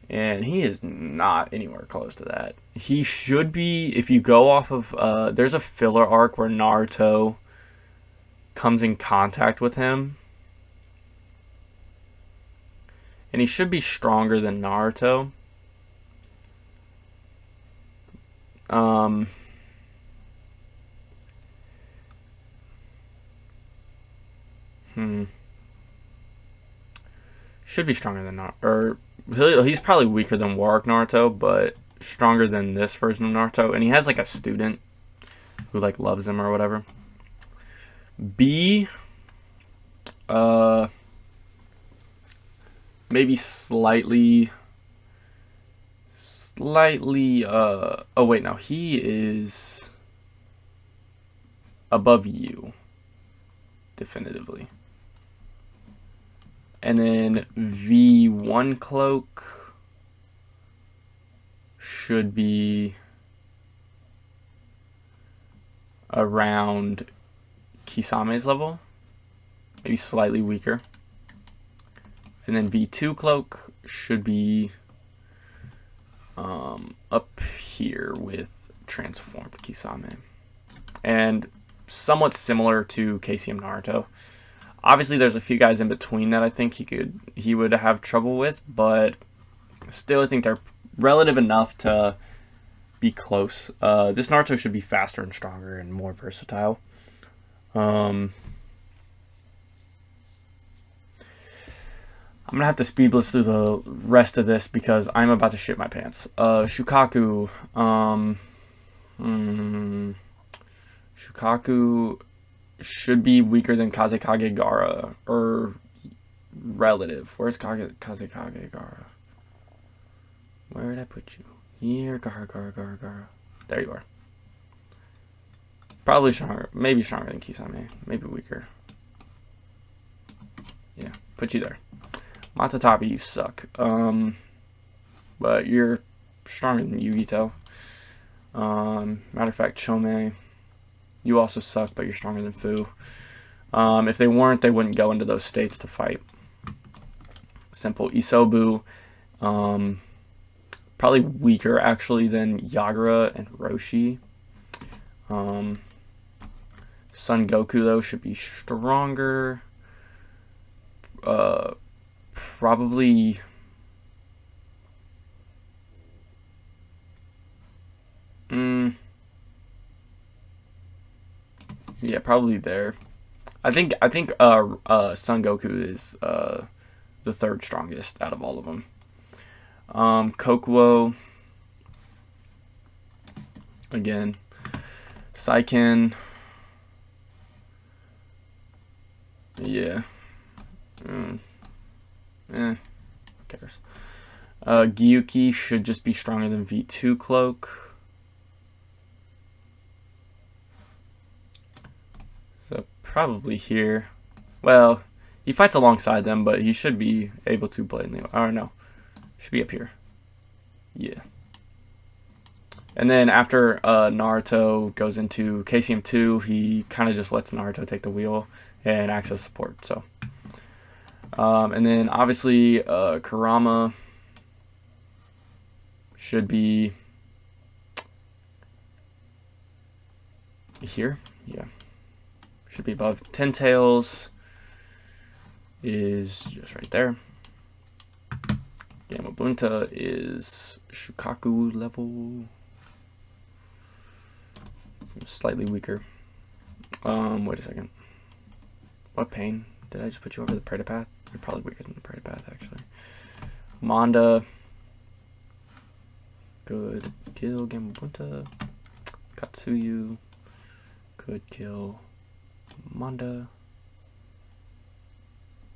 And he is not anywhere close to that. He should be, if you go off of... there's a filler arc where Naruto comes in contact with him. And he should be stronger than Naruto. Should be stronger than Naruto. Or he's probably weaker than War Arc Naruto, but stronger than this version of Naruto. And he has like a student who like loves him or whatever. B, maybe slightly, oh wait, no, he is above you, definitively. And then V1 Cloak should be around Kisame's level, maybe slightly weaker. And then V2 Cloak should be up here with transformed Kisame. And somewhat similar to KCM Naruto. Obviously, there's a few guys in between that I think he would have trouble with, but still, I think they're relative enough to be close. This Naruto should be faster and stronger and more versatile. I'm gonna have to speed blitz through the rest of this because I'm about to shit my pants. Shukaku. Shukaku should be weaker than Kazekage Gaara, or relative. Where's Kazekage Gaara? Where did I put you? Here, Gaara. There you are. Probably stronger, maybe stronger than Kisame, maybe weaker. Yeah, put you there. Matatabi, you suck. But you're stronger than Yugito. Matter of fact, Chome, you also suck, but you're stronger than Fu. If they weren't, they wouldn't go into those states to fight. Simple. Isobu, probably weaker actually than Yagura and Roshi. Son Goku though should be stronger. Probably yeah, probably there. I think Son Goku is the third strongest out of all of them. Kokuo again. Saiken, yeah. Who cares? Gyuki should just be stronger than V2 Cloak. So probably here. Well, He fights alongside them, but he should be able to play in the... Or no. Should be up here. Yeah. And then after Naruto goes into KCM2, he kind of just lets Naruto take the wheel and acts as support. So, and then obviously Kurama should be here. Yeah. Should be above. Ten Tails is just right there. Gamabunta is Shukaku level. Slightly weaker. Wait a second. What pain? Did I just put you over the Preda Path? You're probably weaker than the Preda Path, actually. Manda. Could kill Gamabunta. Katsuyu. Could kill Manda.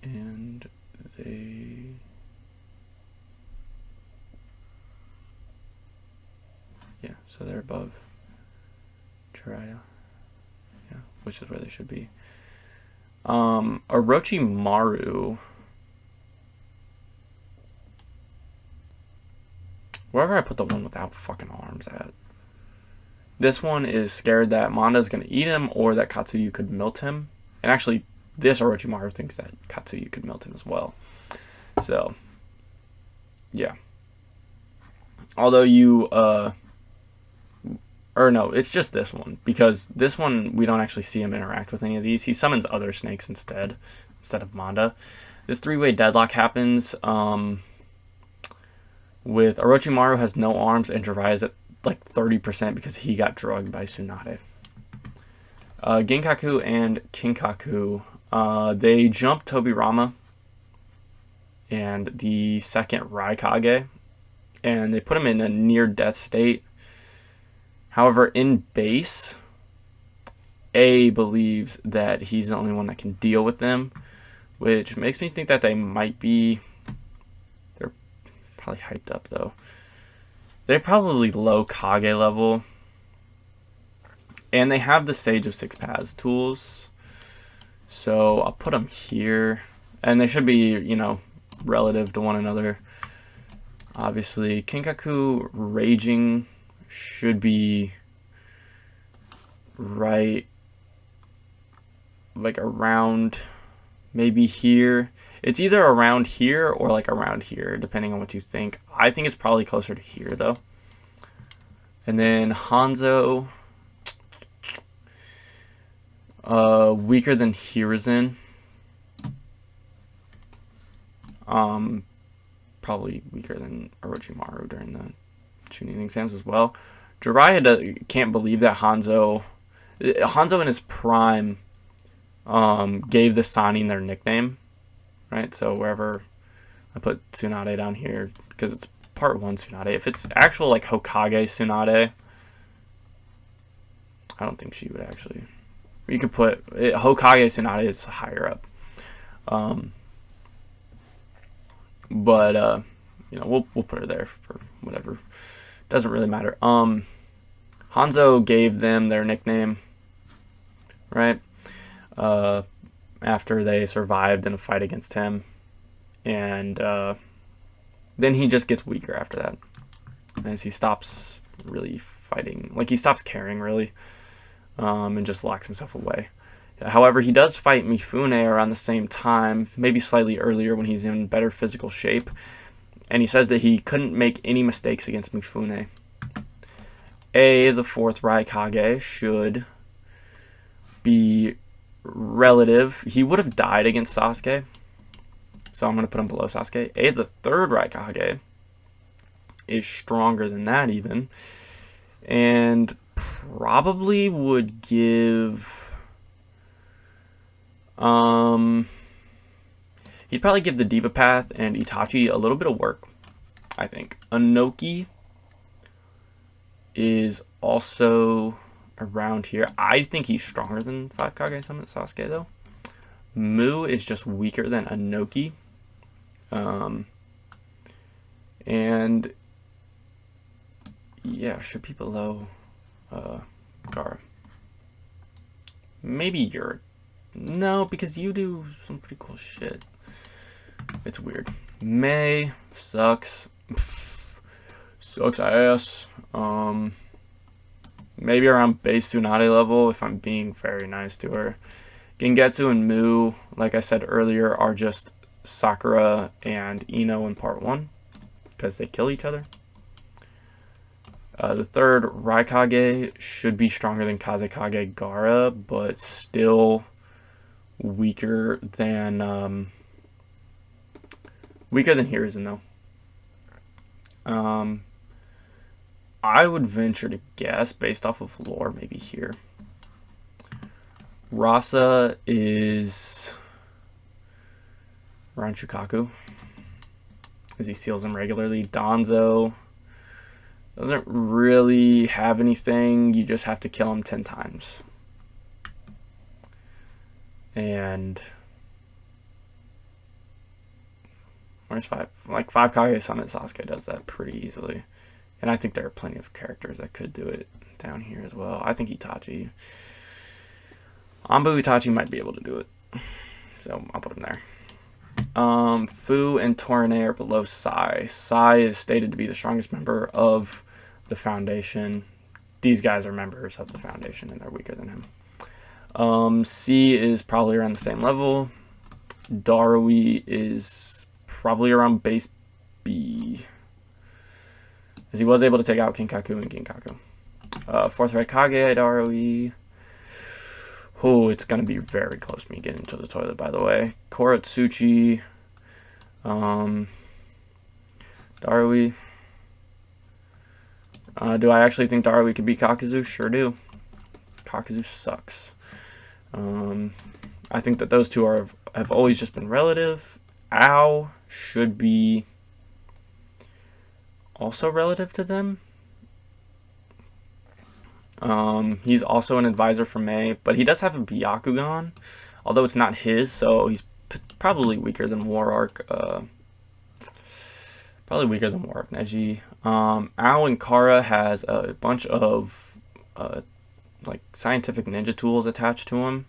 And they... Yeah, so they're above Jiraiya. Yeah, which is where they should be. Orochimaru. Wherever I put the one without fucking arms at. This one is scared that Manda's going to eat him or that Katsuyu could melt him. And actually, this Orochimaru thinks that Katsuyu could melt him as well. So, yeah. Although you, or no, it's just this one. Because this one, we don't actually see him interact with any of these. He summons other snakes instead of Manda. This three-way deadlock happens with Orochimaru has no arms and Jiraiya is at like 30% because he got drugged by Tsunade. Genkaku and Kinkaku, they jump Tobirama and the second Raikage, and they put him in a near-death state. However, in base, A believes that he's the only one that can deal with them, which makes me think that they might be... They're probably hyped up, though. They're probably low Kage level. And they have the Sage of Six Paths tools. So I'll put them here. And they should be, you know, relative to one another. Obviously, Kinkaku Raging should be right, like around maybe here. It's either around here or like around here, depending on what you think. I think it's probably closer to here, though. And then Hanzo, weaker than Hiruzen. Probably weaker than Orochimaru during the Chunin exams as well. Jiraiya can't believe that Hanzo in his prime gave the Sannin their nickname, right? So wherever I put Tsunade down here, because it's part 1 Tsunade. If it's actual like Hokage Tsunade, I don't think she would actually. You could put Hokage Tsunade is higher up. But you know, we'll put her there for whatever. Doesn't really matter. Hanzo gave them their nickname, right? After they survived in a fight against him, and then he just gets weaker after that, as he stops really fighting. Like he stops caring really, and just locks himself away. However, he does fight Mifune around the same time, maybe slightly earlier when he's in better physical shape. And he says that he couldn't make any mistakes against Mifune. The fourth Raikage should be relative. He would have died against Sasuke, so I'm going to put him below Sasuke. The third Raikage is stronger than that even. And probably would give... he'd probably give the Diva Path and Itachi a little bit of work, I think. Inoki is also around here. I think he's stronger than 5 Kage Summon Sasuke, though. Mu is just weaker than Inoki. And yeah, should be below Gaara. Maybe you're... No, because you do some pretty cool shit. It's weird. May sucks. Sucks ass. Maybe around base Tsunade level if I'm being very nice to her. Gengetsu and Mu, like I said earlier, are just Sakura and Ino in part 1 because they kill each other. The third, Raikage, should be stronger than Kazekage Gaara, but still weaker than Hiruzen though. I would venture to guess, based off of lore, maybe here. Rasa is around Shukaku, as he seals him regularly. Danzo doesn't really have anything. You just have to kill him 10 times. And where's 5? Like 5 Kage-sama and Sasuke does that pretty easily. And I think there are plenty of characters that could do it down here as well. I think Itachi. Anbu Itachi might be able to do it. So I'll put him there. Fu and Torine are below Sai. Sai is stated to be the strongest member of the Foundation. These guys are members of the Foundation and they're weaker than him. C is probably around the same level. Darui is probably around base B, as he was able to take out Kinkaku and Ginkaku. Fourth Raikage Darui. Oh, it's going to be very close to me getting to the toilet, by the way. Koratsuchi. Darui. Do I actually think Darui could beat Kakuzu? Sure do. Kakuzu sucks. I think that those two have always just been relative. Ao should be also relative to them. He's also an advisor for Mei, but he does have a Byakugan, although it's not his, so he's probably weaker than War Arc. Probably weaker than War Arc Neji. Ao and Kara has a bunch of like scientific ninja tools attached to him,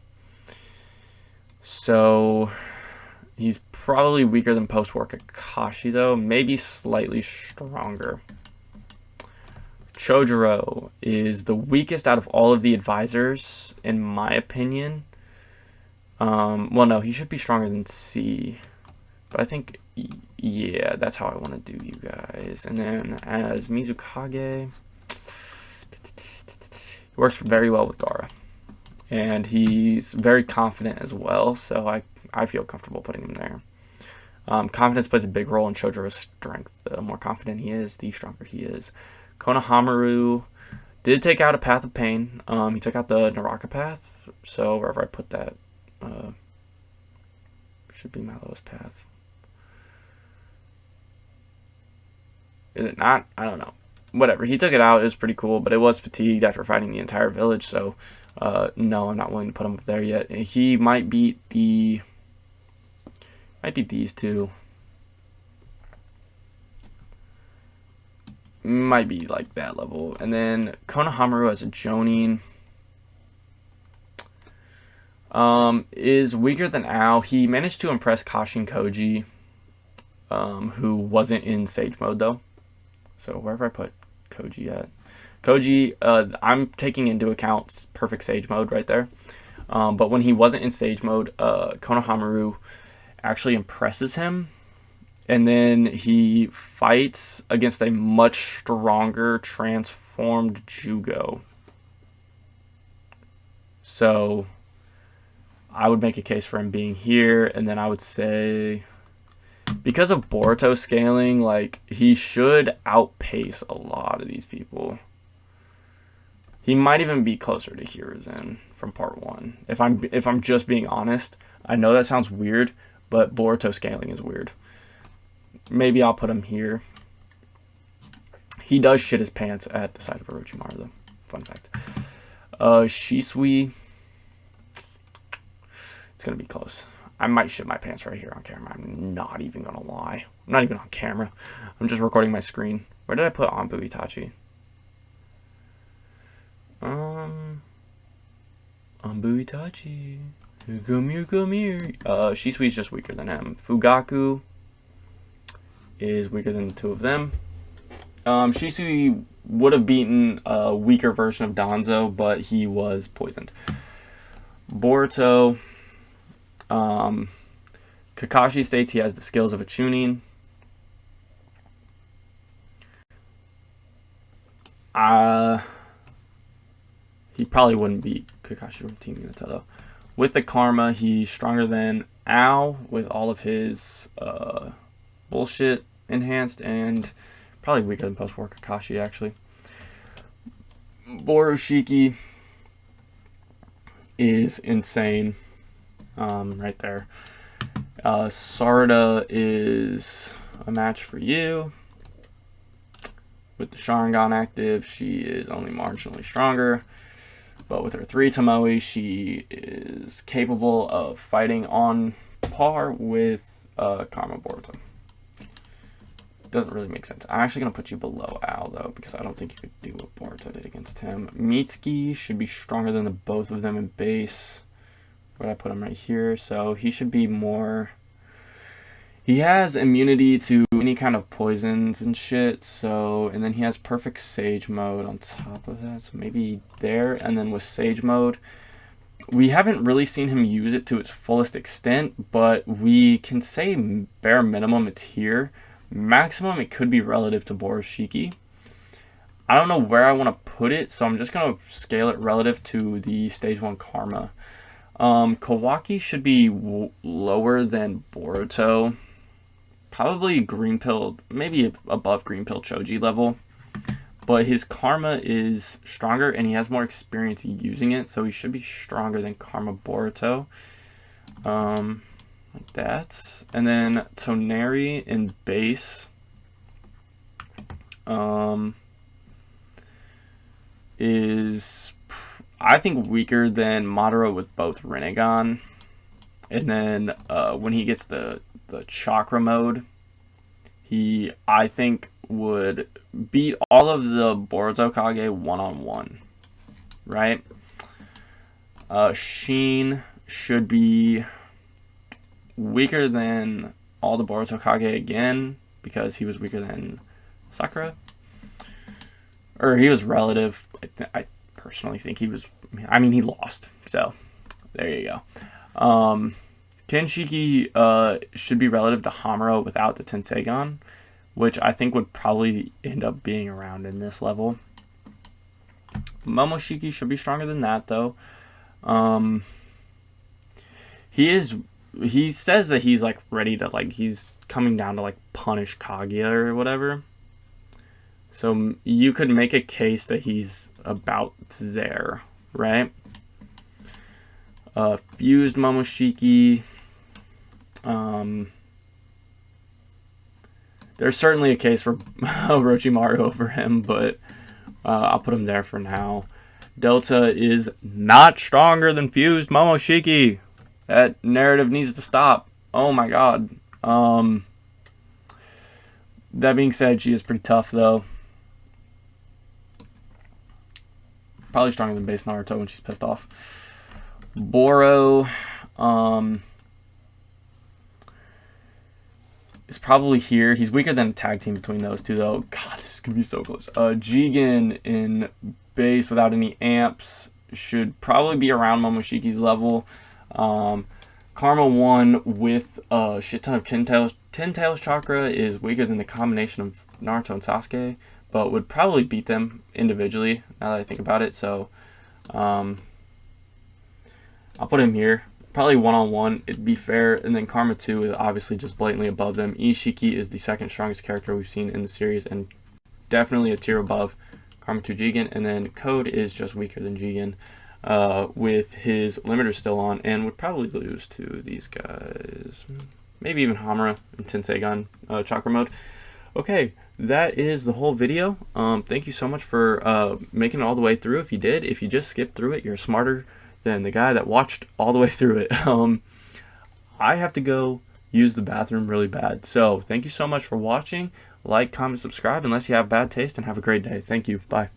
so he's probably weaker than post-war Kakashi though, maybe slightly stronger. Chojuro is the weakest out of all of the advisors, in my opinion. Well, no, he should be stronger than C. But I think, yeah, that's how I want to do you guys. And then as Mizukage, he works very well with Gaara. And he's very confident as well, so I feel comfortable putting him there. Confidence plays a big role in Chojuro's strength. The more confident he is, the stronger he is. Konohamaru did take out a Path of Pain. He took out the Naraka Path, so wherever I put that should be my lowest path. Is it not? I don't know. Whatever. He took it out. It was pretty cool, but it was fatigued after fighting the entire village, so no, I'm not willing to put him up there yet. He might beat these two. Might be like that level. And then Konohamaru as a Jonin is weaker than Ao. He managed to impress Kashin Koji, who wasn't in Sage Mode though. So wherever I put Koji at. Koji, I'm taking into account perfect Sage Mode right there. But when he wasn't in Sage Mode, Konohamaru actually impresses him. And then he fights against a much stronger transformed Jugo. So I would make a case for him being here. And then I would say, because of Boruto scaling, like, he should outpace a lot of these people. He might even be closer to Hiruzen from part 1. If I'm just being honest, I know that sounds weird, but Boruto scaling is weird. Maybe I'll put him here. He does shit his pants at the side of Orochimaru, though. Fun fact. Shisui. It's going to be close. I might shit my pants right here on camera. I'm not even going to lie. I'm not even on camera. I'm just recording my screen. Where did I put Anbu Itachi? Anbu Itachi. Come here, come here. Shisui's just weaker than him. Fugaku is weaker than the two of them. Shisui would have beaten a weaker version of Danzo, but he was poisoned. Boruto. Kakashi states he has the skills of a Chunin. He probably wouldn't beat Kakashi from Team Minato though. With the Karma, he's stronger than Ao with all of his bullshit enhanced, and probably weaker than post-war Kakashi actually. Boroshiki is insane, right there. Sarada is a match for you. With the Sharingan active, she is only marginally stronger. But with her 3 Tomoe, she is capable of fighting on par with Karma Boruto. Doesn't really make sense. I'm actually going to put you below Al, though, because I don't think you could do what Boruto did against him. Mitsuki should be stronger than the both of them in base. Where did I put him? Right here. So he should be more... He has immunity to any kind of poisons and shit, so, and then he has perfect Sage mode on top of that, so maybe there, and then with Sage mode, we haven't really seen him use it to its fullest extent, but we can say bare minimum it's here. Maximum it could be relative to Boroshiki. I don't know where I want to put it, so I'm just going to scale it relative to the Stage 1 Karma. Kawaki should be lower than Boruto. Probably green pill, maybe above green pill Choji level, but his Karma is stronger and he has more experience using it, so he should be stronger than Karma Boruto, like that. And then Toneri in base is, I think, weaker than Madara with both Rinnegan, and then when he gets the chakra mode, he, I think, would beat all of the Boruto Kage one-on-one, right? Sheen should be weaker than all the Boruto Kage again, because he was weaker than Sakura. Or he was relative. I personally think he was, I mean, he lost, so there you go. Kenshiki should be relative to Hamura without the Tenseigan, which I think would probably end up being around in this level. Momoshiki should be stronger than that, though. He says that he's like ready to, like, he's coming down to like punish Kaguya or whatever. So you could make a case that he's about there, right? Fused Momoshiki. There's certainly a case for Orochimaru over him, but I'll put him there for now. Delta is not stronger than Fused Momoshiki. That narrative needs to stop. Oh my god. That being said, she is pretty tough, though. Probably stronger than base Naruto when she's pissed off. Boro is probably here. He's weaker than a tag team between those two, though. God, this is going to be so close. Jigen in base without any amps should probably be around Momoshiki's level. Karma 1 with a shit ton of Ten Tails chakra is weaker than the combination of Naruto and Sasuke, but would probably beat them individually, now that I think about it. So I'll put him here. Probably one-on-one, it'd be fair. And then Karma 2 is obviously just blatantly above them. Ishiki is the second strongest character we've seen in the series, and definitely a tier above Karma 2 Jigen. And then Code is just weaker than Jigen, with his limiter still on, and would probably lose to these guys. Maybe even Hamura in Tenseigan chakra mode. Okay, that is the whole video. Thank you so much for making it all the way through. If you did, if you just skipped through it, you're smarter than the guy that watched all the way through it. I have to go use the bathroom really bad. So thank you so much for watching. Like, comment, subscribe unless you have bad taste, and have a great day. Thank you. Bye.